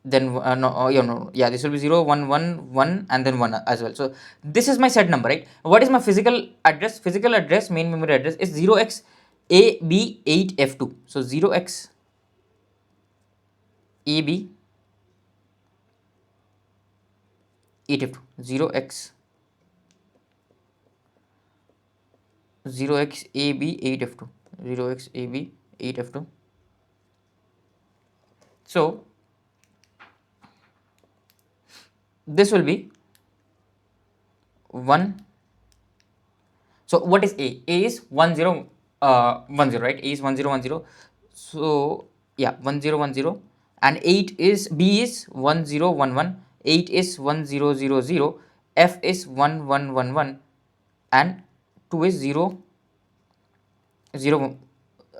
S1: then this will be 0 1 1 1 and then 1 as well. So this is my set number, right? What is my physical address? Physical address, main memory address, is 0xAB8F2. So 0xAB8F2, 0xAB8F2, 0xAB8F2. So this will be 1. So what is A? A is 1 0 1 0, right? A is 1 0 1 0. So yeah, 1 0 1 0, and 8 is B is 1 0 1 1. 8 is 1 0 0 0. F is 1 1 1 1, and 2 is 0 0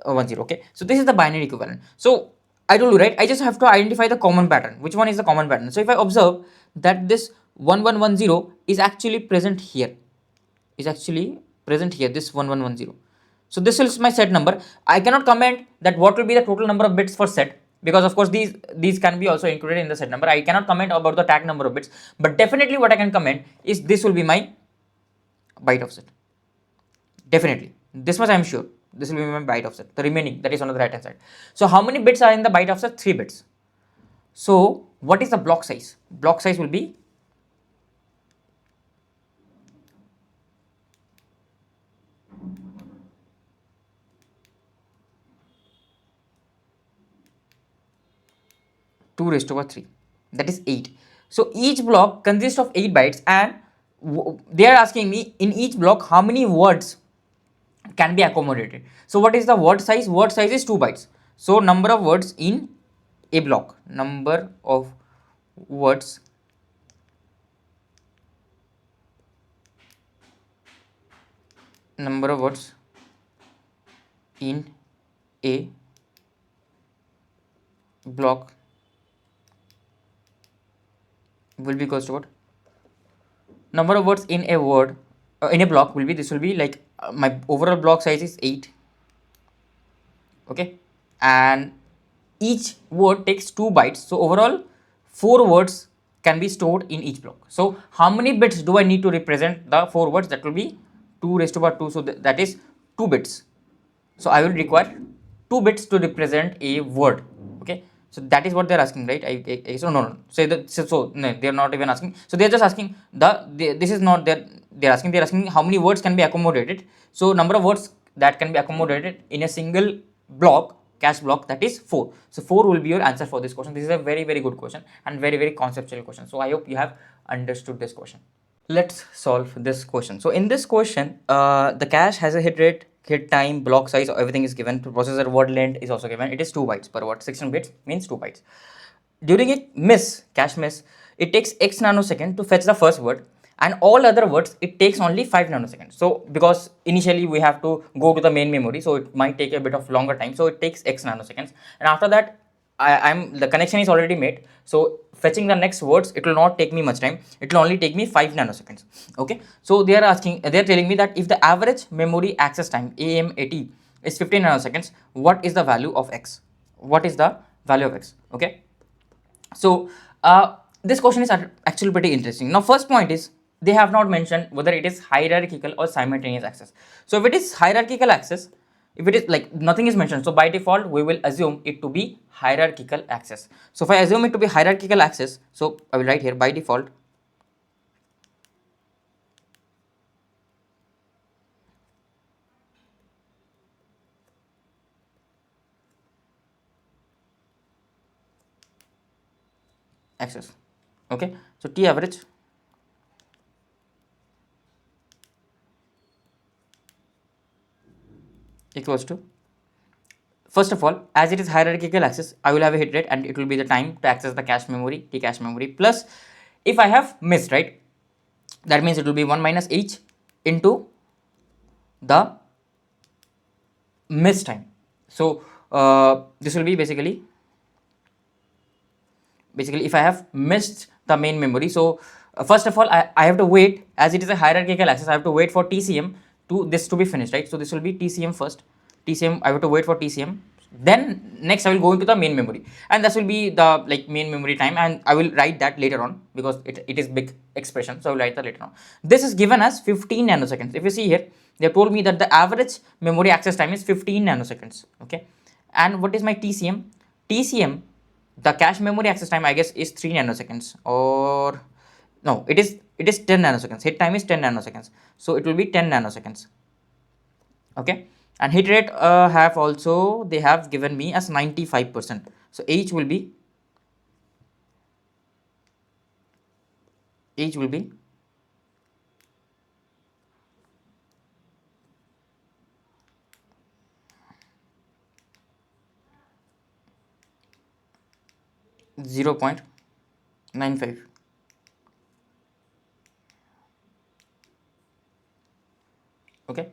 S1: 1 0. Okay, so this is the binary equivalent. So I told you, right, I just have to identify the common pattern. Which one is the common pattern? So if I observe that this 1110 is actually present here, this 1110. So this is my set number. I cannot comment that what will be the total number of bits for set, because of course these can be also included in the set number. I cannot comment about the tag number of bits, but definitely what I can comment is this will be my byte offset. Definitely, this much I am sure. This will be my byte offset. The remaining, that is on the right hand side. So how many bits are in the byte offset? 3 bits. So what is the block size? Block size will be 2 raised to power 3, that is 8. So each block consists of 8 bytes, and they are asking me in each block how many words can be accommodated. So what is the word size? Word size is 2 bytes. So number of words in a block, number of words in a block will be equals to what? Number of words in a word in a block will be, this will be like my overall block size is 8. Okay, and each word takes 2 bytes. So overall 4 words can be stored in each block. So how many bits do I need to represent the 4 words? That will be 2 raised to power 2. So that is 2 bits. So I will require 2 bits to represent a word. Okay, so that is what they are asking, right? So no. So no, they are not even asking. So they are just asking this is not their. They're asking how many words can be accommodated. So number of words that can be accommodated in a single block cache block, that is 4. So 4 will be your answer for this question. This is a very good question and very conceptual question. So I hope you have understood this question. Let's solve this question. So in this question, the cache has a hit rate, hit time, block size, everything is given. Processor word length is also given. It is 2 bytes per word. 16 bits means 2 bytes. During a cache miss, it takes X nanosecond to fetch the first word, and all other words it takes only 5 nanoseconds. So because initially we have to go to the main memory, so it might take a bit of longer time. So it takes X nanoseconds, and after that the connection is already made. So fetching the next words, it will not take me much time. It will only take me 5 nanoseconds. Okay. So they are telling me that if the average memory access time AMAT is 15 nanoseconds, what is the value of X? What is the value of X? Okay. So this question is actually pretty interesting. Now, first point is they have not mentioned whether it is hierarchical or simultaneous access. So if it is hierarchical access, if it is like nothing is mentioned, so by default we will assume it to be hierarchical access. So if I assume it to be hierarchical access, so I will write here by default access. Okay, so T average equals to, first of all, as it is hierarchical access, I will have a hit rate and it will be the time to access the cache memory, T cache memory, plus if I have missed, right, that means it will be 1 minus h into the miss time. So this will be basically if I have missed the main memory. So first of all, I have to wait, as it is a hierarchical access, I have to wait for TCM to this to be finished, right? So this will be TCM first. TCM, I have to wait for TCM. Then next I will go into the main memory, and this will be the main memory time, and I will write that later on because it is big expression. So I will write that later on. This is given as 15 nanoseconds. If you see here, they have told me that the average memory access time is 15 nanoseconds. Okay, and what is my TCM? TCM, the cache memory access time, I guess, is 3 nanoseconds, or no, it is 10 nanoseconds. Hit time is 10 nanoseconds, so it will be 10 nanoseconds. Okay, and hit rate they have given me as 95%. So H will be 0.95. Okay,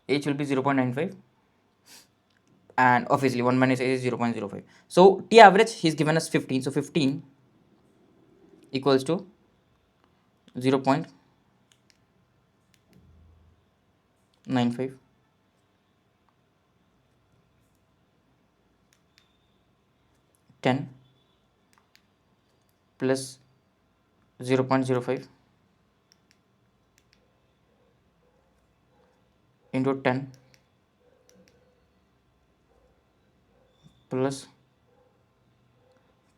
S1: H will be 0.95, and obviously 1 minus H is 0.05. So T average he's given us 15, so 15 equals to 0.95 10 plus 0.05 into 10 plus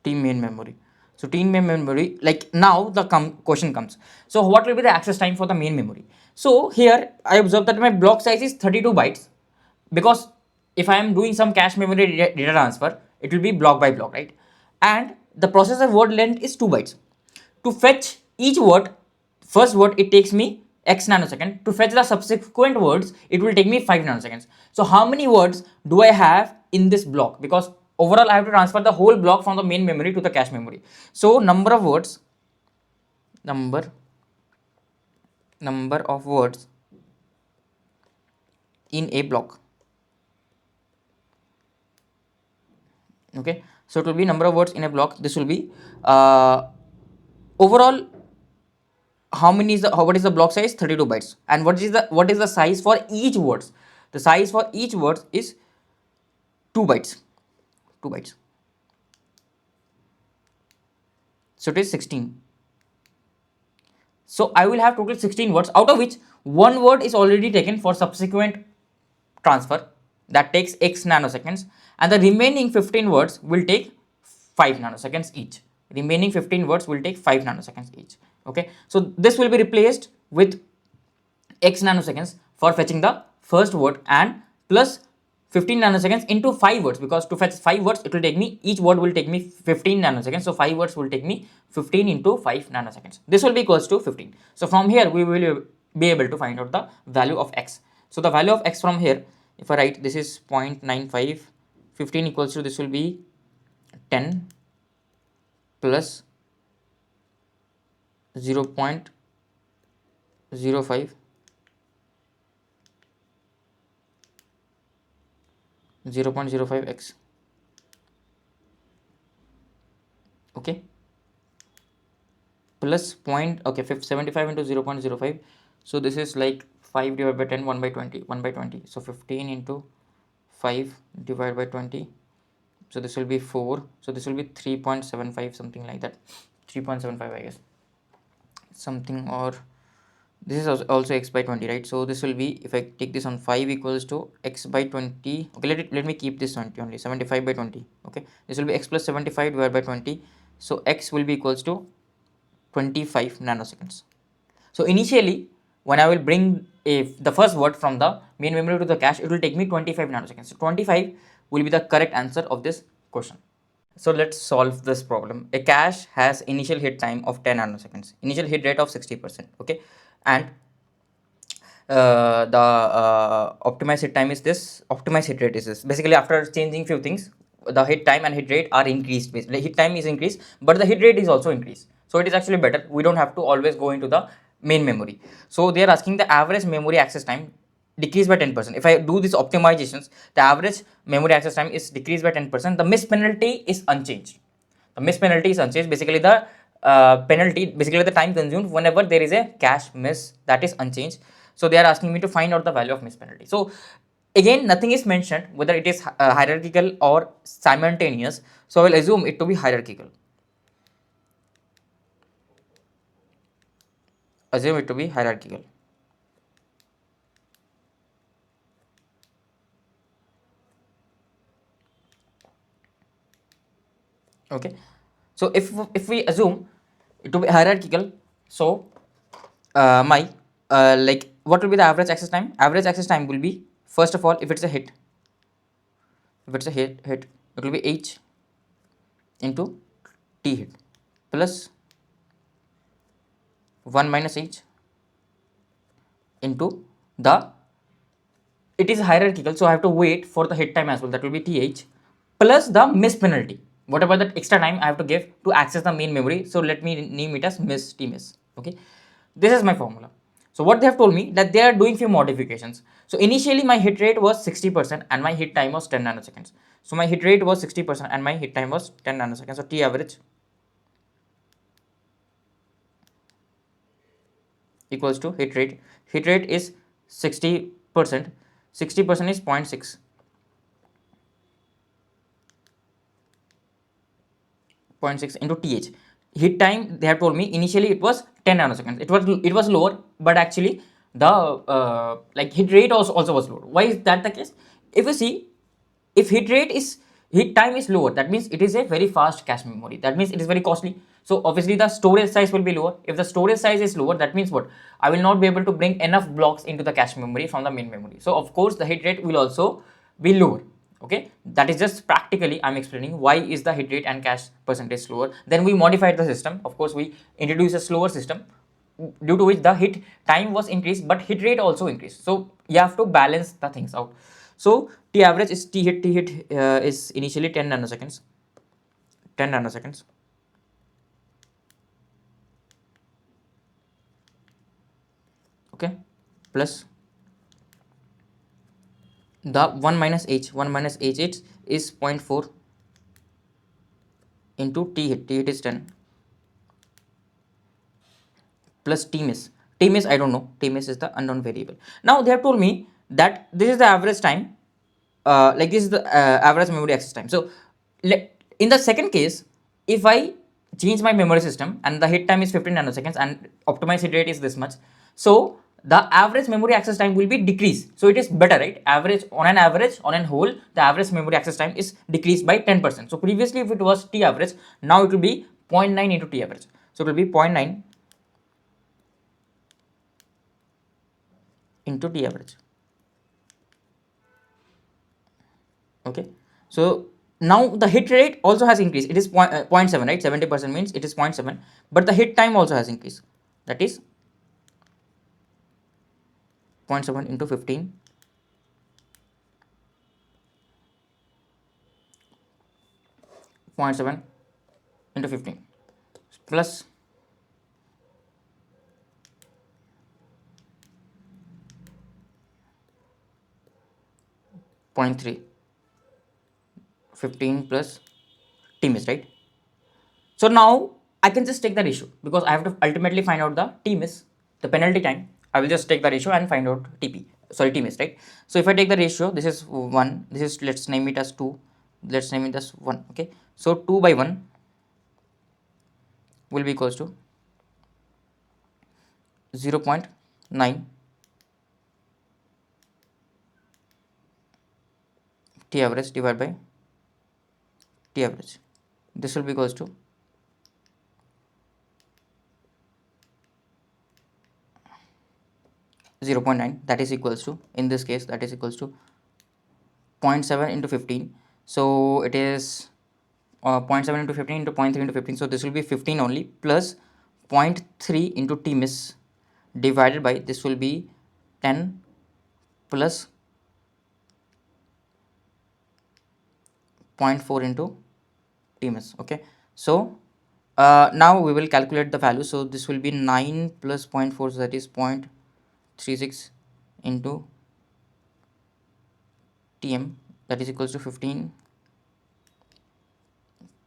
S1: T main memory. So T main memory, like now the question comes. So what will be the access time for the main memory? So here I observe that my block size is 32 bytes, because if I am doing some cache memory data transfer, it will be block by block, right? And the processor word length is 2 bytes. To fetch each word, first word, it takes me X nanosecond. To fetch the subsequent words, it will take me 5 nanoseconds. So how many words do I have in this block? Because overall I have to transfer the whole block from the main memory to the cache memory. So number of words in a block. Okay, so it will be number of words in a block. This will be overall what is the block size? 32 bytes. And what is the size for each words? The size for each word is 2 bytes. So it is 16. So I will have total 16 words, out of which one word is already taken for subsequent transfer, that takes X nanoseconds, and the remaining 15 words will take 5 nanoseconds each. Okay, so this will be replaced with X nanoseconds for fetching the first word, and plus 15 nanoseconds into 5 words, because to fetch 5 words, it will take me, each word will take me 15 nanoseconds. So 5 words will take me 15 into 5 nanoseconds. This will be equals to 15. So from here, we will be able to find out the value of x. So the value of x from here, if I write this is 0.95, 15 equals to, this will be 10 plus 0.05, 0.05x. Okay, plus point, okay, 75 into 0.05, so this is like 5 divided by 10, 1 by 20, 1 by 20. So 15 into 5 divided by 20, so this will be 4, so this will be 3.75, something like that, 3.75 I guess, something. Or this is also x by 20, right? So this will be, if I take this on 5 equals to x by 20, okay, let me keep this 20 only, 75 by 20, okay, this will be x plus 75 divided by 20, so x will be equals to 25 nanoseconds. So initially, when I will bring the first word from the main memory to the cache, it will take me 25 nanoseconds. So 25 will be the correct answer of this question. So let's solve this problem. A cache has initial hit time of 10 nanoseconds, initial hit rate of 60%, okay, and the optimized hit time is this, optimized hit rate is this. Basically, after changing few things, the hit time and hit rate are increased. Basically, hit time is increased, but the hit rate is also increased. So it is actually better. We don't have to always go into the main memory. So they are asking the average memory access time decreased by 10%. If I do these optimizations, the average memory access time is decreased by 10%. The miss penalty is unchanged. The miss penalty is unchanged. Basically, the penalty, basically the time consumed whenever there is a cache miss, that is unchanged. So they are asking me to find out the value of miss penalty. So again, nothing is mentioned whether it is hierarchical or simultaneous. So I will assume it to be hierarchical. Assume it to be hierarchical. Okay. So if we assume it to be hierarchical, so my like what will be the average access time? Average access time will be, first of all, if it's a hit, it will be h into t hit plus 1 minus h into the, it is hierarchical, so I have to wait for the hit time as well, that will be th plus the miss penalty, whatever that extra time I have to give to access the main memory. So let me name it as miss, t miss. Okay, this is my formula. So what they have told me, that they are doing few modifications. So initially my hit rate was 60% and my hit time was 10 nanoseconds. So my hit rate was 60% and my hit time was 10 nanoseconds. So t average equals to hit rate. Hit rate is 60%. 60% is 0.6. 0.6 into th. Hit time, they have told me initially it was 10 nanoseconds. It was lower, but actually the like hit rate also was lower. Why is that the case? If you see, if hit time is lower, that means it is a very fast cache memory. That means it is very costly. So obviously the storage size will be lower. If the storage size is lower, that means what? I will not be able to bring enough blocks into the cache memory from the main memory. So of course the hit rate will also be lower. Okay, that is just practically I'm explaining why is the hit rate and cache percentage slower. Then we modified the system. Of course, we introduced a slower system, due to which the hit time was increased, but hit rate also increased. So you have to balance the things out. So t average is t hit is initially 10 nanoseconds. 10 nanoseconds. Okay, plus the 1 minus h. 1 minus h is 0.4 into t hit. T hit is 10 plus t miss. T miss I don't know. T miss is the unknown variable. Now they have told me that this is the average time. Like this is the average memory access time. So in the second case, if I change my memory system and the hit time is 15 nanoseconds and optimized hit rate is this much, so the average memory access time will be decreased. So it is better, right? Average on an whole, the average memory access time is decreased by 10%. So previously if it was t average, now it will be 0.9 into t average. So it will be 0.9 into t average. Okay, so now the hit rate also has increased. It is 0.7, right? 70% means it is 0.7, but the hit time also has increased. That is 0.7 into 15 0.7 into 15 plus 0.3 15 plus TMIS, right? So now I can just take the ratio because I have to ultimately find out the TMIS, the penalty time. I will just take the ratio and find out TMIS, right? So if I take the ratio, this is 1, this is, let's name it as 2, let's name it as 1. Okay, so 2 by 1 will be equals to 0.9 T average divided by T average. This will be equals to 0.9, that is equals to, in this case, that is equals to 0.7 into 15. So it is 0.7 into 15 into 0.3 into 15. So this will be 15 only, plus 0.3 into TMIS divided by, this will be 10 plus 0.4 into TMIS. Okay, so now we will calculate the value. So this will be 9 plus 0.4, so that is 0.36 into TM, that is equals to 15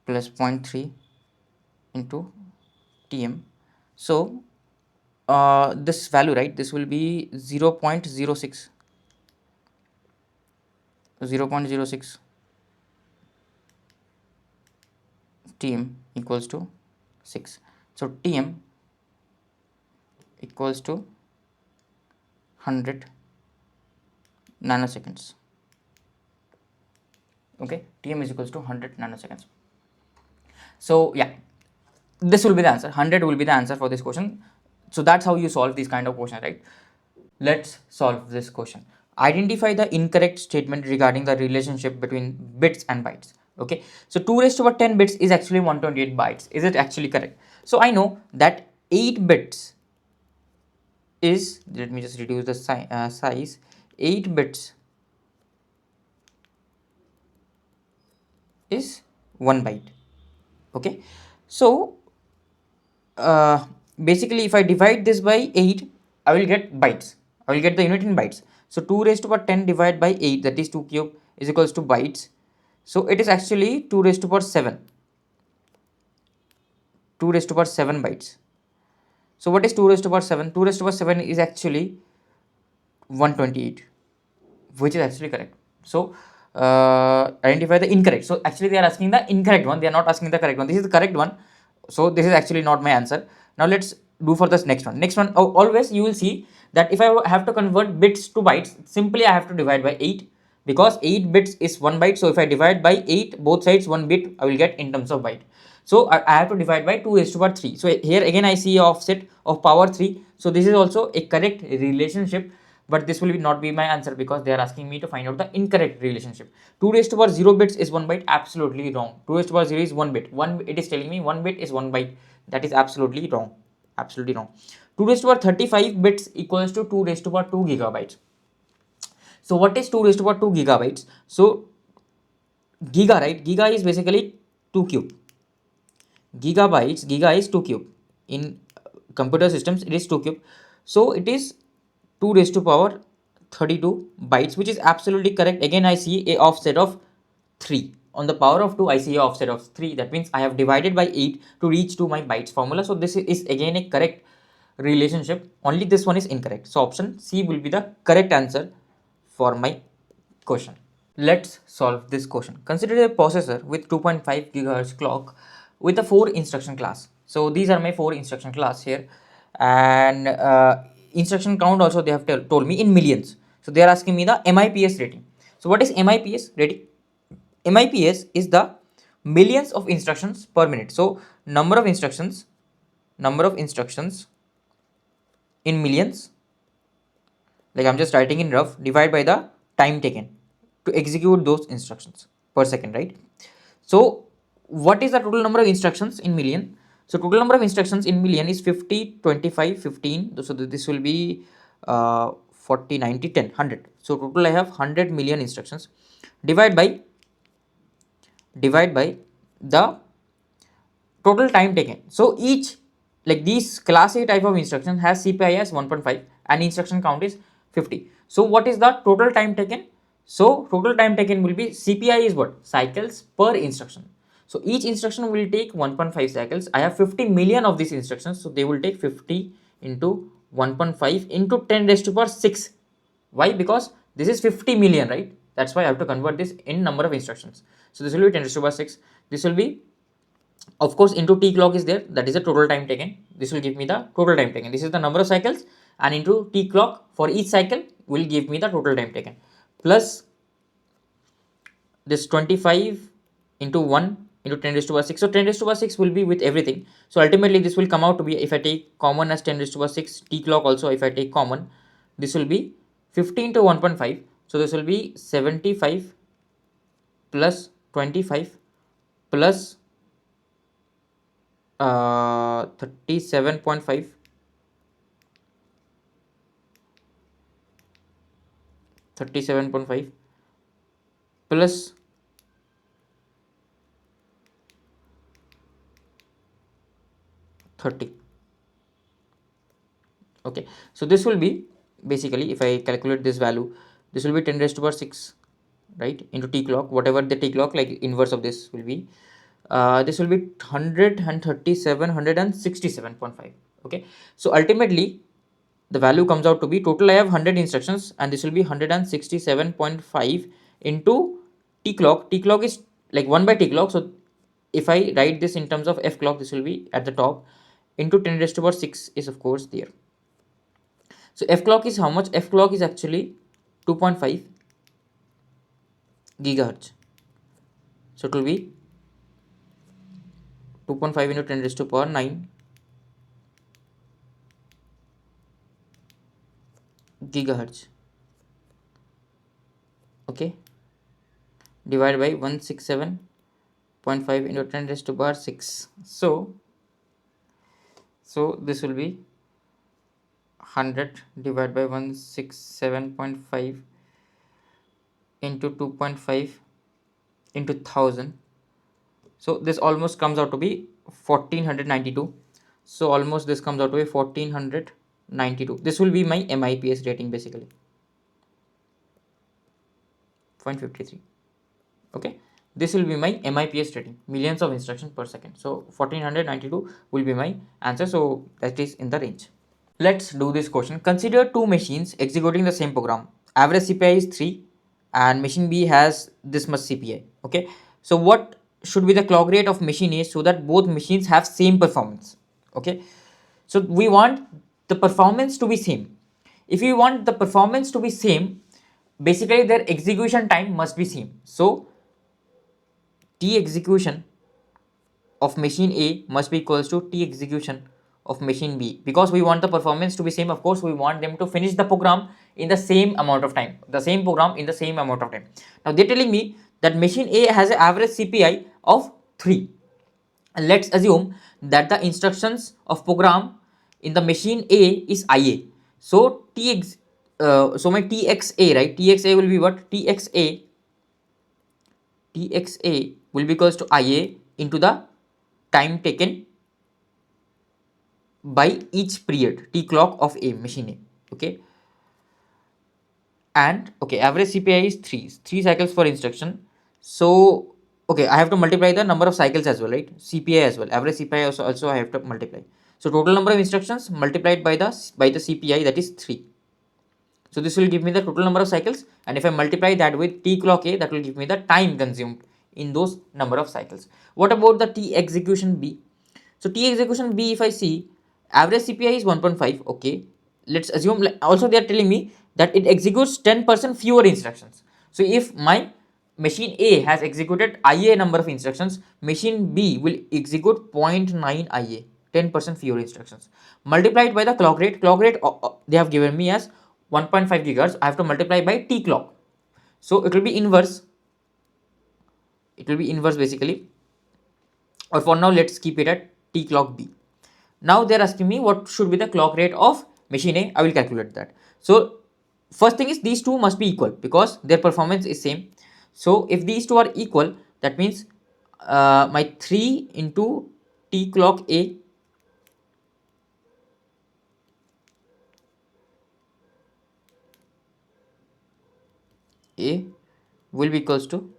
S1: plus 0.3 into TM. So this value, right, this will be 0.06 TM equals to 6. So TM equals to 100 nanoseconds. Okay, TM is equals to 100 nanoseconds. So yeah, this will be the answer. 100 will be the answer for this question. So that's how you solve these kind of questions, right? Let's solve this question. Identify the incorrect statement regarding the relationship between bits and bytes. Okay, so 2 raised to power 10 bits is actually 128 bytes. Is it actually correct? So I know that 8 bits is, let me just reduce the size, 8 bits is 1 byte. Okay, so basically if I divide this by 8, I will get bytes. I will get the unit in bytes. So 2 raised to power 10 divided by 8, that is 2 cube, is equals to bytes. So it is actually 2 raised to power 7. 2 raised to power 7 bytes. So what is 2 raised to power 7? 2 raised to power 7 is actually 128, which is actually correct. So identify the incorrect. So actually they are asking the incorrect one. They are not asking the correct one. This is the correct one. So this is actually not my answer. Now let's do for this next one. Next one, always you will see that if I have to convert bits to bytes, simply I have to divide by 8, because 8 bits is 1 byte. So if I divide by 8, both sides 1 bit, I will get in terms of byte. So I have to divide by 2 raised to power 3. So here again I see offset of power 3. So this is also a correct relationship, but this will not be my answer because they are asking me to find out the incorrect relationship. 2 raised to power 0 bits is 1 byte, absolutely wrong. 2 raised to power 0 is 1 bit. It is telling me 1 bit is 1 byte. That is absolutely wrong. Absolutely wrong. 2 raised to power 35 bits equals to 2 raised to power 2 gigabytes. So what is 2 raised to power 2 gigabytes? So giga, right? Giga is basically 2 cube. Giga is 2 cube. In computer systems, it is 2 cube. So it is 2 raised to power 32 bytes, which is absolutely correct. Again, I see a offset of 3. On the power of 2, I see a offset of 3. That means I have divided by 8 to reach to my bytes formula. So this is again a correct relationship. Only this one is incorrect. So option C will be the correct answer for my question. Let's solve this question. Consider a processor with 2.5 gigahertz clock with a 4 instruction class. So these are my 4 instruction class here, and instruction count also they have told me in millions. So they are asking me the MIPS rating. So what is MIPS rating? MIPS is the millions of instructions per minute. So number of instructions in millions, like I'm just writing in rough, divide by the time taken. to execute those instructions per second, right? So what is the total number of instructions in million? So total number of instructions in million is 50, 25, 15. So this will be 40, 90, 10, 100. So total I have 100 million instructions. Divide by the total time taken. So each, like these class A type of instruction has CPI as 1.5 and instruction count is 50. So what is the total time taken? So total time taken will be CPI is what? Cycles per instruction. So each instruction will take 1.5 cycles. I have 50 million of these instructions. So they will take 50 into 1.5 into 10 raised to power 6. Why? Because this is 50 million, right? That's why I have to convert this in number of instructions. So this will be 10 raised to power 6. This will be, of course, into t clock is there, that is the total time taken. This will give me the total time taken. This is the number of cycles, and into t clock for each cycle will give me the total time taken, plus this 25 into 1 into 10 raised to power 6. So 10 raised to power 6 will be with everything. So ultimately this will come out to be, if I take common as 10 raised to power 6, t clock also if I take common, this will be 15 to 1.5. So this will be 75 plus 25 plus 37.5 plus 30. Okay, so this will be basically, if I calculate this value, this will be 10 raised to power 6, right, into t clock, whatever the t clock, like inverse of this will be, this will be 137, 167.5. Okay, so ultimately the value comes out to be, total I have 100 instructions and this will be 167.5 into t clock. T clock is like 1 by t clock. So if I write this in terms of f clock, this will be at the top, into 10 raised to power 6 is of course there. So f clock is how much? F clock is actually 2.5 gigahertz. So it will be 2.5 into 10 raised to power 9 gigahertz. Okay, divided by 167.5 into 10 raised to power 6. So this will be 100 divided by 167.5 into 2.5 into 1000. So this almost comes out to be 1492. So almost this comes out to be 1492. This will be my MIPS rating basically. 0.53. Okay, this will be my MIPS rating, millions of instructions per second. So 1492 will be my answer. So that is in the range. Let's do this question. Consider two machines executing the same program. Average CPI is 3 and machine B has this much CPI. Okay, so what should be the clock rate of machine A so that both machines have same performance? Okay, so we want the performance to be same. If you want the performance to be same, basically their execution time must be same. So T execution of machine A must be equals to T execution of machine B. Because we want the performance to be same, of course we want them to finish the program in the same amount of time, the same program in the same amount of time. Now they're telling me that machine A has an average CPI of 3. And let's assume that the instructions of program in the machine A is IA. So so my TXA, right? TXA will be what? TXA will be equals to IA into the time taken by each period T clock of A, machine A. Okay, and okay, average CPI is 3 cycles per instruction. So okay, I have to multiply the number of cycles as well, right? CPI as well, average CPI also I have to multiply. So total number of instructions multiplied by the CPI, that is 3. So this will give me the total number of cycles, and if I multiply that with T clock A, that will give me the time consumed in those number of cycles. What about the T execution B? So T execution B, if I see, average CPI is 1.5. okay, let's assume, also they are telling me that it executes 10% fewer instructions. So if my machine A has executed IA number of instructions, machine B will execute 0.9 IA, 10% fewer instructions, multiplied by the clock rate. They have given me as 1.5 gigahertz. I have to multiply by T clock. So it will be inverse. It will be inverse basically. Or for now, let's keep it at t clock b. Now they're asking me what should be the clock rate of machine A. I will calculate that. So first thing is these two must be equal because their performance is same. So if these two are equal, that means my 3 into t clock A will be equals to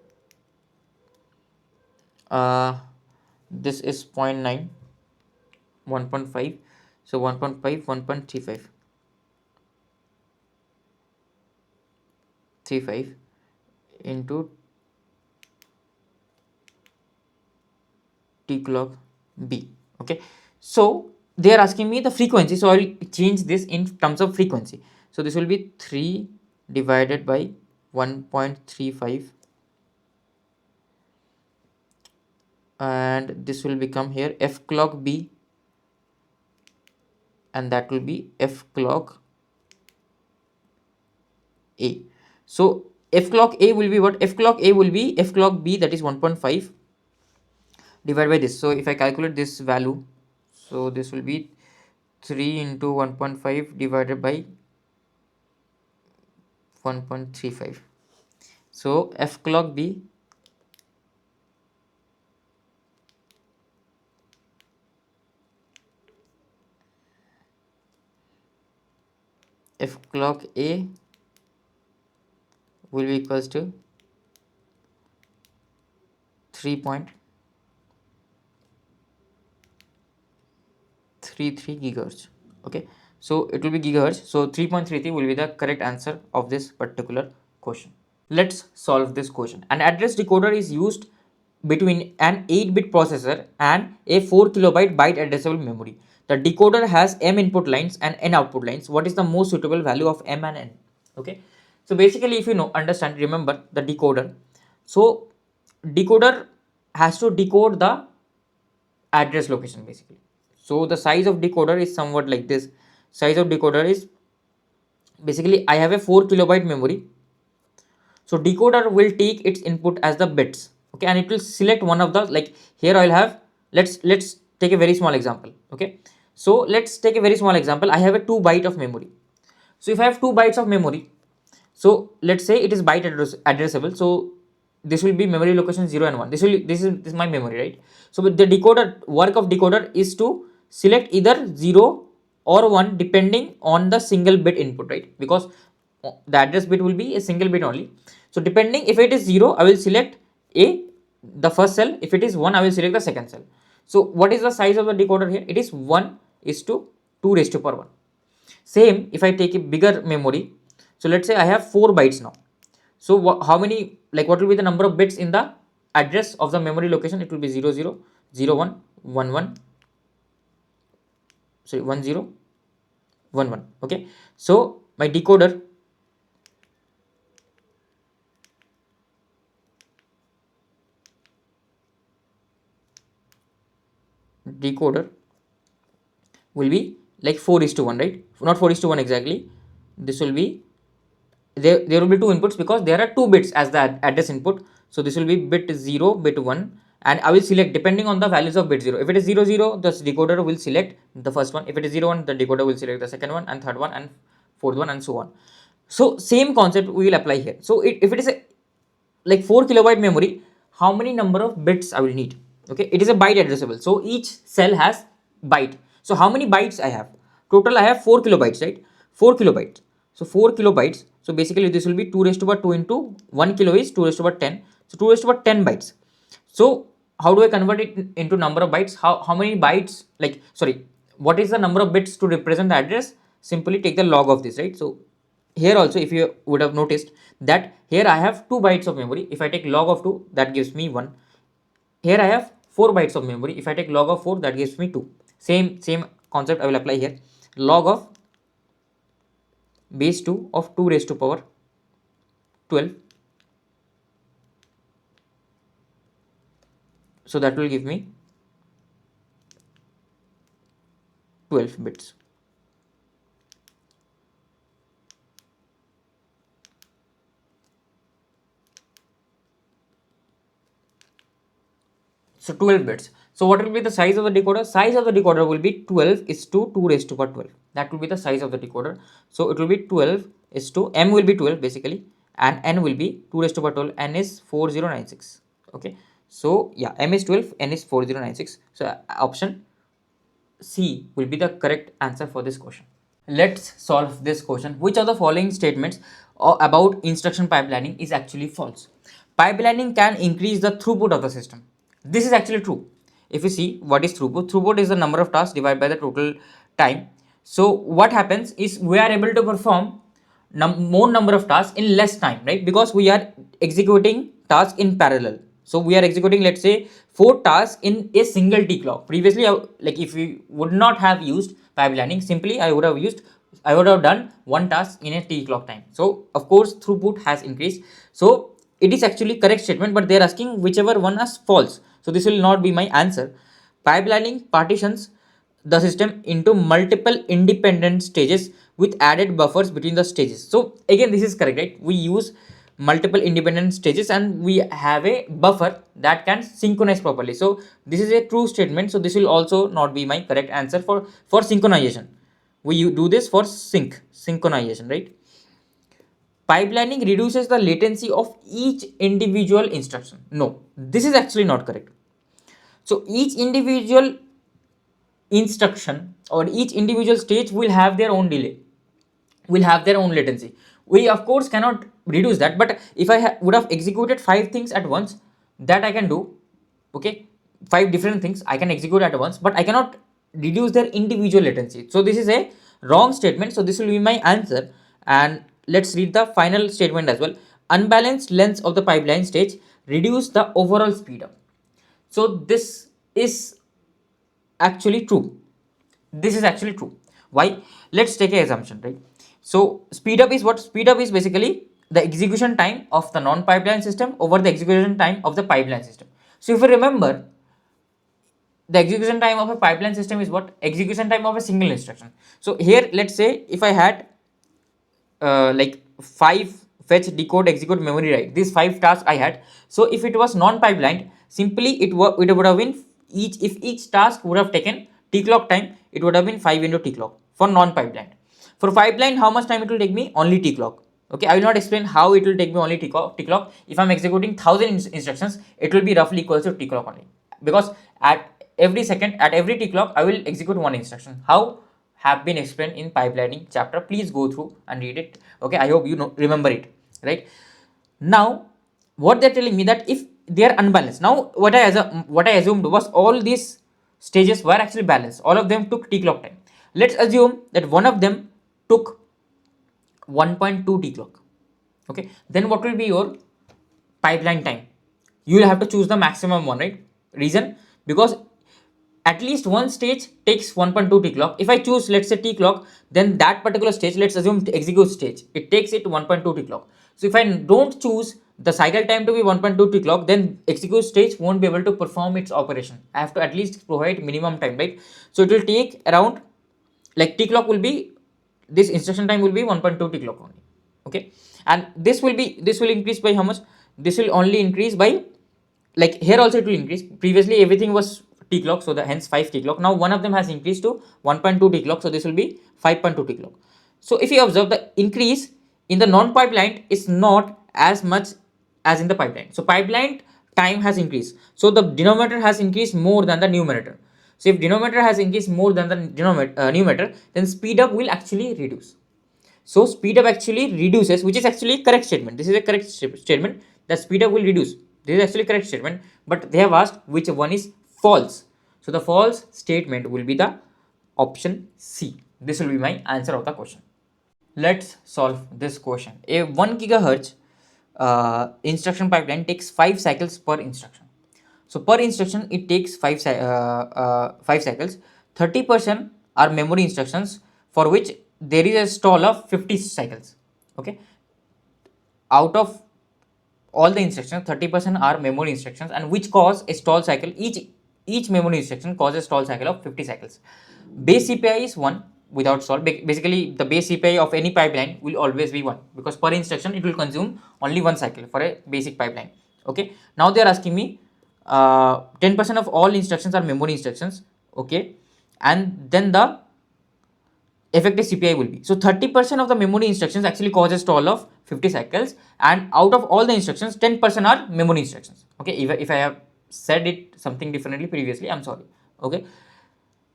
S1: this is 0.9, 1.5, so 1.5, 1.35, 35 into t clock b. Okay, so they are asking me the frequency, so I will change this in terms of frequency. So this will be 3 divided by 1.35, and this will become here f clock b, and that will be f clock a. So f clock a will be what? F clock a will be f clock b, that is 1.5 divided by this. So if I calculate this value, so this will be 3 into 1.5 divided by 1.35. So f clock b f clock a will be equals to 3.33 gigahertz. Okay, so it will be gigahertz. So 3.33 will be the correct answer of this particular question. Let's solve this question. An address decoder is used between an 8-bit processor and a 4 kilobyte byte addressable memory. The decoder has m input lines and n output lines. What is the most suitable value of m and n? Okay, so basically, if you know, understand, remember the decoder. So decoder has to decode the address location basically. So the size of decoder is somewhat like this. Size of decoder is basically, I have a 4 kilobyte memory. So decoder will take its input as the bits, okay, and it will select one of the, like here I'll have, let's take a very small example. Okay, so let's take a very small example. I have a 2 byte of memory. So if I have 2 bytes of memory, so let's say it is byte addressable. So this will be memory location 0 and 1. This is my memory, right? So with the decoder, work of decoder is to select either 0 or 1 depending on the single bit input, right? Because the address bit will be a single bit only. So depending, if it is 0, I will select a the first cell. If it is 1, I will select the second cell. So what is the size of the decoder here? It is 1 is to 2 raised to power 1. Same if I take a bigger memory. So let's say I have 4 bytes now. So how many, like what will be the number of bits in the address of the memory location? It will be 0 0 0 1 1 1, sorry, 1 0 1 1. Okay, so my decoder will be like 4 is to 1, right? Not 4 is to 1 exactly. This will be, there will be two inputs because there are 2 bits as the address input. So this will be bit 0, bit 1, and I will select depending on the values of bit 0. If it is 0 0, the decoder will select the first one. If it is 0 1, the decoder will select the second one, and third one, and fourth one, and so on. So same concept we will apply here. So if it is a like 4 kilobyte memory, how many number of bits I will need? Okay, it is a byte addressable, so each cell has byte. So how many bytes I have? Total I have 4 kilobytes, right? 4 kilobytes. So 4 kilobytes, so basically this will be 2 raised to power 2 into 1 kilo is 2 raised to power 10. So 2 raised to power 10 bytes. So how do I convert it into number of bytes? How many bytes, like, sorry, what is the number of bits to represent the address? Simply take the log of this, right? So here also, if you would have noticed that here I have 2 bytes of memory. If I take log of 2, that gives me 1. Here I have 4 bytes of memory. If I take log of 4, that gives me 2. Same concept I will apply here. Log of base 2 of 2 raised to power 12. So that will give me 12 bits. So 12 bits. So what will be the size of the decoder? Size of the decoder will be 12 is to 2 raised to power 12. That will be the size of the decoder. So it will be 12 is to m will be 12 basically, and n will be 2 raised to power 12. N is 4096. Okay. So yeah, m is 12, n is 4096. So option C will be the correct answer for this question. Let's solve this question. Which of the following statements about instruction pipelining is actually false? Pipelining can increase the throughput of the system. This is actually true. If you see what is throughput, throughput is the number of tasks divided by the total time. So what happens is we are able to perform more number of tasks in less time, right? Because we are executing tasks in parallel. So we are executing, let's say, 4 tasks in a single T clock. Previously, like if we would not have used pipelining, simply I would have done 1 task in a T clock time. So of course throughput has increased. So it is actually correct statement, but they are asking whichever one is false. So this will not be my answer. Pipelining partitions the system into multiple independent stages with added buffers between the stages. So again, this is correct, right? We use multiple independent stages and we have a buffer that can synchronize properly. So this is a true statement. So this will also not be my correct answer for synchronization. We do this for synchronization, right? Pipelining reduces the latency of each individual instruction. No, this is actually not correct. So each individual instruction or each individual stage will have their own delay, will have their own latency. We of course cannot reduce that, but if I would have executed 5 things at once, that I can do. Okay, 5 different things I can execute at once, but I cannot reduce their individual latency. So this is a wrong statement. So this will be my answer. And let's read the final statement as well. Unbalanced lengths of the pipeline stage reduce the overall speed up. So this is actually true. This is actually true. Why? Let's take an assumption, right? So speed up is what? Speed up is basically the execution time of the non-pipeline system over the execution time of the pipeline system. So if you remember, the execution time of a pipeline system is what? Execution time of a single instruction. So here, let's say if I had like 5 fetch, decode, execute, memory write, these 5 tasks I had. So if it was non-pipelined, simply it would have been if each task would have taken T clock time, it would have been 5 into T clock for non-pipelined. For pipeline, how much time it will take me? Only T clock. Okay, I will not explain how it will take me only T clock. If I'm executing 1000 instructions, it will be roughly equal to T clock only, because at every second, at every T clock, I will execute 1 instruction. How have been explained in pipelining chapter. Please go through and read it. Okay, I hope you remember it, right? Now what they're telling me that if they are unbalanced, now what I assumed was all these stages were actually balanced. All of them took T clock time. Let's assume that one of them took 1.2 T clock. Okay, then what will be your pipeline time? You will have to choose the maximum one, right? Reason, because at least one stage takes 1.2 T clock. If I choose, let's say, T clock, then that particular stage, let's assume execute stage, it takes it 1.2 T clock. So if I don't choose the cycle time to be 1.2 T clock, then execute stage won't be able to perform its operation. I have to at least provide minimum time, right? So it will take around, like, T clock will be, this instruction time will be 1.2 T clock only. Okay, and this will increase by how much? This will only increase by, like, here also it will increase. Previously everything was T clock, so hence 5 T clock. Now one of them has increased to 1.2 T clock, so this will be 5.2 T clock. So if you observe, the increase in the non-pipeline is not as much as in the pipeline. So pipeline time has increased, so the denominator has increased more than the numerator. So if denominator has increased more than the numerator, then speed up will actually reduce. So speed up actually reduces, which is actually correct statement. This is a correct statement, that speed up will reduce. This is actually correct statement, but they have asked which one is false. So the false statement will be the option C. This will be my answer of the question. Let's solve this question. A 1 gigahertz instruction pipeline takes 5 cycles per instruction. So per instruction it takes 5 cycles. 30% are memory instructions for which there is a stall of 50 cycles. Okay, out of all the instructions, 30% are memory instructions, and which cause a stall cycle. Each memory instruction causes stall cycle of 50 cycles. Base CPI is 1 without stall. Basically the base CPI of any pipeline will always be 1, because per instruction it will consume only 1 cycle for a basic pipeline. Okay, now they are asking me 10% of all instructions are memory instructions, okay, and then the effective CPI will be. So 30% of the memory instructions actually causes stall of 50 cycles, and out of all the instructions 10% are memory instructions. Okay, if I have said it something differently previously, I'm sorry. Okay,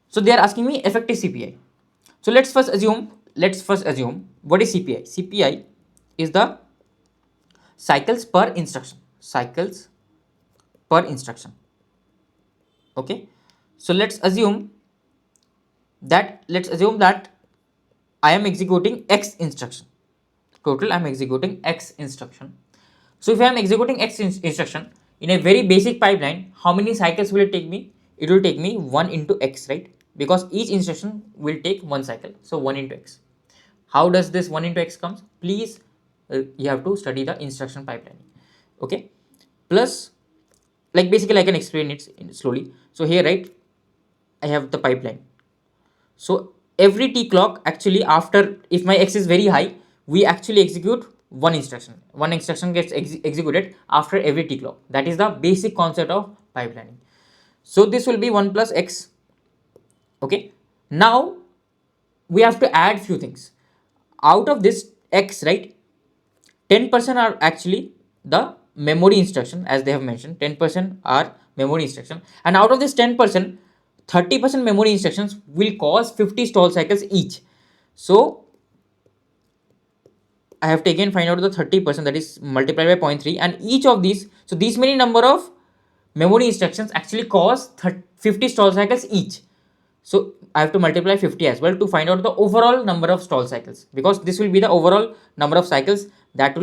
S1: so they are asking me effective CPI. So let's first assume what is CPI. CPI is the cycles per instruction. Cycles per instruction. Okay, so let's assume that I am executing X instruction. Total, I am executing X instruction. So if I am executing instruction in a very basic pipeline, how many cycles will it take me? It will take me 1 into X, right? Because each instruction will take 1 cycle. So 1 into X. How does this 1 into X comes? Please, you have to study the instruction pipeline. Okay. Plus, like basically I can explain it slowly. So here, right, I have the pipeline. So every T clock, actually, after, if my X is very high, we actually execute one instruction. One instruction gets executed after every T clock. That is the basic concept of pipelining. So this will be 1 plus X. Okay. Now we have to add few things. Out of this X, right, 10% are actually the memory instruction, as they have mentioned. 10% are memory instruction, and out of this 10%, 30% memory instructions will cause 50 stall cycles each. So I have taken find out the 30%, that is multiplied by 0.3, and each of these, so these many number of memory instructions actually cause 50 stall cycles each. So I have to multiply 50 as well to find out the overall number of stall cycles, because this will be the overall number of cycles that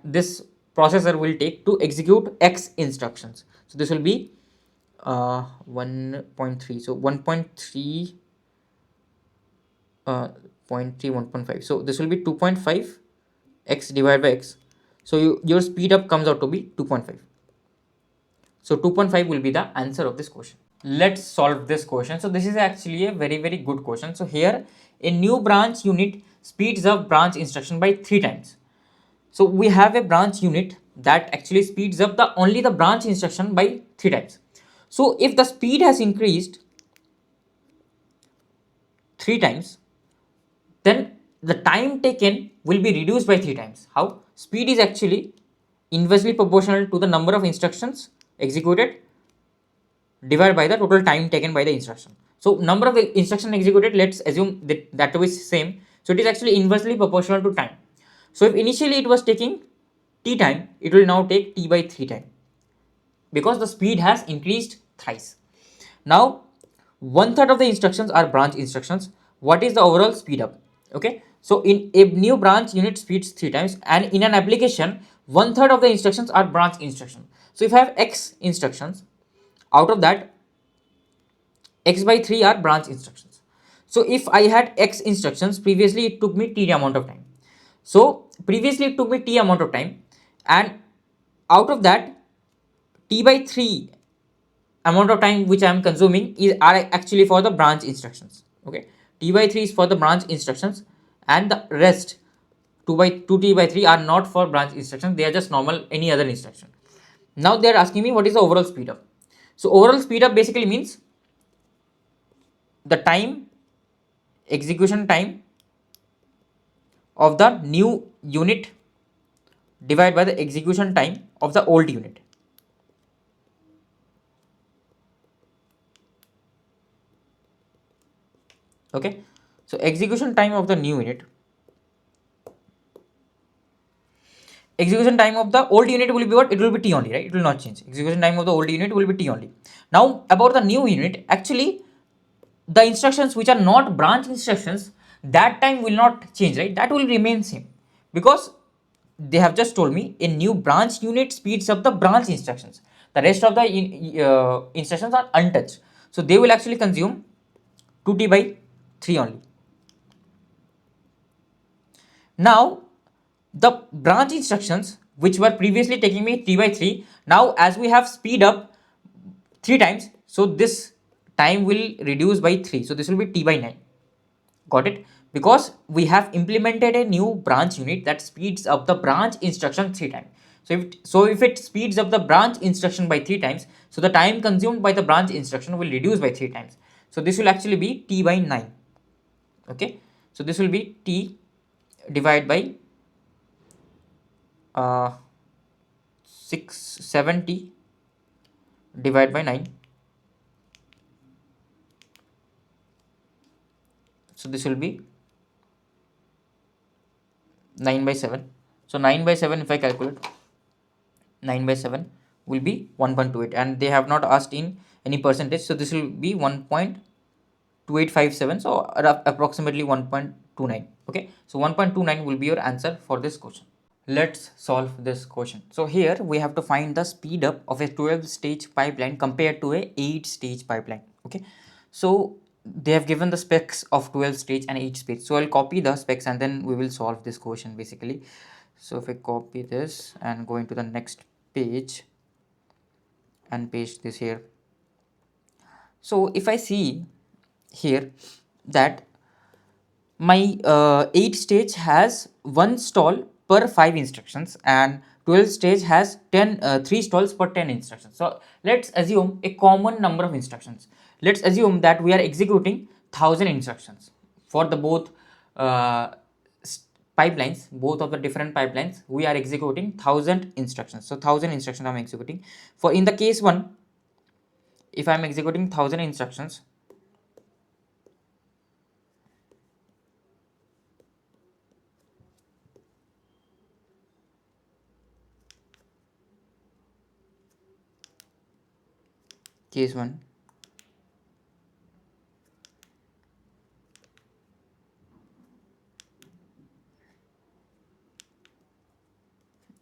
S1: this processor will take to execute X instructions. So this will be 1.3. So 1.3 0.3 1.5. So this will be 2.5 X divided by X. So your speed up comes out to be 2.5. So 2.5 will be the answer of this question. Let's solve this question. So this is actually a very good question. So here, a new branch unit speeds up branch instruction by 3 times. So we have a branch unit that actually speeds up only the branch instruction by 3 times. So if the speed has increased 3 times, then the time taken will be reduced by 3 times. How? Speed is actually inversely proportional to the number of instructions executed divided by the total time taken by the instruction. So number of instruction executed, let's assume that is same. So it is actually inversely proportional to time. So if initially it was taking t time, it will now take t by 3 time, because the speed has increased thrice. Now 1/3 of the instructions are branch instructions. What is the overall speed up? Okay, so in a new branch unit speeds 3 times, and in an application 1/3 of the instructions are branch instructions. So if I have X instructions, out of that X by 3 are branch instructions. So if I had X instructions, previously it took me t amount of time. So previously it took me t amount of time, and out of that t by 3 amount of time which I am consuming are actually for the branch instructions. Okay, t by 3 is for the branch instructions, and the rest 2t by 3 are not for branch instructions. They are just normal any other instruction. Now they are asking me what is the overall speed up. So overall speed up basically means the execution time of the new unit divided by the execution time of the old unit. Okay, so execution time of the new unit, execution time of the old unit will be what? It will be t only, right? It will not change. Execution time of the old unit will be t only. Now about the new unit, actually the instructions which are not branch instructions, that time will not change, right? That will remain same, because they have just told me a new branch unit speeds up the branch instructions. The rest of the instructions are untouched, so they will actually consume 2t by 3 only. Now the branch instructions which were previously taking me t by 3, now as we have speed up 3 times, so this time will reduce by 3, so this will be t by 9. Got it? Because we have implemented a new branch unit that speeds up the branch instruction 3 times. So if it speeds up the branch instruction by 3 times, so the time consumed by the branch instruction will reduce by 3 times. So this will actually be t by 9. Okay, so this will be t divided by 670 divided by 9. So this will be 9 by 7. So 9 by 7, if I calculate, 9 by 7 will be 1.28, and they have not asked in any percentage, so this will be 1.2857, so approximately 1.29. Okay, so 1.29 will be your answer for this question. Let's solve this question. So here we have to find the speed up of a 12 stage pipeline compared to a 8 stage pipeline. Okay, so they have given the specs of 12 stage and 8 stage. So I'll copy the specs and then we will solve this question basically. So if I copy this and go into the next page and paste this here. So if I see here that my 8 stage has 1 stall per 5 instructions and 12 stage has 3 stalls per 10 instructions. So let's assume a common number of instructions. Let's assume that we are executing 1000 instructions for the both pipelines, both of the different pipelines. We are executing 1000 instructions. So 1000 instructions I'm executing. For in the case 1, if I'm executing 1000 instructions, case 1,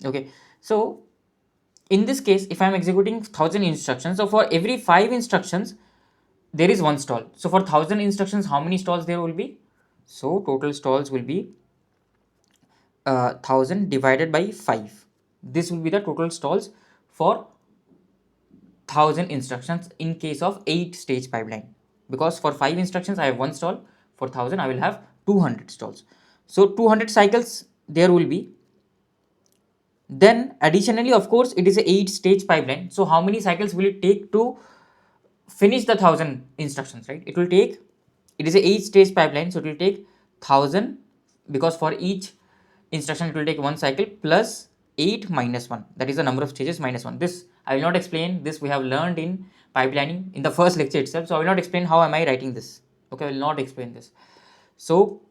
S1: okay, so in this case if I'm executing 1000 instructions, so for every 5 instructions there is 1 stall. So for 1000 instructions, how many stalls there will be? So total stalls will be 1000 divided by 5. This will be the total stalls for 1000 instructions in case of 8 stage pipeline, because for 5 instructions I have 1 stall, for 1000 I will have 200 stalls. So 200 cycles there will be. Then additionally, of course, it is a 8 stage pipeline. So how many cycles will it take to finish the 1000 instructions, right? It is a 8 stage pipeline, so it will take 1000, because for each instruction it will take 1 cycle plus 8 minus 1, that is the number of stages minus 1. This I will not explain, this we have learned in pipelining in the first lecture itself, so I will not explain how am I writing this. Okay, I will not explain this. So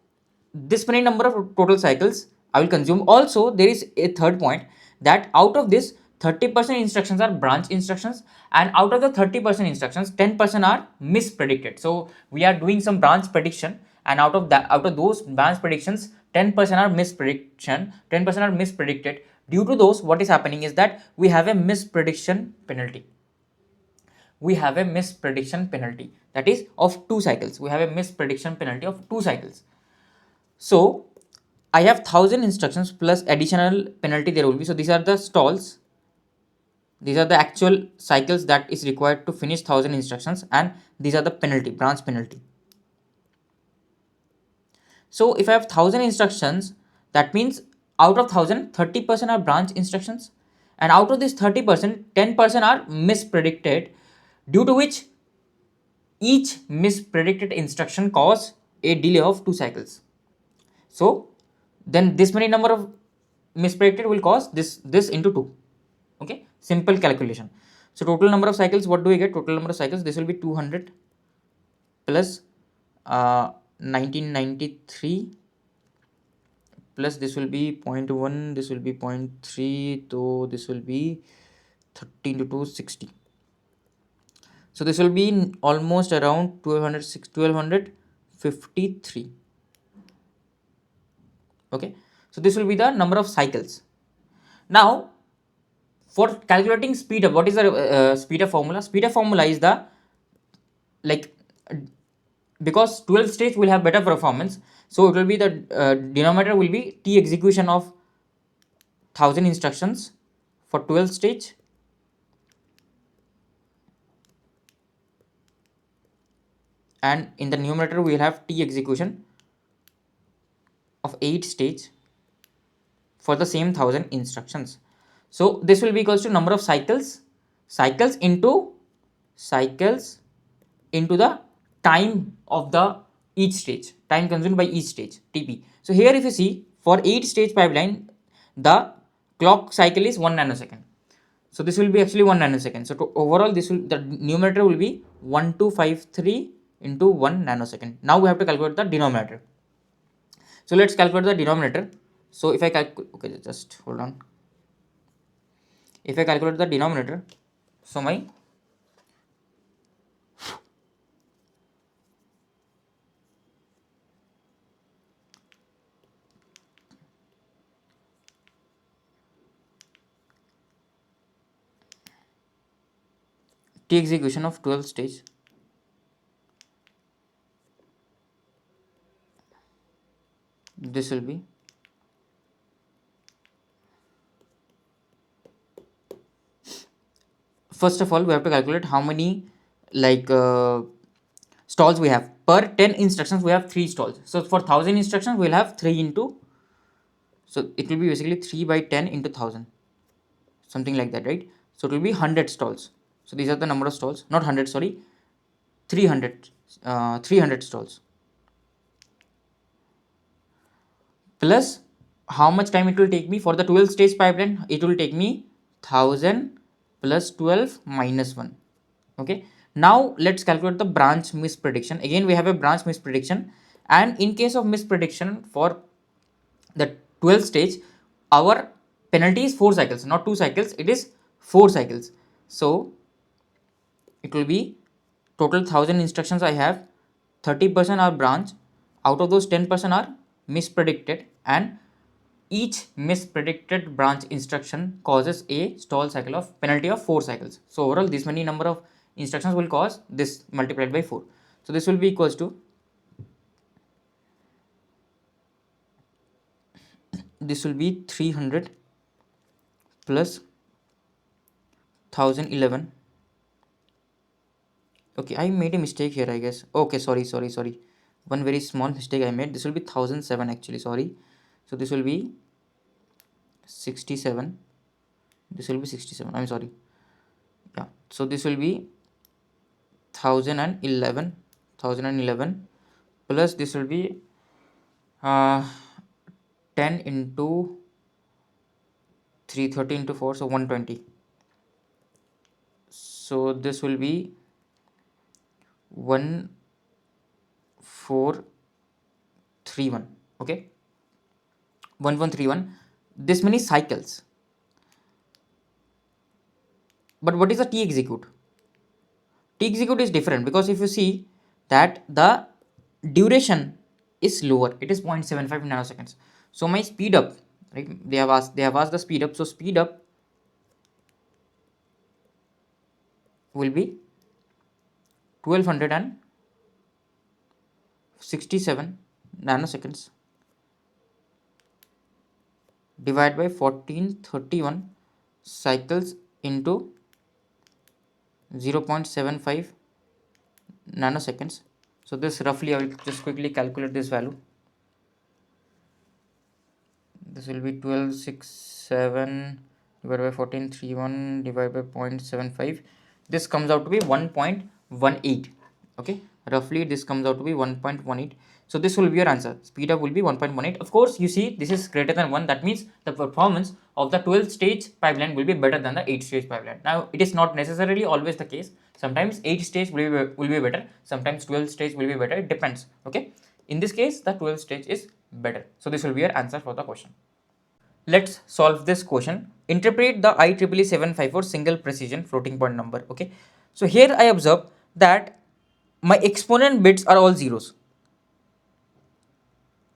S1: this many number of total cycles I will consume. Also there is a third point, that out of this 30% instructions are branch instructions, and out of the 30% instructions 10% are mispredicted. So we are doing some branch prediction, and out of those branch predictions 10% are misprediction, 10% are mispredicted. Due to those, what is happening is that we have a misprediction penalty. We have a misprediction penalty, that is of 2 cycles. We have a misprediction penalty of 2 cycles. So I have 1000 instructions plus additional penalty there will be. So these are the stalls. These are the actual cycles that is required to finish 1000 instructions, and these are the penalty, branch penalty. So if I have 1000 instructions, that means out of 1000, 30% are branch instructions, and out of this 30%, 10% are mispredicted, due to which each mispredicted instruction cause a delay of 2 cycles. So then this many number of mispredicted will cause this into 2. Okay, simple calculation. So total number of cycles, what do we get? Total number of cycles, this will be 200 plus 1993 plus this will be 0.1, this will be 0.3, so this will be 13 to 2 60. So this will be almost around 1253. Okay, so this will be the number of cycles. Now for calculating speed up, what is the speed up formula? Speed up formula is the, like, because 12 stage will have better performance, so it will be the denominator will be t execution of 1000 instructions for 12 stage, and in the numerator we will have t execution of 8 stage for the same 1000 instructions. So this will be equals to number of cycles into the time of the each stage, time consumed by each stage, TP. So here if you see, for each stage pipeline, the clock cycle is 1 nanosecond. So this will be actually 1 nanosecond. So to overall, the numerator will be 1253 into 1 nanosecond. Now we have to calculate the denominator. So let's calculate the denominator. So if I calculate, okay, just hold on. If I calculate the denominator, so my T execution of 12 stage this will be first of all we have to calculate how many like stalls we have. Per 10 instructions we have 3 stalls. So for 1000 instructions we will have 3 into, so it will be basically 3 by 10 into 1000, something like that, right? So it will be 100 stalls. So these are the number of stalls, not 100, sorry, 300 stalls, plus how much time it will take me for the 12 stage pipeline. It will take me 1000 plus 12 minus 1. Okay, now let's calculate the branch misprediction. Again we have a branch misprediction, and in case of misprediction for the 12 stage, our penalty is 4 cycles, not 2 cycles, it is 4 cycles. So it will be total 1000 instructions I have, 30% are branch, out of those 10% are mispredicted, and each mispredicted branch instruction causes a stall cycle of penalty of 4 cycles. So overall this many number of instructions will cause this multiplied by 4. So this will be equals to, this will be 300 plus 1011. Okay, I made a mistake here, I guess. Okay, sorry, one very small mistake I made. This will be 1007 actually, sorry. So this will be 67, this will be 67, I'm sorry. Yeah, so this will be 1011 plus this will be 10 into 330 into 4, so 120. So this will be 1431. Okay, 1131, this many cycles. But what is the T execute? T execute is different, because if you see that the duration is lower, it is 0.75 nanoseconds. So my speed up, right, they have asked the speed up, so speed up will be 1267 nanoseconds divided by 1431 cycles into 0.75 nanoseconds. So this roughly, I will just quickly calculate this value. This will be 1267 divided by 1431 divided by 0.75. This comes out to be 1.18. Okay, roughly this comes out to be 1.18. So this will be your answer. Speed up will be 1.18. Of course, you see this is greater than 1. That means the performance of the 12 stage pipeline will be better than the 8 stage pipeline. Now it is not necessarily always the case. Sometimes 8 stage will be better. Sometimes 12 stage will be better. It depends. Okay. In this case, the 12 stage is better. So this will be your answer for the question. Let's solve this question. Interpret the IEEE 754 single precision floating point number. Okay. So here I observe that my exponent bits are all zeros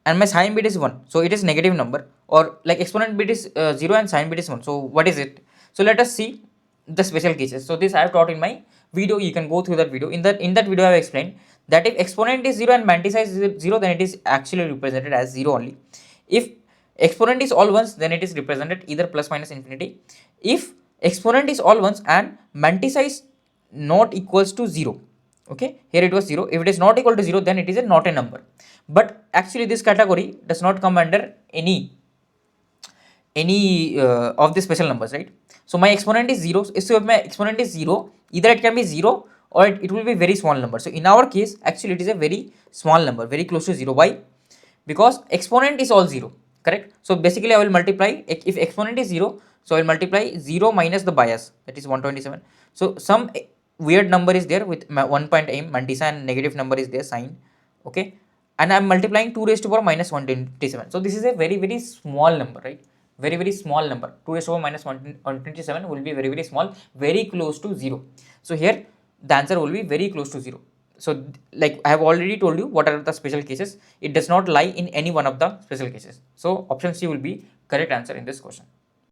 S1: and my sign bit is 1. So it is negative number, or like exponent bit is 0 and sign bit is 1. So what is it? So let us see the special cases. So this I have taught in my video. You can go through that video. In that video I have explained that if exponent is 0 and mantissa is 0, then it is actually represented as 0 only. If exponent is all ones, then it is represented either plus minus infinity. If exponent is all ones and mantissa is not equals to 0, okay, here it was 0. If it is not equal to 0, then it is not a number. But actually this category does not come under any any of the special numbers, right? So my exponent is 0. So if my exponent is 0, either it can be 0 or it will be very small number. So in our case, actually it is a very small number, very close to 0. Why? Because exponent is all 0, correct? So basically I will multiply, if exponent is 0, so I will multiply 0 minus the bias, that is 127. So some weird number is there with 1.m mantissa and negative number is there sign, okay, and I'm multiplying 2 raised to power minus 127. So this is a very very small number, right? Very very small number. 2 raised to power minus 127 will be very very small, very close to 0. So here the answer will be very close to 0. So like I have already told you what are the special cases. It does not lie in any one of the special cases. So option C will be correct answer in this question.